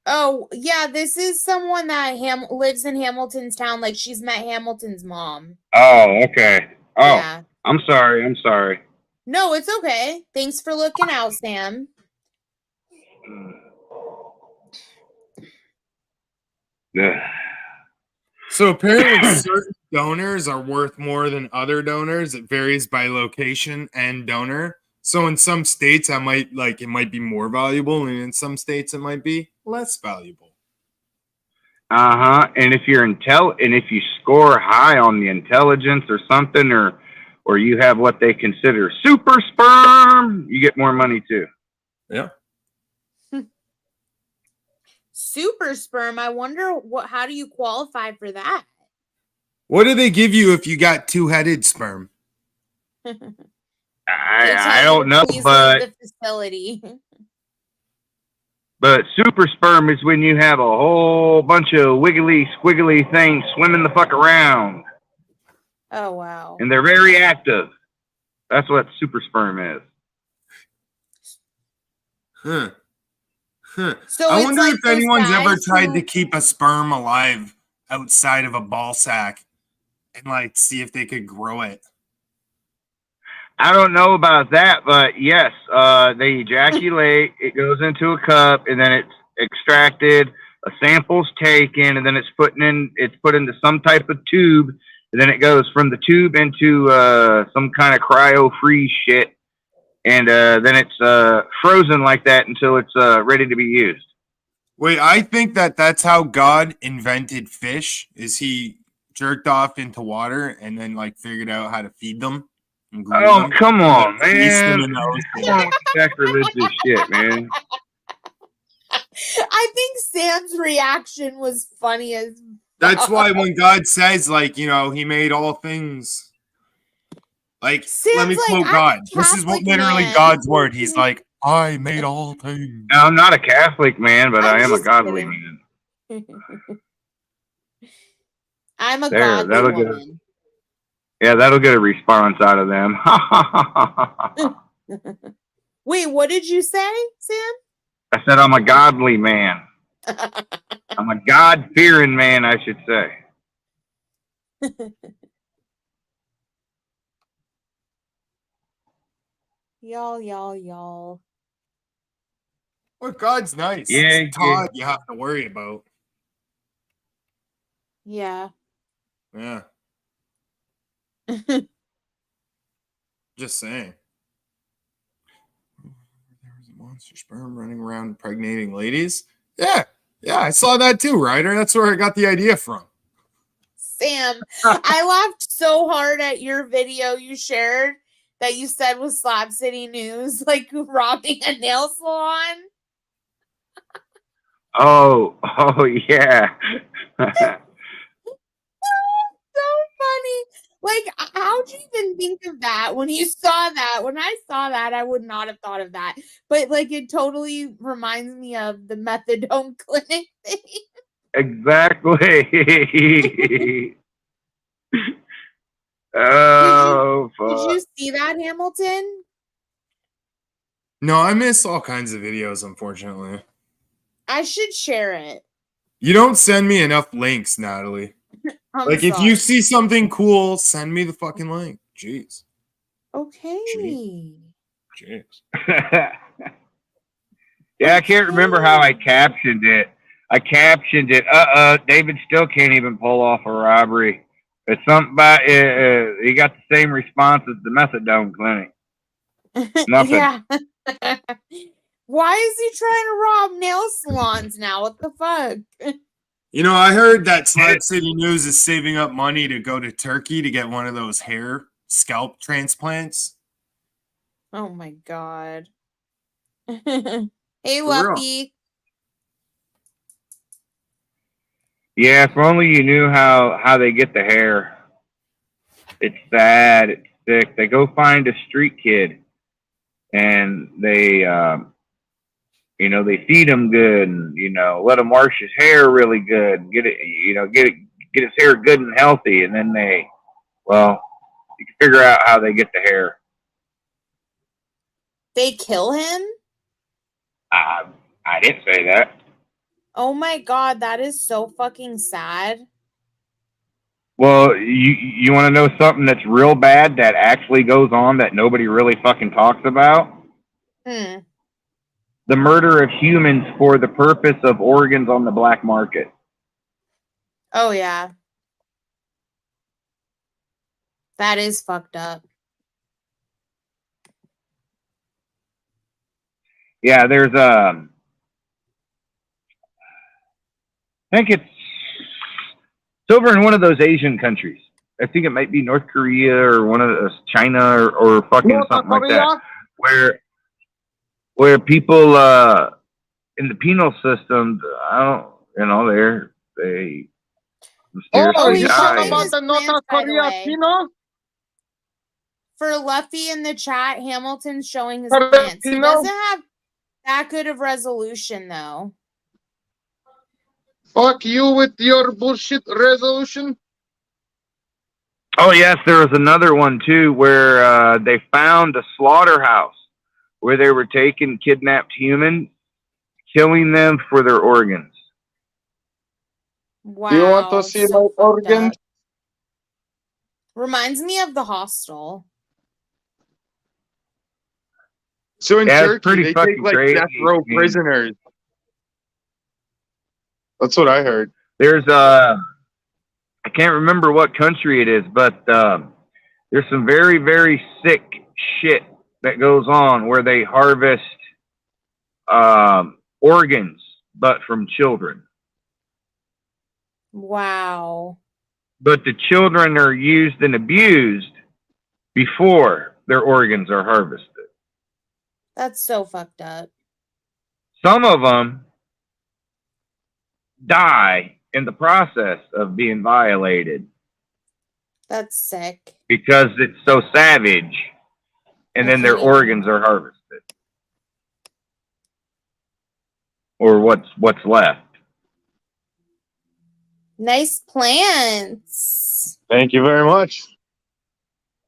Oh yeah, this is someone that lives in Hamilton's town. Like she's met Hamilton's mom. Oh, okay. Oh, yeah. I'm sorry. No, it's okay. Thanks for looking out, Sam. Yeah. So apparently certain donors are worth more than other donors. It varies by location and donor. So in some states it might be more valuable, and in some states it might be less valuable. And if if you score high on the intelligence or something, or you have what they consider super sperm, you get more money too. Yeah. Super sperm. I wonder how do you qualify for that? What do they give you if you got 2-headed sperm? I don't know, but the facility. But super sperm is when you have a whole bunch of wiggly, squiggly things swimming the fuck around. Oh wow! And they're very active. That's what super sperm is. So I it's wonder like if those anyone's ever guys tried who- to keep a sperm alive outside of a ball sack and see if they could grow it. I don't know about that, but yes, they ejaculate, it goes into a cup, and then it's extracted, a sample's taken, and then it's put into some type of tube, and then it goes from the tube into some kind of cryo-freeze shit, and then it's frozen like that until it's ready to be used. Wait, I think that's how God invented fish, is he jerked off into water and then figured out how to feed them. Oh, come on, Feast man. them in the ocean. Come on with sacrilegious shit, man. I think Sam's reaction was funny as. That's why when God says, he made all things. Let me Sam's quote like, God. "I'm a This is what Catholic literally man." God's word. He's like, I made all things. Now, I'm not a Catholic man, but I'm I am a just godly kidding. man. I'm a There, godly that'll get woman. Yeah, that'll get a response out of them. Wait, what did you say, Sam? I said I'm a godly man. I'm a God-fearing man, I should say. Y'all. Well, God's nice. Yeah, It's Todd you have to worry about. Yeah. Yeah. Just saying. There was a monster sperm running around impregnating ladies. Yeah, I saw that too, Ryder. That's where I got the idea from. Sam, I laughed so hard at your video you shared that you said was Slab City News, robbing a nail salon. Oh, yeah. So funny. How'd you even think of that when you saw that? When I saw that, I would not have thought of that. But it totally reminds me of the methadone clinic thing. Exactly. Oh, Did fuck. you see that, Hamilton? No, I miss all kinds of videos, unfortunately. I should share it. You don't send me enough links, Natalie. I'm Like, if sorry. you see something cool, send me the fucking link. Jeez. Okay. Jeez. Yeah, I can't remember how I captioned it. I captioned it. David still can't even pull off a robbery. It's something about he got the same response as the methadone clinic. Nothing. Yeah. Why is he trying to rob nail salons now? What the fuck? You know, I heard that Slab City News is saving up money to go to Turkey to get one of those hair scalp transplants. Oh my god. Hey, For real. Luffy. Yeah, if only you knew how they get the hair. It's sad. It's sick. They go find a street kid, and they they feed him good, and let him wash his hair really good, and get his hair good and healthy, and then you can figure out how they get the hair. They kill him? I didn't say that. Oh my god, that is so fucking sad. Well, you want to know something that's real bad that actually goes on that nobody really fucking talks about? The murder of humans for the purpose of organs on the black market. Oh yeah. That is fucked up. Yeah, there's I think it's over in one of those Asian countries. I think it might be North Korea or one of those China or fucking something like that, where people in the penal system, they mysteriously he's die. showing his plans, by the way. For Luffy in the chat, Hamilton's showing his plans. He doesn't have that good of resolution, though. Fuck you with your bullshit resolution. Oh yes, there was another one too where they found a slaughterhouse where they were taking kidnapped humans, killing them for their organs. Wow. Do you want to see my organs? Reminds me of The Hostel. So in Yeah, it's Turkey, pretty they fucking take like crazy. death row prisoners. That's what I heard. There's I can't remember what country it is, but there's some very, very sick shit that goes on where they harvest organs, but from children. Wow. But the children are used and abused before their organs are harvested. That's so fucked up. Some of them die in the process of being violated That's sick. because it's so savage, and then their organs are harvested, or what's left. Nice plants. Thank you very much.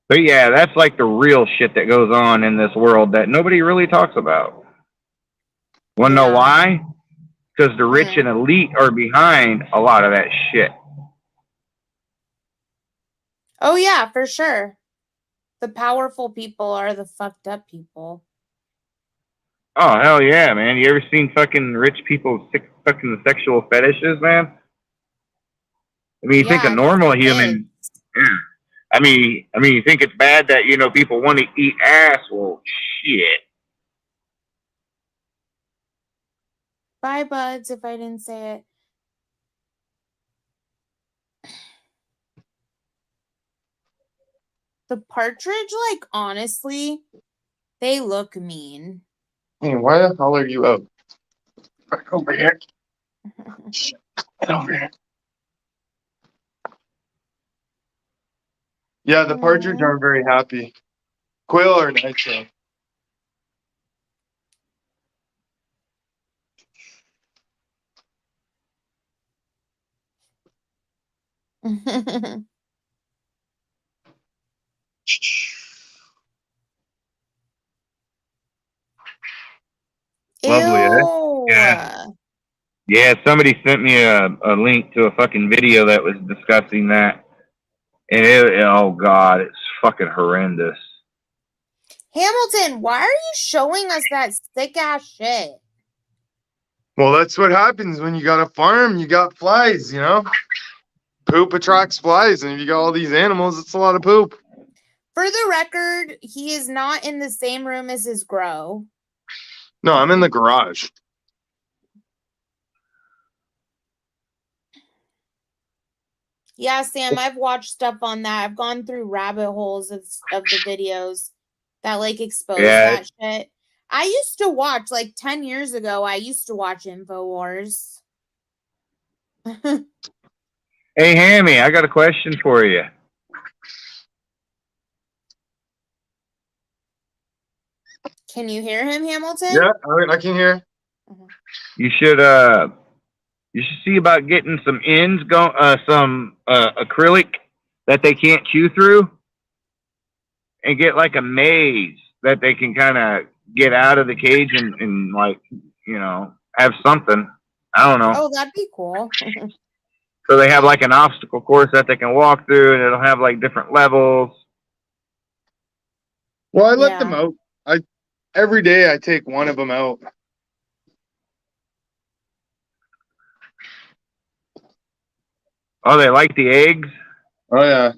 But yeah, that's like the real shit that goes on in this world that nobody really talks about. Want to know why? Because the rich and elite are behind a lot of that shit. Oh yeah, for sure. The powerful people are the fucked up people. Oh hell yeah, man! You ever seen fucking rich people fucking sexual fetishes, man? I mean, you think a normal human? Yeah. I mean, you think it's bad that people want to eat ass? Well, shit. Bye, buds, if I didn't say it. The partridge, like, honestly, they look mean. Hey, why the hell are you out? Back over here. Get over here. Yeah, the partridge aren't very happy. Quail are nice though. Lovely, eh? Ew. Yeah. Yeah, somebody sent me a link to a fucking video that was discussing that. And oh God, it's fucking horrendous. Hamilton, why are you showing us that sick ass shit? Well, that's what happens when you got a farm. You got flies, you know? Poop attracts flies, and if you got all these animals, it's a lot of poop. For the record, he is not in the same room as his grow. No, I'm in the garage. Yeah, Sam, I've watched stuff on that. I've gone through rabbit holes of the videos that like expose that shit. I used to watch, like 10 years ago, I used to watch InfoWars. Hey, Hammy, I got a question for you. Can you hear him, Hamilton? Yeah, I can hear. You should see about getting some some acrylic that they can't chew through, and get like a maze that they can kind of get out of the cage and like, you know, have something. I don't know. Oh, that'd be cool. So they have like an obstacle course that they can walk through, and it'll have like different levels. Well, I let them out. Every day I take one of them out. Oh, they like the eggs? Oh, yeah.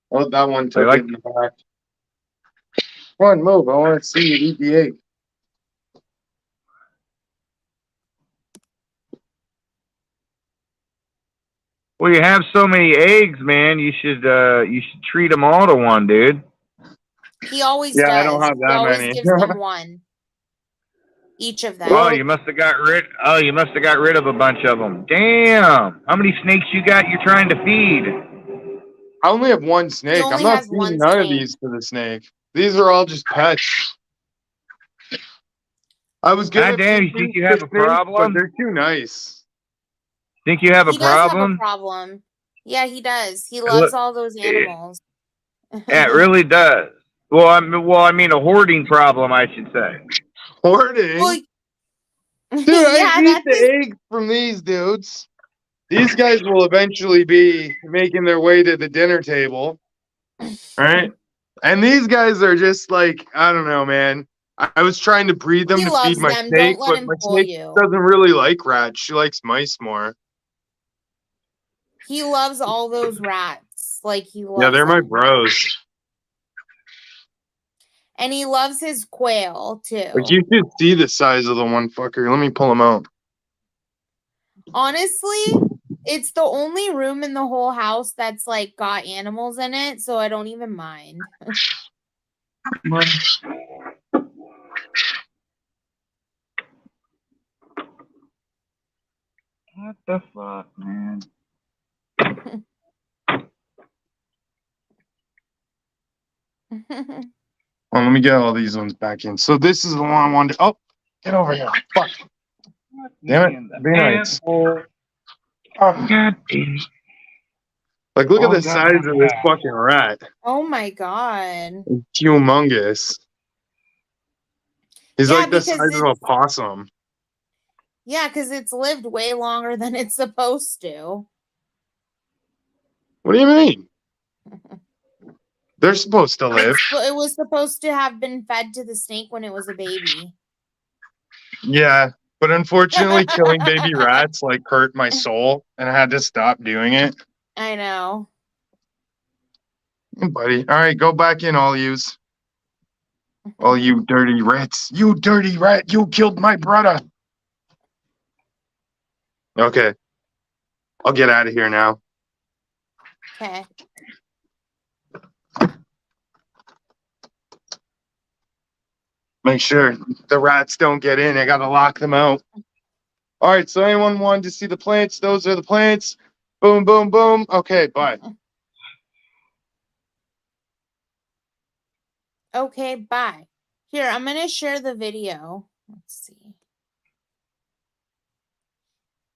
Oh, that one took like it in the back. Come on, move. I want to see you eat the egg. Well, you have so many eggs, man. You should treat them all to one, dude. He always does. I don't have that he always many. gives them one. Each of them. Oh, you must have got rid. Oh, you must have got rid of a bunch of them. Damn! How many snakes you got? You're trying to feed? I only have one snake. I'm only not has one feeding none of snake. these to the snake. These are all just pets. I was gonna God damn, you feed think these you have to a snakes, problem? but they're too nice. Think you have a He does have a problem? problem. Yeah, he does. He loves all those animals. Yeah, it really does. Well, I mean a hoarding problem, I should say. Hoarding? Well, Dude, yeah, I eat that's the eggs from these dudes. These guys will eventually be making their way to the dinner table. Right? And these guys are just like, I don't know, man. I was trying to breed them He to loves feed my them. snake, Don't let but him my pull snake you. doesn't really like rats. She likes mice more. He loves all those rats. Like he loves Yeah, they're my them. bros. And he loves his quail too. Like, you should see the size of the one fucker. Let me pull him out. Honestly, it's the only room in the whole house that's like got animals in it, so I don't even mind. What the fuck, man? Well, let me get all these ones back in. So this is the one I wanted to... Oh, get over here. Fuck. Damn it. Be nice. Oh. God damn it. Like, look at Oh, the God, size of this fucking rat. Oh my god. It's humongous. He's Yeah, like the because size of a possum. Yeah, because it's lived way longer than it's supposed to. What do you mean? They're supposed to live. It was supposed to have been fed to the snake when it was a baby. Yeah, but unfortunately, killing baby rats like hurt my soul, and I had to stop doing it. I know. Buddy, all right, go back in, all yous. All you dirty rats. You dirty rat, you killed my brother. Okay. I'll get out of here now. Okay. Make sure the rats don't get in. I gotta lock them out. All right, so anyone wanted to see the plants? Those are the plants. Boom, boom, boom. Okay, bye. Okay, bye. Here, I'm going to share the video. Let's see.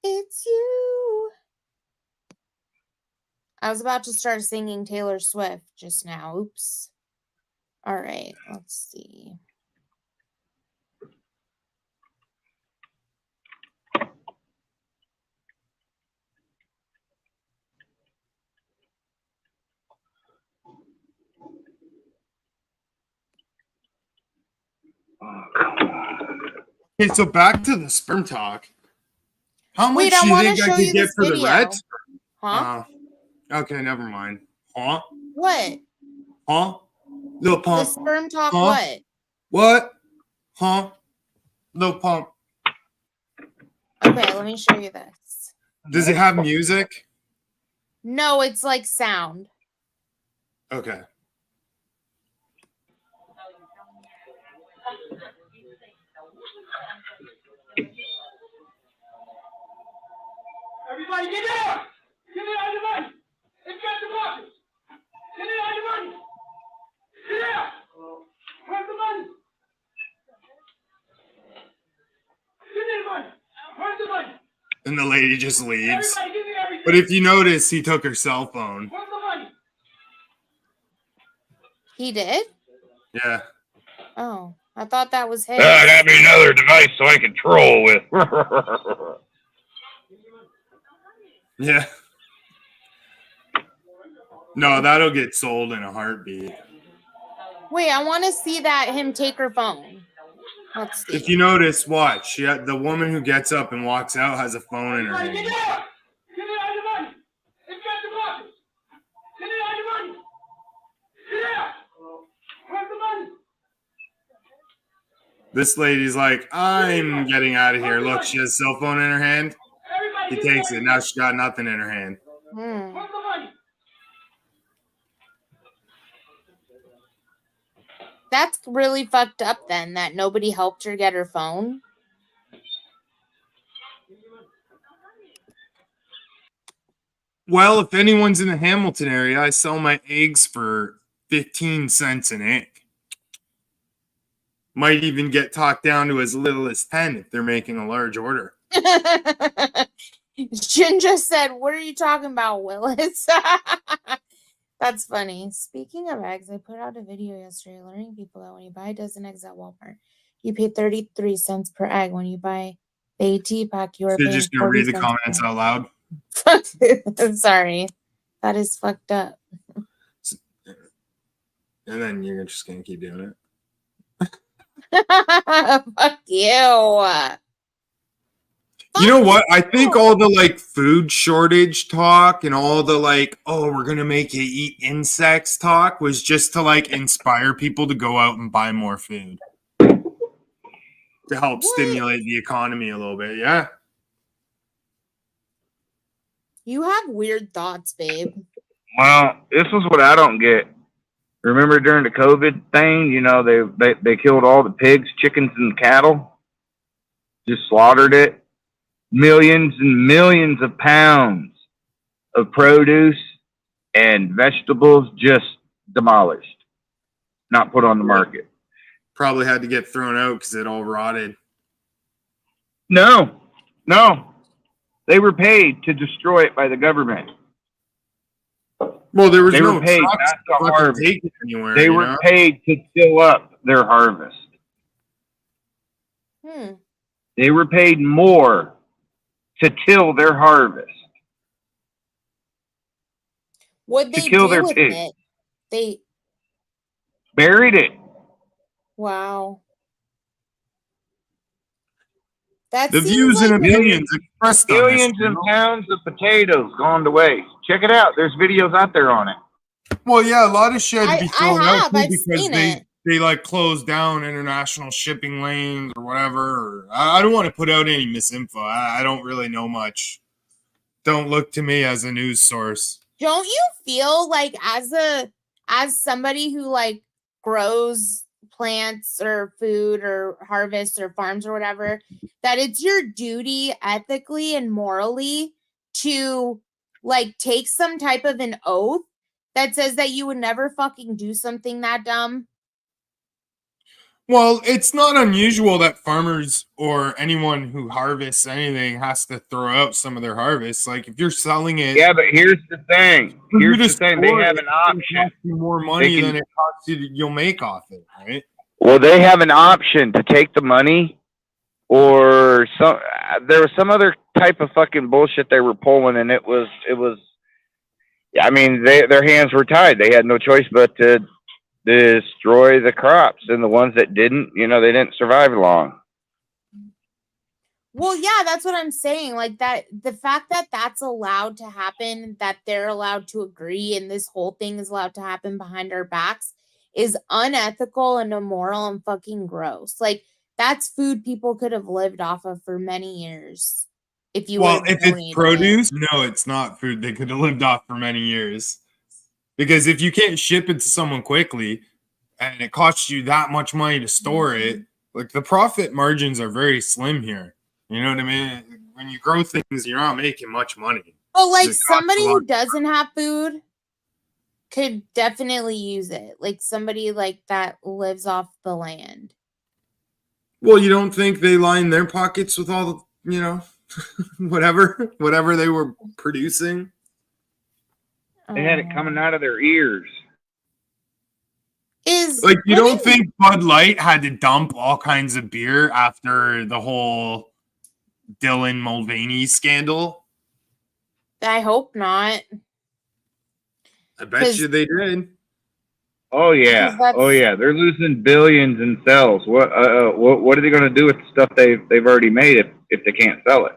It's you. I was about to start singing Taylor Swift just now. Oops. All right, let's see. Okay, so back to the sperm talk. How much Wait, do I you want to think I show could you get this for the video. red? Huh? Okay, never mind. Huh? What? Huh? Little The pump. sperm talk Huh? what? What? Huh? Little pump. Okay, let me show you this. Does it have music? No, it's like sound. Okay. Everybody get down! Give me all your money! It's got the boxes! Give me all your money! Get down! Where's the money? Give me the money! Where's the money? And the lady just leaves. Everybody give me everything! But if you notice, he took her cell phone. Where's the money? He did? Yeah. Oh, I thought that was his. I got me another device so I can troll with. Yeah. No, that'll get sold in a heartbeat. Wait, I want to see that him take her phone. Let's see. If you notice, watch. The woman who gets up and walks out has a phone in her Everybody hand. get down! Give me all your money! It's got the boxes! Give me all your money! Get down! Where's the money? This lady's like, I'm getting out of here. Look, she has a cell phone in her hand. He Everybody give me takes it. Now she's got nothing in her hand. Hmm. Where's the money? That's really fucked up then that nobody helped her get her phone. Well, if anyone's in the Hamilton area, I sell my eggs for 15 cents an egg. Might even get talked down to as little as 10 if they're making a large order. Jin just said, "What are you talking about, Willis?" That's funny. Speaking of eggs, I put out a video yesterday learning people that when you buy a dozen eggs at Walmart, you pay 33 cents per egg. When you buy the AT pack, you are So you're paying just going to 40 read the cents comments per out loud? egg. I'm sorry. That is fucked up. And then you're just going to keep doing it. Fuck you. You know what? I think all the like food shortage talk and all the like, oh, we're going to make you eat insects talk was just to like inspire people to go out and buy more food. To help stimulate the economy a little bit. Yeah. You have weird thoughts, babe. Well, this is what I don't get. Remember during the COVID thing, you know, they killed all the pigs, chickens, and cattle. Just slaughtered it. Millions and millions of pounds of produce and vegetables just demolished, not put on the market. Probably had to get thrown out because it all rotted. No. They were paid to destroy it by the government. Well, there was They no were paid trucks not to to fucking harvest. take it anywhere. They you were know? paid to fill up their harvest. They were paid more to till their harvest. What'd To they kill do their with pigs. it? They Buried it. wow. That The seems views like and opinions expressed on this Billions and channel. pounds of potatoes gone to waste. Check it out. There's videos out there on it. Well, yeah, a lot of shit I be thrown out have. too I've because seen they it. they like closed down international shipping lanes or whatever. Or, I don't want to put out any misinfo. I don't really know much. Don't look to me as a news source. Don't you feel like as somebody who like grows plants or food or harvests or farms or whatever, that it's your duty ethically and morally to like take some type of an oath that says that you would never fucking do something that dumb? Well, it's not unusual that farmers or anyone who harvests anything has to throw out some of their harvests. Like if you're selling it, Yeah, but here's the thing. for you Here's to the thing. They store have it, an it's gonna option. cost you more money They can- than it costs you you'll make off it, right? Well, they have an option to take the money or some. There was some other type of fucking bullshit they were pulling, and it was. I mean, their hands were tied. They had no choice but to destroy the crops, and the ones that didn't, they didn't survive long. Well, yeah, that's what I'm saying. Like that, the fact that that's allowed to happen, that they're allowed to agree, and this whole thing is allowed to happen behind our backs is unethical and immoral and fucking gross. Like that's food people could have lived off of for many years. If you Well, would've if it's donated it. produce, no, it's not food they could have lived off for many years. Because if you can't ship it to someone quickly and it costs you that much money to store it, like the profit margins are very slim here. You know what I mean? When you grow things, you're not making much money. But like It costs somebody a lot. who doesn't have food could definitely use it. Like somebody like that lives off the land. Well, you don't think they line their pockets with all the, whatever they were producing? They had it coming out of their ears. Like, you don't think Bud Light had to dump all kinds of beer after the whole Dylan Mulvaney scandal? I hope not. I bet you they did. Oh yeah, they're losing billions in sales. What are they going to do with the stuff they've already made if they can't sell it?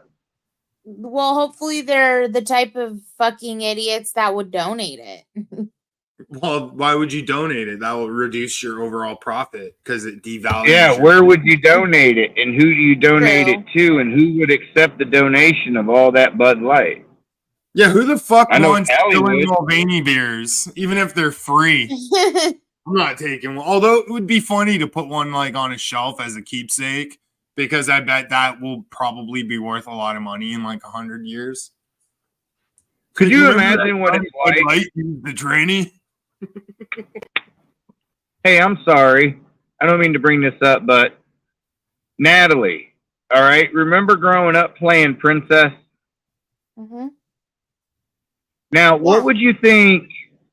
Well, hopefully they're the type of fucking idiots that would donate it. Well, why would you donate it? That will reduce your overall profit because it devalues. Yeah, where would you donate it, and who do you donate it to, and who would accept the donation of all that Bud Light? Yeah, who the fuck I know wants Cali Dylan would. Mulvaney beers, even if they're free? I'm not taking one. Although it would be funny to put one like on a shelf as a keepsake, because I bet that will probably be worth a lot of money in like 100 years. Could you remember imagine that what time it's Bud like? Light used the tranny? Hey, I'm sorry. I don't mean to bring this up, but Natalie, all right, remember growing up playing Princess? Mm-hmm. Now, what would you think?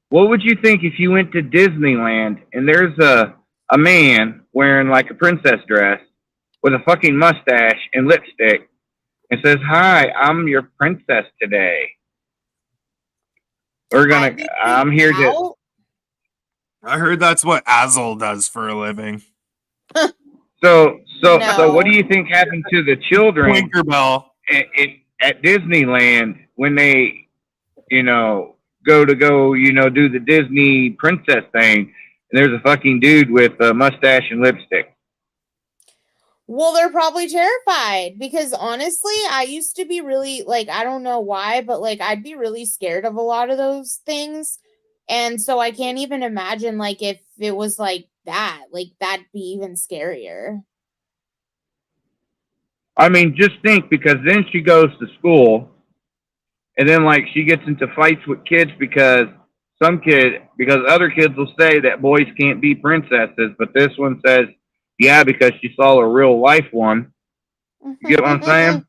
What would you think if you went to Disneyland and there's a man wearing like a princess dress with a fucking mustache and lipstick and says, "Hi, I'm your princess today. I'm here to." I heard that's what Azel does for a living. So what do you think happened to the children Tinkerbell at Disneyland when they, go do the Disney princess thing, and there's a fucking dude with a mustache and lipstick? Well, they're probably terrified because honestly, I used to be really like, I don't know why, but like I'd be really scared of a lot of those things. And so I can't even imagine like if it was like that, like that'd be even scarier. I mean, just think, because then she goes to school and then like she gets into fights with kids because other kids will say that boys can't be princesses, but this one says, yeah, because she saw a real life one. You get what I'm saying?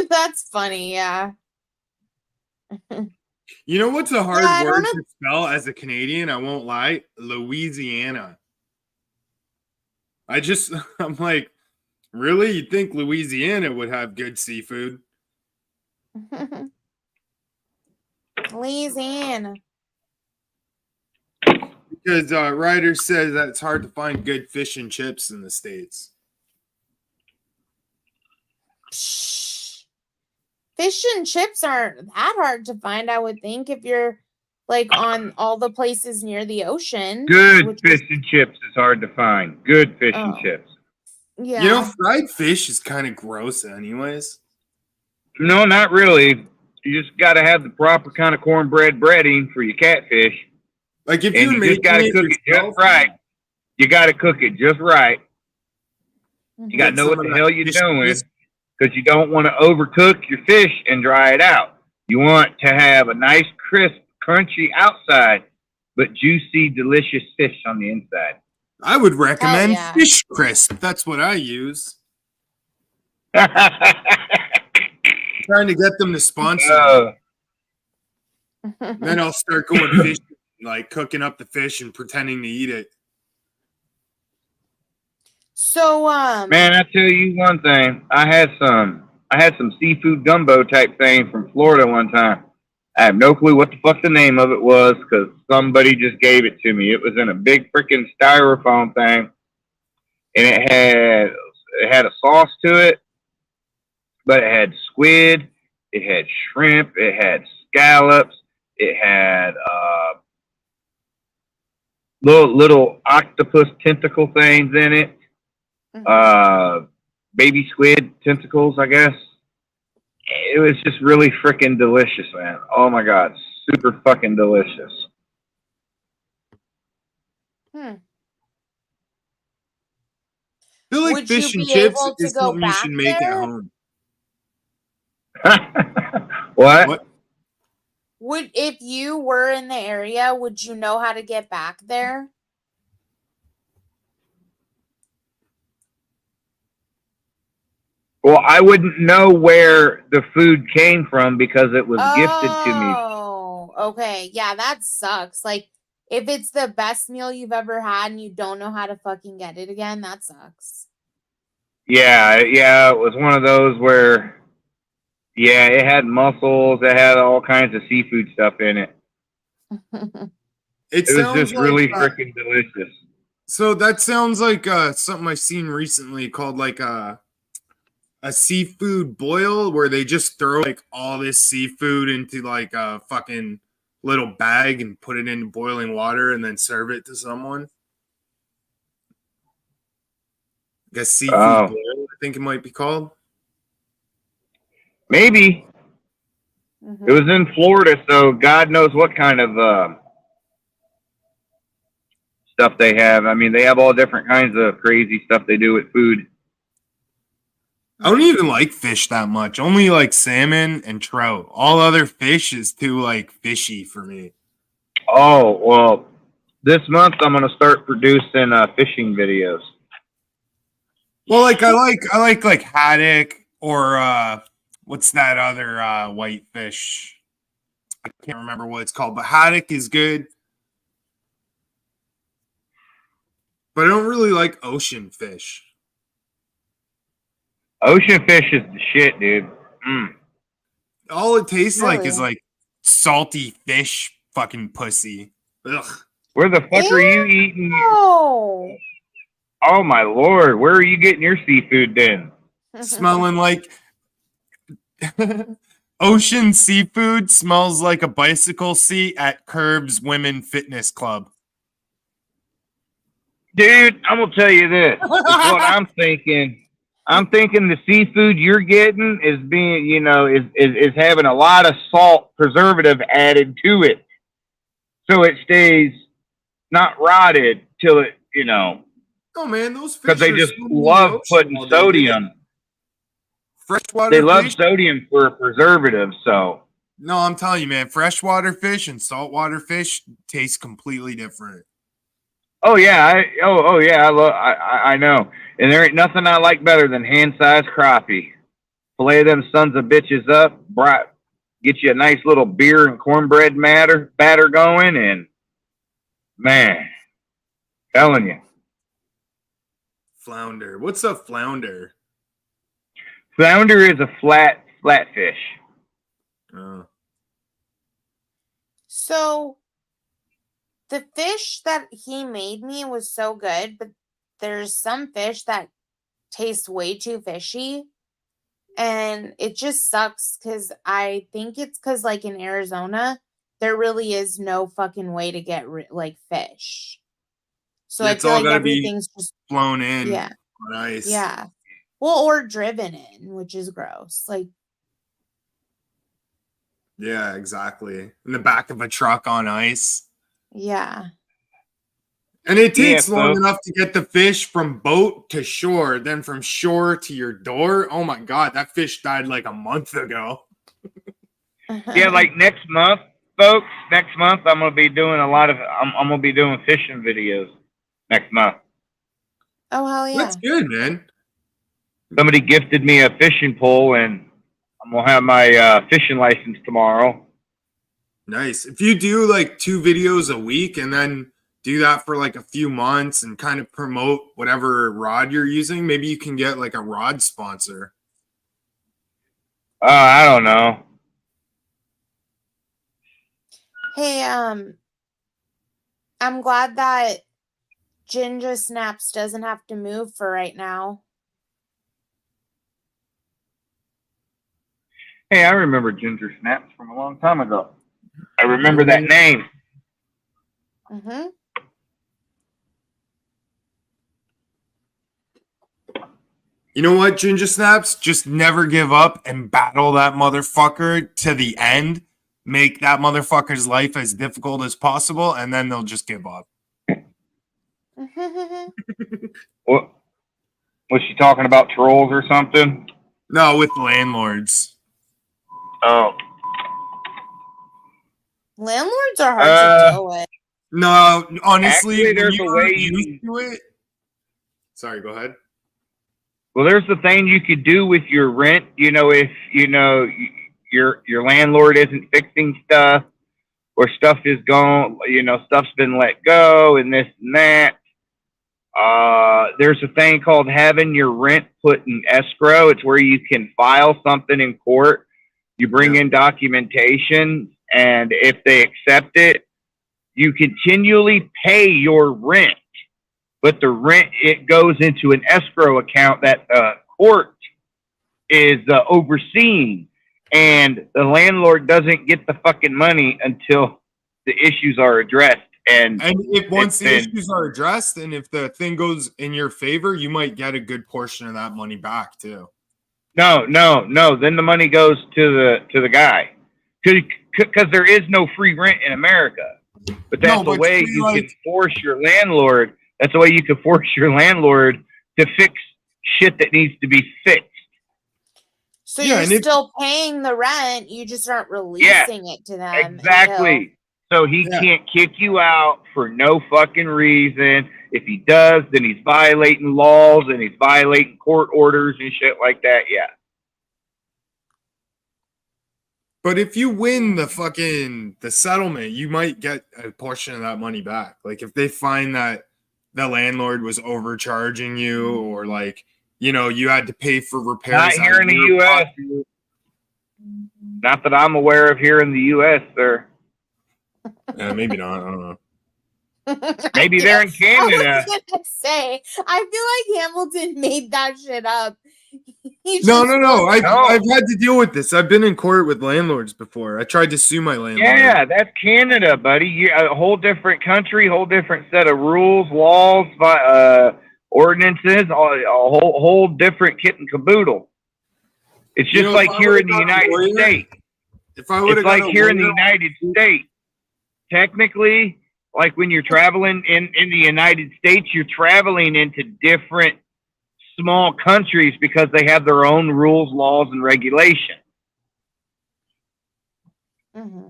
That's funny, yeah. You know what's a hard Yeah, I word don't to spell as a Canadian? I won't lie. Louisiana. I'm like, really? You'd think Louisiana would have good seafood? Louisiana. Because Ryder says that it's hard to find good fish and chips in the States. Fish and chips aren't that hard to find, I would think, if you're like on all the places near the ocean. Good fish and chips is hard to find. Good fish and chips. Yeah. You know, fried fish is kind of gross anyways. No, not really. You just got to have the proper kind of cornbread breading for your catfish. Like if and you just got to cook it just right. You got to cook it just right. You got to know what the hell you're doing, because you don't want to overcook your fish and dry it out. You want to have a nice, crisp, crunchy outside, but juicy, delicious fish on the inside. I would recommend yeah. Fish Crisp. That's what I use. Trying to get them to sponsor me. Then I'll start going fishing, like cooking up the fish and pretending to eat it. So, man, I tell you one thing. I had some seafood gumbo type thing from Florida one time, I have no clue what the fuck the name of it was because somebody just gave it to me. It was in a big freaking styrofoam thing, and it had a sauce to it, but it had squid, it had shrimp, it had scallops, it had little octopus tentacle things in it, baby squid tentacles, I guess. It was just really freaking delicious, man. Oh my god, super fucking delicious. I feel like Would fish you and be chips able to is go something you back should make at there? home. What? Would, if you were in the area, would you know how to get back there? Well, I wouldn't know where the food came from because it was gifted to me. Oh, okay. Yeah, that sucks. Like, if it's the best meal you've ever had and you don't know how to fucking get it again, that sucks. Yeah, it was one of those where, yeah, it had mussels, it had all kinds of seafood stuff in it. It It was sounds just like really freaking delicious. so that sounds like something I've seen recently called like a seafood boil where they just throw like all this seafood into like a fucking little bag and put it into boiling water and then serve it to someone. Like a seafood Oh. boil, I think it might be called. Maybe. It was in Florida, so God knows what kind of stuff they have. I mean, they have all different kinds of crazy stuff they do with food. I don't even like fish that much. Only like salmon and trout. All other fish is too like fishy for me. Oh, well, this month I'm going to start producing fishing videos. Well, like I like haddock or what's that other white fish? I can't remember what it's called, but haddock is good. But I don't really like ocean fish. Ocean fish is the shit, dude. All it tastes like is Really? like salty fish fucking pussy. Ugh. Where the fuck are you eating? Oh. Oh, my Lord. Where are you getting your seafood then? Smelling like ocean seafood smells like a bicycle seat at Curbs Women Fitness Club. Dude, I'm going to tell you this. It's what I'm thinking. I'm thinking the seafood you're getting is being, is having a lot of salt preservative added to it. So it stays not rotted till it, Oh man, those fish because they are just swimming in the love ocean putting while they do it. sodium. Freshwater They love fish. sodium for a preservative, so. No, I'm telling you, man, freshwater fish and saltwater fish taste completely different. Oh yeah, I know. And there ain't nothing I like better than hand-sized crappie. Fillet them sons of bitches up, get you a nice little beer and cornbread batter going, and man, telling you. Flounder. What's a flounder? Flounder is a flatfish. Oh. So the fish that he made me was so good, but there's some fish that taste way too fishy. And it just sucks because I think it's because, like, in Arizona, there really is no fucking way to get like fish. So Yeah, I it's feel all like gotta be everything's just flown in yeah, on ice. yeah. Well, or driven in, which is gross. Like, Yeah, exactly. In the back of a truck on ice. yeah. And it takes Yeah, long folks. enough to get the fish from boat to shore, then from shore to your door. Oh my god, that fish died like a month ago. Yeah, like next month, folks. Next month, I'm gonna be doing I'm gonna be doing fishing videos next month. Oh hell yeah. That's good, man. Somebody gifted me a fishing pole, and I'm gonna have my fishing license tomorrow. Nice. If you do like 2 videos a week and then do that for like a few months and kind of promote whatever rod you're using, maybe you can get like a rod sponsor. I don't know. Hey, I'm glad that Ginger Snaps doesn't have to move for right now. Hey, I remember Ginger Snaps from a long time ago. I remember that name. Mm-hmm. You know what, Ginger Snaps? Just never give up and battle that motherfucker to the end. Make that motherfucker's life as difficult as possible, and then they'll just give up. What? Was she talking about trolls or something? No, with landlords. Oh. Landlords are hard to deal with. No, honestly, Actually, there's when a way you're you used to it. Sorry, go ahead. Well, there's the thing you could do with your rent. You know, if you know your landlord isn't fixing stuff, or stuff is gone, you know, stuff's been let go, and this and that. There's a thing called having your rent put in escrow. It's where you can file something in court. You bring in documentation, and if they accept it, you continually pay your rent. But the rent, it goes into an escrow account that the court is overseeing. And the landlord doesn't get the fucking money until the issues are addressed. And if once the issues are addressed, and if the thing goes in your favor, you might get a good portion of that money back too. No. Then the money goes to the guy, because there is no free rent in America. But that's the way you can force your landlord. That's the way you can force your landlord to fix shit that needs to be fixed. So you're still paying the rent, you just aren't releasing it to them. Exactly. So he can't kick you out for no fucking reason. If he does, then he's violating laws and he's violating court orders and shit like that. Yeah. But if you win the settlement, you might get a portion of that money back. Like if they find that the landlord was overcharging you, or like, you know, you had to pay for repairs. Not here in the U.S. Not that I'm aware of here in the U.S., sir. Maybe not. I don't know. Maybe they're in Canada. I was gonna say, I feel like Hamilton made that shit up. No. I've had to deal with this. I've been in court with landlords before. I tried to sue my landlord. Yeah, that's Canada, buddy. A whole different country, whole different set of rules, laws, ordinances, a whole different kit and caboodle. It's just like here in the United States. If I would have, it's like here in the United States. Technically, like when you're traveling in the United States, you're traveling into different small countries because they have their own rules, laws, and regulations. Mm-hmm.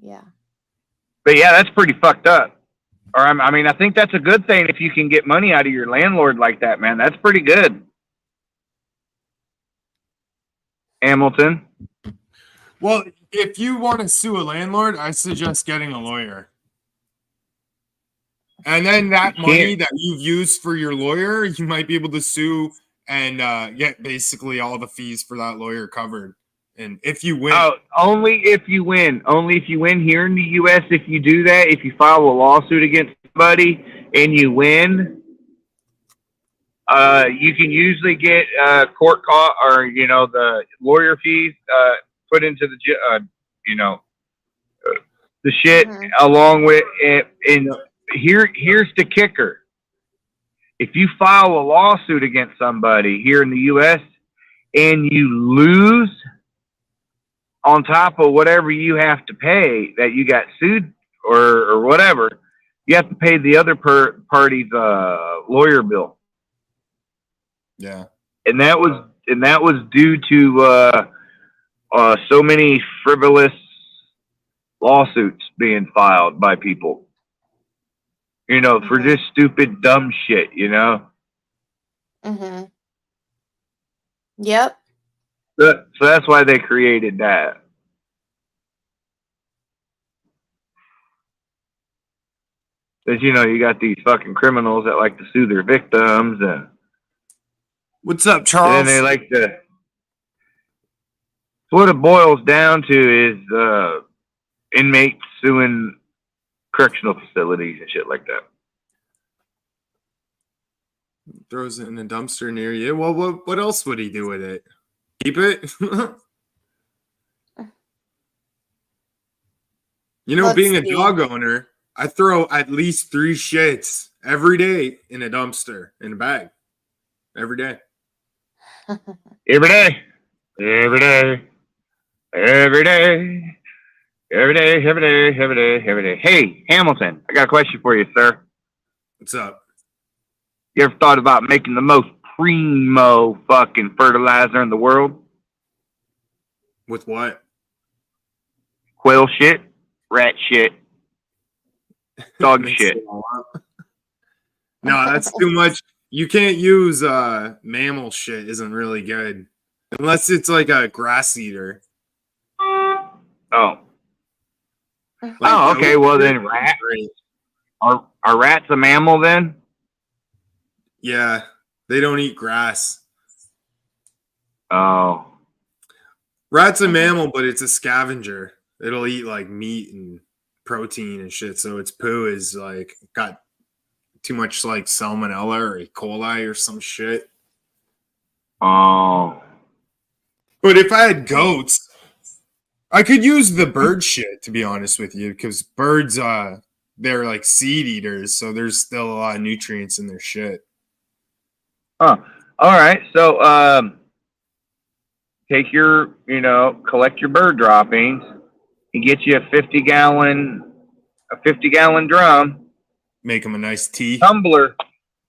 Yeah. But yeah, that's pretty fucked up. Or I mean, I think that's a good thing if you can get money out of your landlord like that, man. That's pretty good. Hamilton. Well, if you want to sue a landlord, I suggest getting a lawyer. And then that money that you've used for your lawyer, you might be able to sue and get basically all the fees for that lawyer covered. And if you win. Oh, only if you win. Only if you win here in the U.S. If you do that, if you file a lawsuit against somebody and you win, you can usually get court cost or, you know, the lawyer fees put into the, the shit along with it. And here's the kicker. If you file a lawsuit against somebody here in the U.S. and you lose on top of whatever you have to pay that you got sued or whatever, you have to pay the other party's lawyer bill. Yeah. And that was due to so many frivolous lawsuits being filed by people. You know, for just stupid, dumb shit, you know? Mm-hmm. Yep. So that's why they created that. Because, you know, you got these fucking criminals that like to sue their victims. And what's up, Charles? then they like to... what it boils down to is inmates suing correctional facilities and shit like that. Throws it in a dumpster near you. Well, what else would he do with it? Keep it? You know, Let's being a see. dog owner, I throw at least 3 shits every day in a dumpster, in a bag. Every day. Every day. Every day. Every day. Every day, every day, every day, every day. Hey, Hamilton, I got a question for you, sir. What's up? You ever thought about making the most primo fucking fertilizer in the world? With what? Quail shit, rat shit, dog Mix shit. it all up. No, that's too much. You can't use mammal shit. Isn't really good unless it's like a grass eater. Oh. Like Oh, okay. goat Well, shit then is rat. great. Are rats a mammal then? Yeah, they don't eat grass. Oh. Rat's a mammal, but it's a scavenger. It'll eat like meat and protein and shit. So its poo is like got too much like salmonella or E. coli or some shit. Oh. But if I had goats, I could use the bird shit, to be honest with you, because birds, they're like seed eaters, so there's still a lot of nutrients in their shit. Huh. All right. So, take collect your bird droppings and get you a 50-gallon drum, Make them a nice tea. tumbler.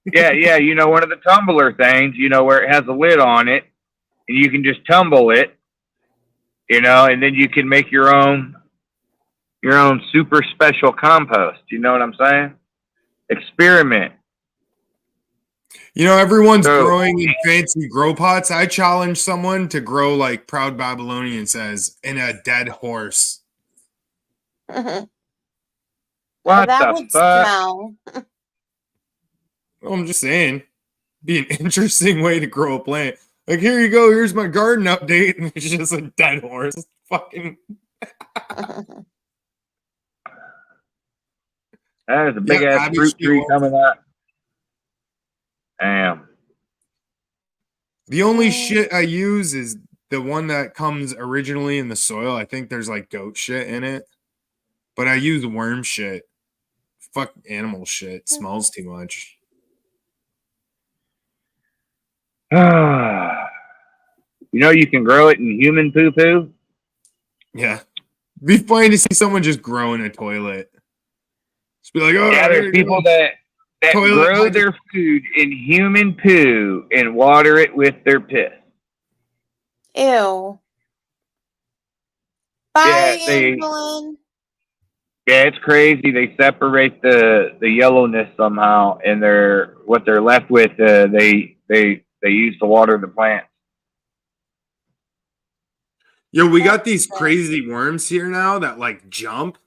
Yeah. One of the tumbler things, where it has a lid on it, and you can just tumble it, and then you can make your own super special compost. You know what I'm saying? Experiment. Everyone's So- growing in fancy grow pots. I challenge someone to grow like Proud Babylonian says in a dead horse. What that the would fuck? smell. Well, I'm just saying, be an interesting way to grow a plant. Like, here you go. Here's my garden update, and it's just a dead horse. Fucking There's a big Yeah, ass Abby fruit tree Shield. coming up. Damn. the only shit I use is the one that comes originally in the soil. I think there's like goat shit in it, but I use worm shit. Fuck animal shit. Smells too much. You can grow it in human poo poo. Yeah. Be funny to see someone just grow in a toilet. Just be like, oh, Yeah, here there's you people go. that Toilet grow magic. their food in human poo and water it with their piss. Ew. Bye, they- Evelyn. Yeah, it's crazy. They separate the yellowness somehow, and what they're left with. They use to water the plants. Yo, we got these crazy worms here now that like jump.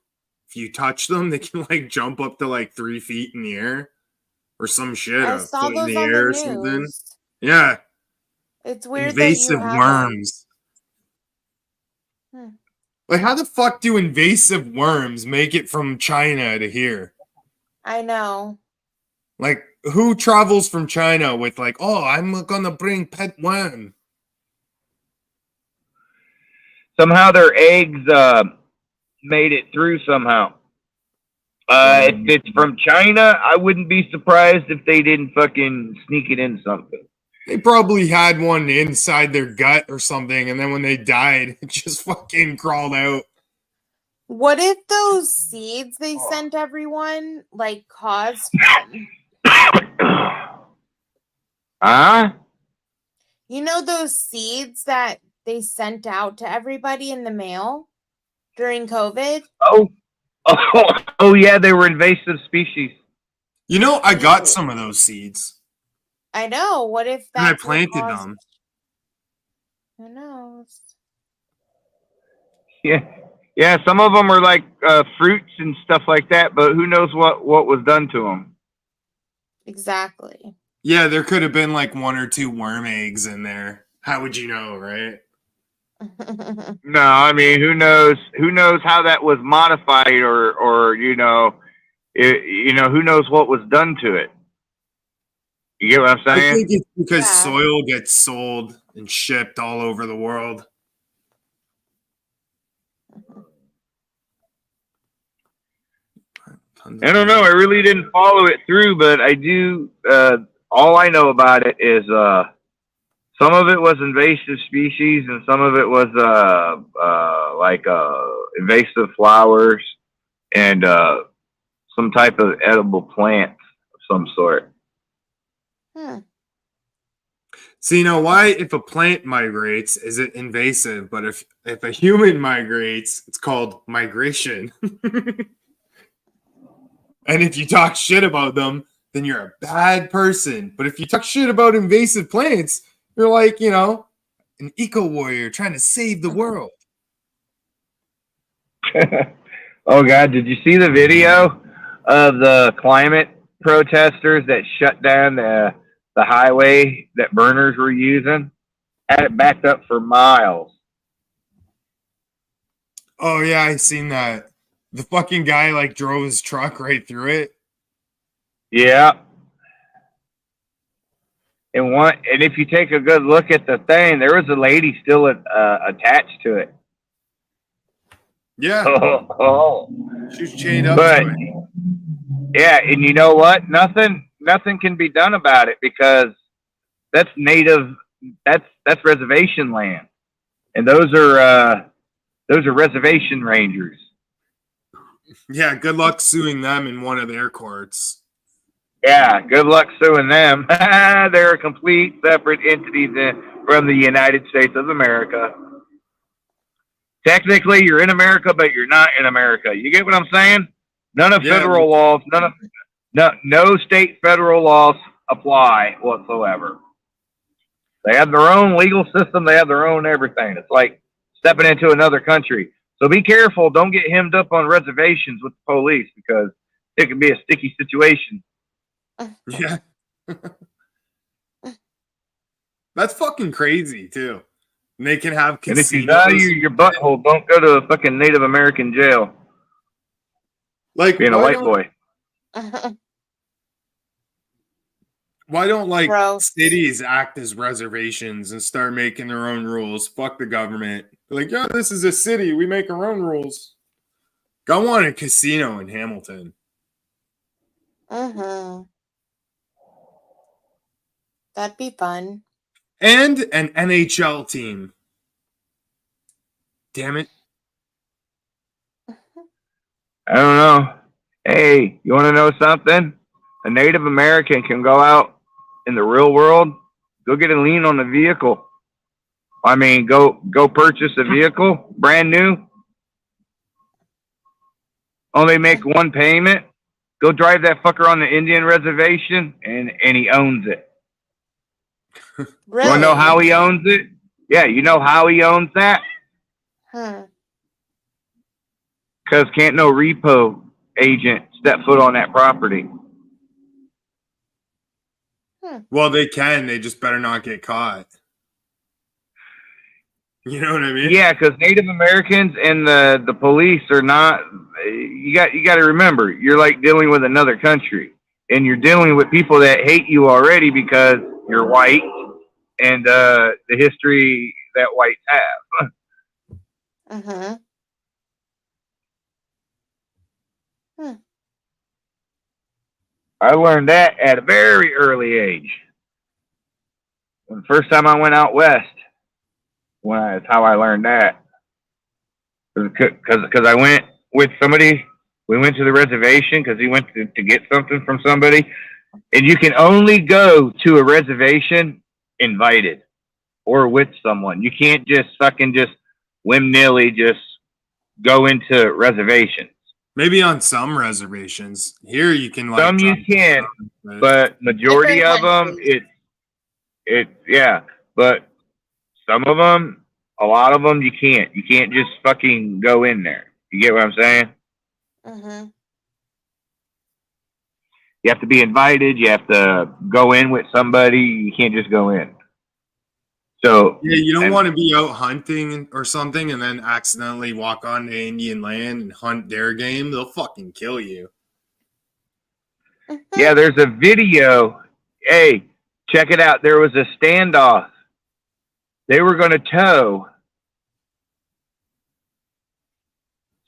If you touch them, they can like jump up to like 3 feet in the air or some shit. I A saw foot in those the on air the or something. news. Yeah. It's weird Invasive that you have worms. them. Like, how the fuck do invasive worms make it from China to here? I know. Like, who travels from China with like, oh, I'm gonna bring pet worm? Somehow their eggs made it through somehow. If it's from China, I wouldn't be surprised if they didn't fucking sneak it in something. They probably had one inside their gut or something, and then when they died, it just fucking crawled out. What if those seeds they sent everyone like caused Huh? those seeds that they sent out to everybody in the mail during COVID? Oh, yeah, they were invasive species. I got some of those seeds. I know. What if And I that's what planted caused- them. Who knows? Yeah, some of them are like fruits and stuff like that, but who knows what was done to them? Exactly. Yeah, there could have been like 1 or 2 worm eggs in there. How would you know, right? No, I mean, who knows? Who knows how that was modified, or who knows what was done to it? You get what I'm I saying? think it's because Yeah. soil gets sold and shipped all over the world. I don't know. I really didn't follow it through, but I do. All I know about it is some of it was invasive species, and some of it was invasive flowers and some type of edible plant of some sort. Hmm. So you know why? If a plant migrates, is it invasive? But if a human migrates, it's called migration. And if you talk shit about them, then you're a bad person. But if you talk shit about invasive plants, you're like, an eco warrior trying to save the world. Oh God, did you see the video of the climate protesters that shut down the highway that burners were using? Had it backed up for miles. Oh yeah, I seen that. The fucking guy like drove his truck right through it. Yeah. And if you take a good look at the thing, there was a lady still attached to it. Yeah, Oh. she was chained up But to it. yeah, and you know what? Nothing can be done about it because that's native. That's reservation land, and those are reservation rangers. Yeah, good luck suing them in one of their courts. Yeah, good luck suing them. They're a complete separate entity from the United States of America. Technically, you're in America, but you're not in America. You get what I'm saying? None of federal laws, no state federal laws apply whatsoever. They have their own legal system. They have their own everything. It's like stepping into another country. So be careful. Don't get hemmed up on reservations with the police because it could be a sticky situation. Yeah. That's fucking crazy too. And they can have And if you casinos. value your butthole, don't go to a fucking Native American jail. Like Being a white boy. Why don't like Gross. cities act as reservations and start making their own rules? Fuck the government. Like, yeah, this is a city. We make our own rules. Go on a casino in Hamilton. That'd be fun. And an NHL team. Damn it. I don't know. Hey, you want to know something? A Native American can go out in the real world, go get a lien on a vehicle. I mean, go purchase a vehicle, brand new. Only make one payment. Go drive that fucker on the Indian reservation, and he owns it. Really? You want to know how he owns it? Yeah, you know how he owns that? Because can't no repo agent step foot on that property. Well, they can. They just better not get caught. You know what I mean? Yeah, because Native Americans and the police are not. You got to remember, you're like dealing with another country, and you're dealing with people that hate you already because you're white and the history that whites have. I learned that at a very early age. The first time I went out west, that's how I learned that. Because I went with somebody, we went to the reservation because he went to get something from somebody. And you can only go to a reservation invited or with someone. You can't just whim-nilly just go into reservations. Maybe on some reservations. Here you can like Some you can, but majority Different of them, countries. but some of them, a lot of them, you can't. You can't just fucking go in there. You get what I'm saying? You have to be invited. You have to go in with somebody. You can't just go in. So Yeah, you don't and- want to be out hunting or something and then accidentally walk onto Indian land and hunt their game. They'll fucking kill you. yeah, there's a video. Hey, check it out. There was a standoff. They were going to tow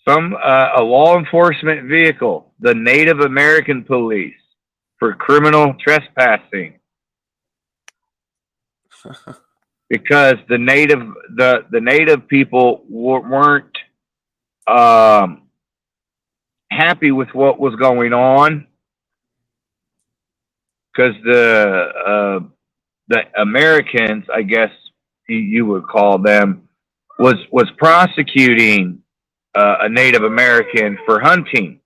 a law enforcement vehicle, the Native American police, for criminal trespassing. Because the native people weren't happy with what was going on, because the Americans, I guess you would call them, was prosecuting a Native American for hunting.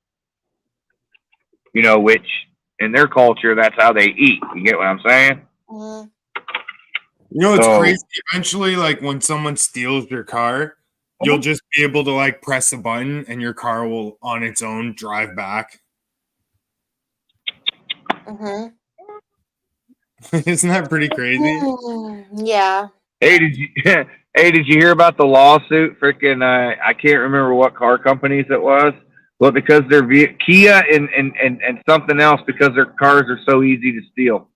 You know, which in their culture, that's how they eat. You get what I'm saying? Mhm. You know, it's So- crazy. Eventually, like when someone steals your car, you'll just be able to like press a button and your car will on its own drive back. Mhm. Isn't that pretty crazy? Yeah. Hey, did you hey, did you hear about the lawsuit? Freaking, I can't remember what car companies it was, but because they're Kia and something else, because their cars are so easy to steal.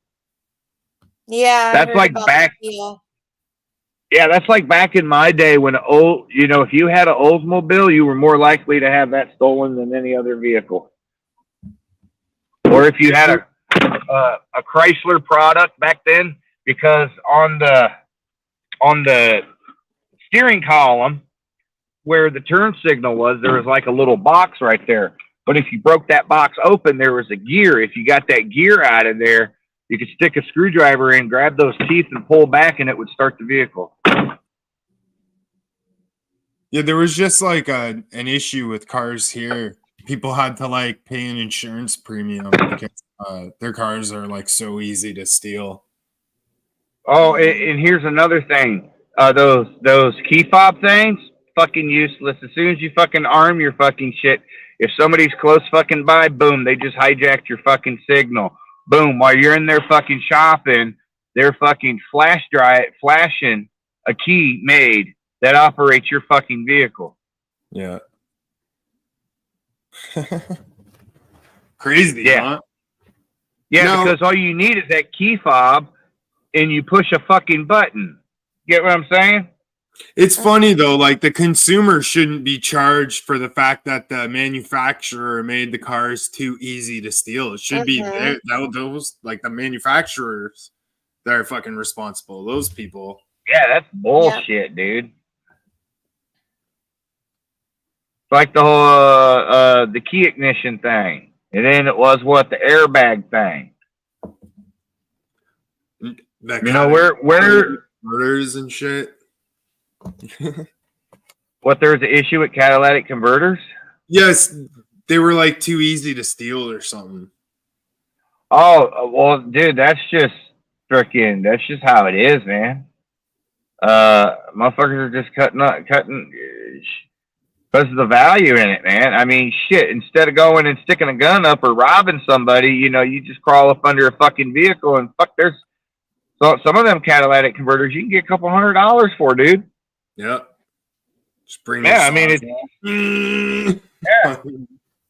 Yeah. I That's heard like about back. Yeah. Yeah, that's like back in my day when if you had an Oldsmobile, you were more likely to have that stolen than any other vehicle. Or if you had a Chrysler product back then, because on the steering column where the turn signal was, there was like a little box right there. But if you broke that box open, there was a gear. If you got that gear out of there, you could stick a screwdriver in, grab those teeth, and pull back, and it would start the vehicle. Yeah, there was just like an issue with cars here. People had to like pay an insurance premium because their cars are like so easy to steal. Oh, and here's another thing. Those key fob things, fucking useless. As soon as you fucking arm your fucking shit, if somebody's close fucking by, boom, they just hijacked your fucking signal. Boom, while you're in there fucking shopping, they're fucking flashing a key made that operates your fucking vehicle. Yeah. Crazy, Yeah. huh? Yeah, No. because all you need is that key fob, and you push a fucking button. Get what I'm saying? It's funny though, like the consumer shouldn't be charged for the fact that the manufacturer made the cars too easy to steal. It should be those like the manufacturers that are fucking responsible. Those people. Yeah, that's bullshit, dude. It's like the whole the key ignition thing, and then it was what the airbag thing. That You know where murders and shit. what there's an issue with catalytic converters? Yes, they were like too easy to steal or something. Oh well, dude, that's just how it is, man. Motherfuckers are just cutting because of the value in it, man. I mean, shit. Instead of going and sticking a gun up or robbing somebody, you just crawl up under a fucking vehicle and there's some of them catalytic converters you can get a couple $100 for, dude. Yep. Just bring. Yeah, I mean it's yeah.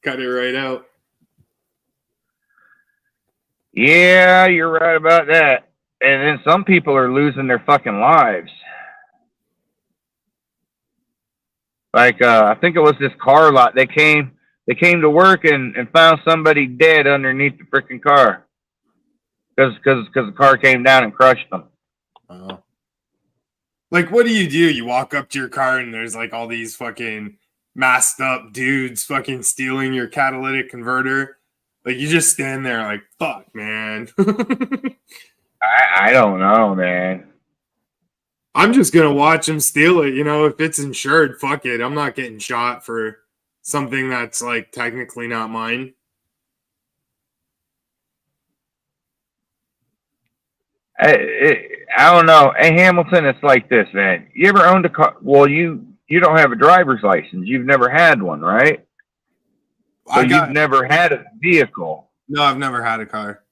Cut it right out. Yeah, you're right about that. And then some people are losing their fucking lives. Like, I think it was this car lot. They came to work and found somebody dead underneath the freaking car. Because the car came down and crushed them. Oh. Like, what do? You walk up to your car and there's like all these fucking masked up dudes fucking stealing your catalytic converter. Like, you just stand there like, fuck, man. I don't know, man. I'm just going to watch them steal it. You know, if it's insured, fuck it. I'm not getting shot for something that's like technically not mine. I don't know. Hey, Hamilton, it's like this, man. You ever owned a car? Well, you don't have a driver's license. You've never had one, right? So you've never had a vehicle. No, I've never had a car.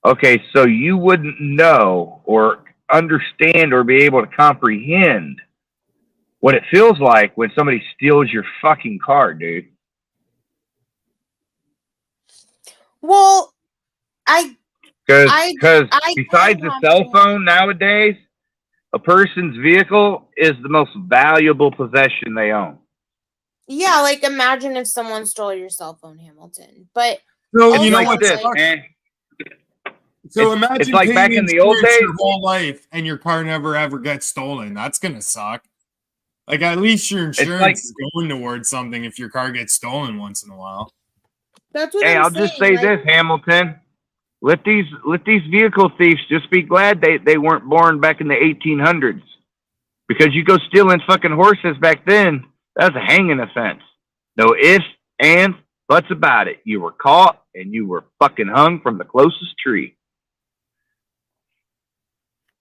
Okay, so you wouldn't know, or understand or be able to comprehend what it feels like when somebody steals your fucking car, dude. Well, I Because I besides can the cell comprehend. phone nowadays, a person's vehicle is the most valuable possession they own. Yeah, like imagine if someone stole your cell phone, Hamilton. But So also, you know like what? this, like, man. So It's imagine like paying back in the old insurance days. your whole life and your car never ever gets stolen. That's gonna suck. Like at least your It's insurance like, is going towards something if your car gets stolen once in a while. that's what hey, I'm I'll saying. just say Like, this, Hamilton. Let these vehicle thieves just be glad they weren't born back in the 1800s. Because you go stealing fucking horses back then, that was a hanging offense. No ifs, ands, buts about it. You were caught and you were fucking hung from the closest tree.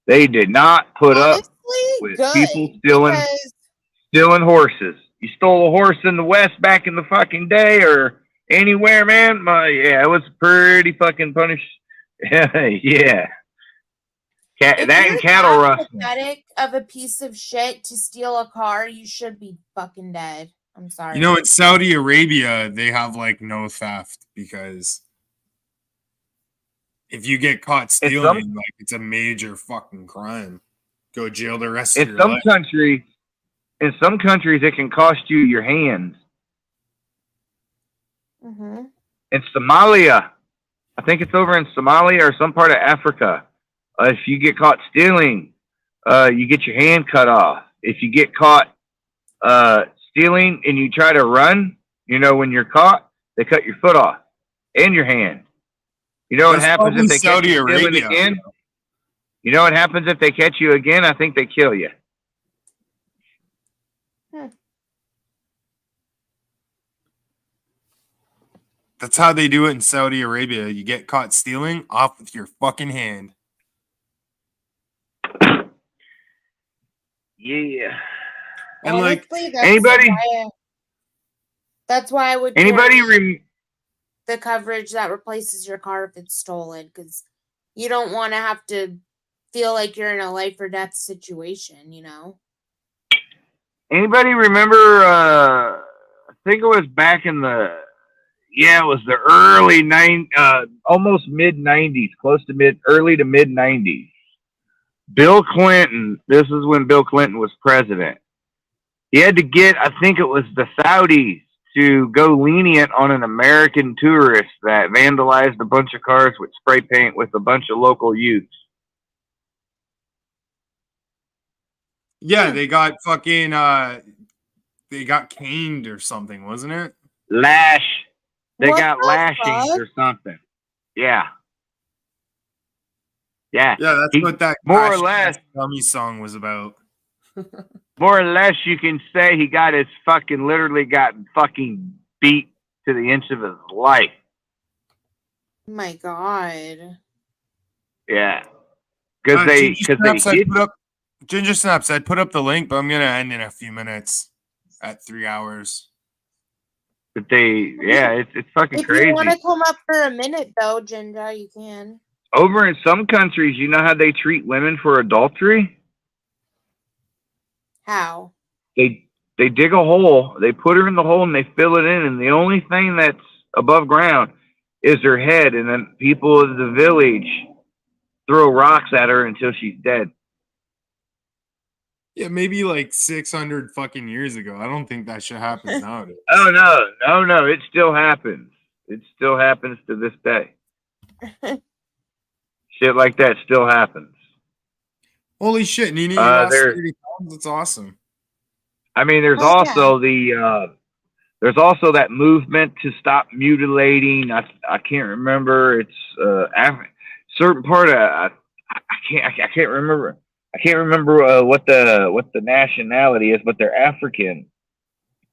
They did not put up honestly, with good. people stealing horses. You stole a horse in the West back in the fucking day or anywhere, man. Yeah, it was pretty fucking punished. Yeah. If That you're and cattle that rustling. pathetic of a piece of shit to steal a car, you should be fucking dead. I'm sorry. You know, in Saudi Arabia, they have like no theft because if you get caught stealing, like it's a major fucking crime. Go to jail the rest of In your some life. countries, it can cost you your hands. Mm-hmm. In Somalia, I think it's over in Somalia or some part of Africa. If you get caught stealing, you get your hand cut off. If you get caught stealing and you try to run, you know, when you're caught, they cut your foot off and your hand. You know what That's happens probably if they catch Saudi you stealing Arabia. again? You know what happens if they catch you again? I think they kill you. That's how they do it in Saudi Arabia. You get caught stealing, off with your fucking hand. Yeah. And like Honestly, that's why I would carry the coverage that replaces your car if it's stolen, because you don't want to have to feel like you're in a life or death situation, you know? Anybody remember, I think it was back in it was the early almost mid 90s, early to mid 90s. Bill Clinton, this is when Bill Clinton was president. He had to get, I think it was the Saudis, to go lenient on an American tourist that vandalized a bunch of cars with spray paint with a bunch of local youths. Yeah, they got fucking they got caned or something, wasn't it? They What got the lashings fuck? or something. Yeah. Yeah. Yeah, that's what that more or Crash less Test Dummy song was about. more or less you can say he got literally got fucking beat to the inch of his life. My God. Yeah. Because they Ginger Snaps, I'd put up the link, but I'm gonna end in a few minutes at 3 hours. But it's fucking If crazy. you want to come up for a minute, though, Ginger, you can. Over in some countries, you know how they treat women for adultery? How? They dig a hole, they put her in the hole, and they fill it in, and the only thing that's above ground is her head, and then people of the village throw rocks at her until she's dead. Yeah, maybe like 600 fucking years ago. I don't think that shit happens nowadays. Oh no, it still happens. It still happens to this day. Shit like that still happens. Holy shit, Nina, you lost there- 30 pounds. That's awesome. I mean, there's Oh, also there's also that movement to stop mutilating. I can't remember. It's certain part of I can't remember. I can't remember what the nationality is, but they're African.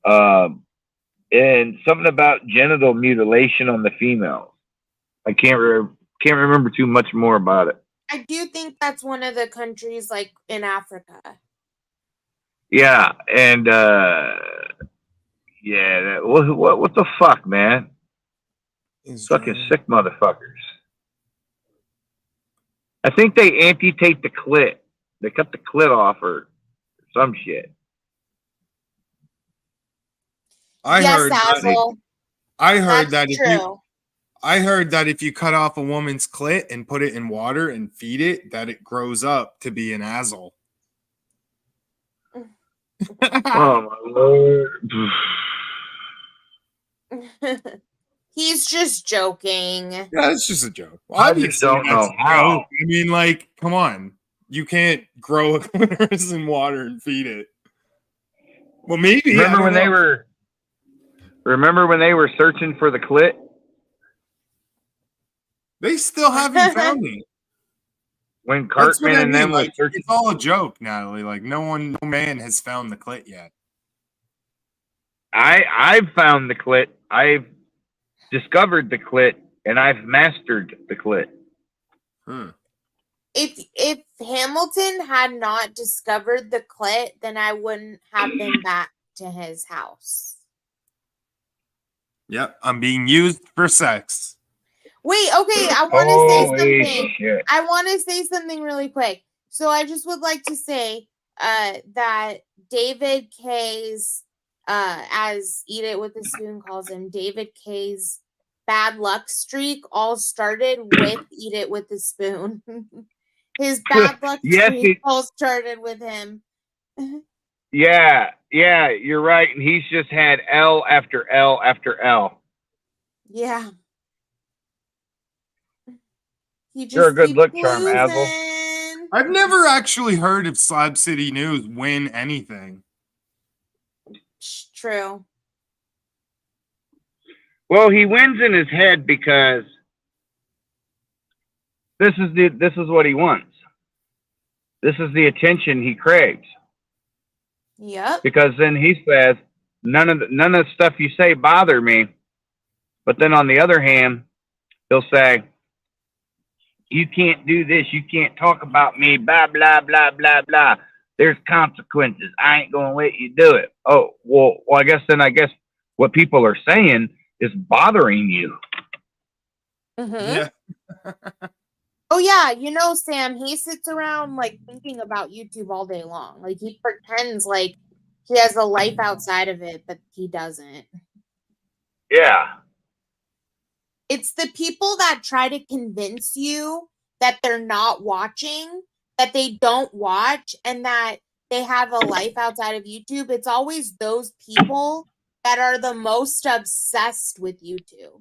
And something about genital mutilation on the females. I can't remember too much more about it. I do think that's one of the countries, like, in Africa. Yeah, and what the fuck, man? Fucking sick motherfuckers. I think they amputate the clit. They cut the clit off or some shit. I yes, heard that. Azzle. I heard That's that if you true. I heard that if you cut off a woman's clit and put it in water and feed it, that it grows up to be an Azzle. Oh my lord. He's just joking. Yeah, it's just a joke. I just don't that's know a how. joke. I mean, like, come on. You can't grow a clitoris in water and feed it. Well, maybe. Remember when they were searching for the clit? They still haven't found it. When That's what Cartman I and mean. them were Like, searching. it's all a joke, Natalie. Like, no man has found the clit yet. I've found the clit. I've discovered the clit, and I've mastered the clit. If Hamilton had not discovered the clit, then I wouldn't have been back to his house. Yep, I'm being used for sex. Wait, okay, I want to say Holy something. shit. I want to say something really quick. So I just would like to say that David K's, as Eat It with a Spoon calls him, David K's bad luck streak all started with Eat It with a Spoon. His bad luck Yes, streak all started with him. Yeah, you're right. And he's just had L after L after L. Yeah. He just You're a good keeps look charm, Azzle. losing. I've never actually heard of Slab City News win anything. True. Well, he wins in his head because this is what he wants. This is the attention he craves. Yep. Because then he says, none of the stuff you say bother me. But then on the other hand, he'll say, you can't do this. You can't talk about me. Blah, blah, blah, blah, blah. There's consequences. I ain't going to let you do it. Oh, well, I guess what people are saying is bothering you. Mm-hmm. Yeah. Oh yeah, you know, Sam, he sits around like thinking about YouTube all day long. Like he pretends like he has a life outside of it, but he doesn't. Yeah. It's the people that try to convince you that they're not watching, that they don't watch, and that they have a life outside of YouTube. It's always those people that are the most obsessed with YouTube.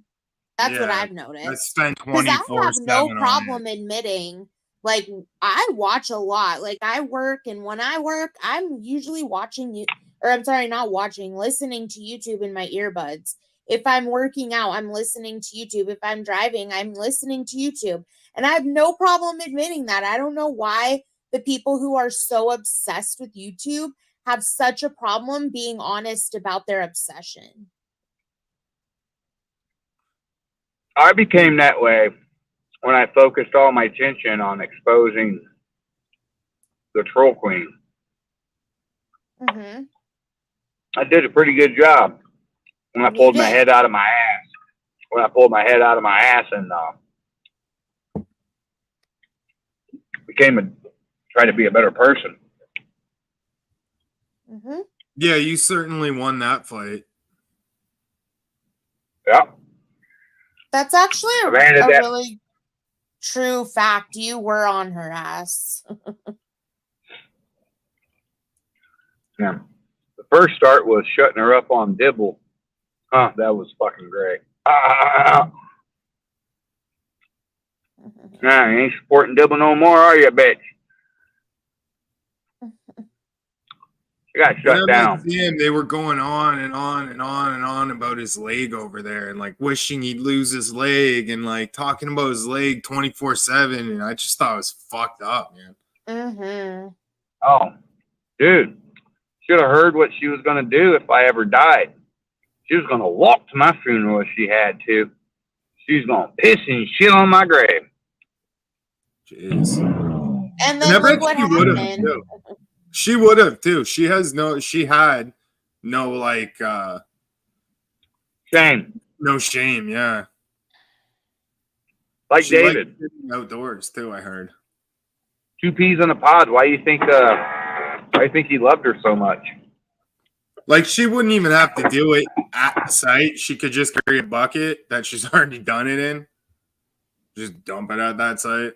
That's what I've noticed. I spent Because I 24/7 have no on problem it. admitting, like, I watch a lot. Like, I work, and when I work, I'm usually watching listening to YouTube in my earbuds. If I'm working out, I'm listening to YouTube. If I'm driving, I'm listening to YouTube. And I have no problem admitting that. I don't know why the people who are so obsessed with YouTube have such a problem being honest about their obsession. I became that way when I focused all my attention on exposing the Troll Queen. Mm-hmm. I did a pretty good job when I pulled my head out of my ass. When I pulled my head out of my ass and tried to be a better person. Mm-hmm. Yeah, you certainly won that fight. Yeah. That's actually a Granted that- really true fact. You were on her ass. Yeah. The first start was shutting her up on Dibble. Huh, that was fucking great. Nah, you ain't supporting Dibble no more, are you, bitch? You got shut down. They were going on and on and on and on about his leg over there and like wishing he'd lose his leg and like talking about his leg 24/7. And I just thought it was fucked up, man. Mm-hmm. Oh, dude. Should have heard what she was going to do if I ever died. She was going to walk to my funeral if she had to. She's going to piss and shit on my grave. Jeez. And then look what happened. She would have too. She had no like shame. No shame, yeah. Like she David. outdoors too, I heard. Two peas in a pod. Why you think he loved her so much? Like, she wouldn't even have to do it at the site. She could just carry a bucket that she's already done it in. Just dump it at that site.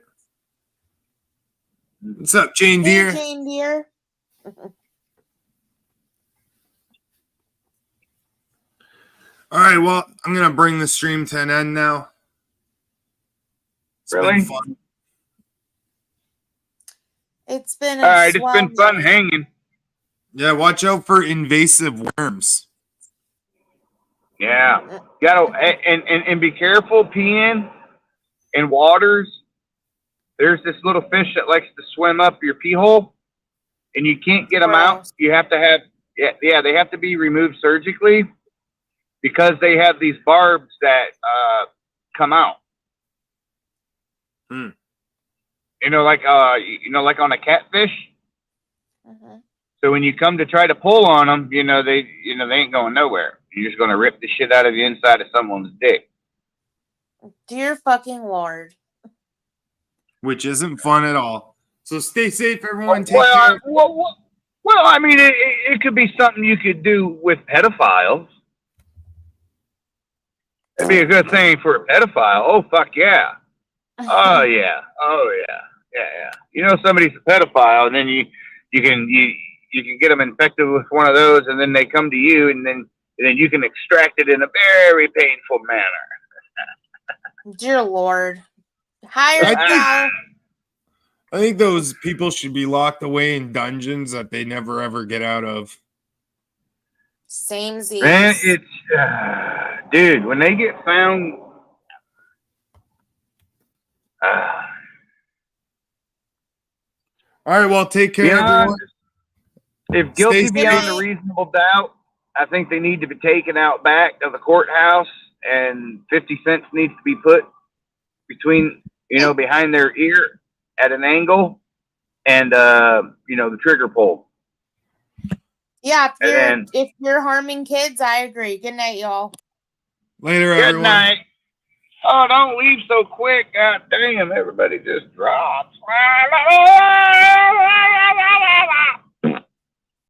What's up, Jane Hey, Deere? Jane Deere. All right, well, I'm going to bring the stream to an end now. It's Really? been fun. It's been All right, it's swell been fun day. hanging. Yeah, watch out for invasive worms. Yeah, gotta and be careful peeing in waters. There's this little fish that likes to swim up your pee hole, and you can't get them out. Gross. You have to have they have to be removed surgically because they have these barbs that come out. Hmm. Like on a catfish. Mhm. So when you come to try to pull on them, they ain't going nowhere. You're just gonna rip the shit out of the inside of someone's dick. Dear fucking Lord. Which isn't fun at all. So stay safe, everyone. Take Well, care. I mean, it could be something you could do with pedophiles. It'd be a good thing for a pedophile. Oh, fuck yeah. Oh, yeah. Oh, yeah. Yeah. Somebody's a pedophile, and then you can get them infected with one of those, and then they come to you, and then you can extract it in a very painful manner. Dear Lord. Higher I think- power. I think those people should be locked away in dungeons that they never ever get out of. Same Z. Man, it's dude, when they get found, All right, well, take care, beyond, everyone. if guilty Stay beyond safe. a reasonable doubt, I think they need to be taken out back of the courthouse, and 50 cents needs to be put between, behind their ear at an angle, and the trigger pull. Yeah, And if you're harming kids, I agree. Good night, y'all. Later, Good everyone. night. Oh, don't leave so quick. God damn, everybody just drops.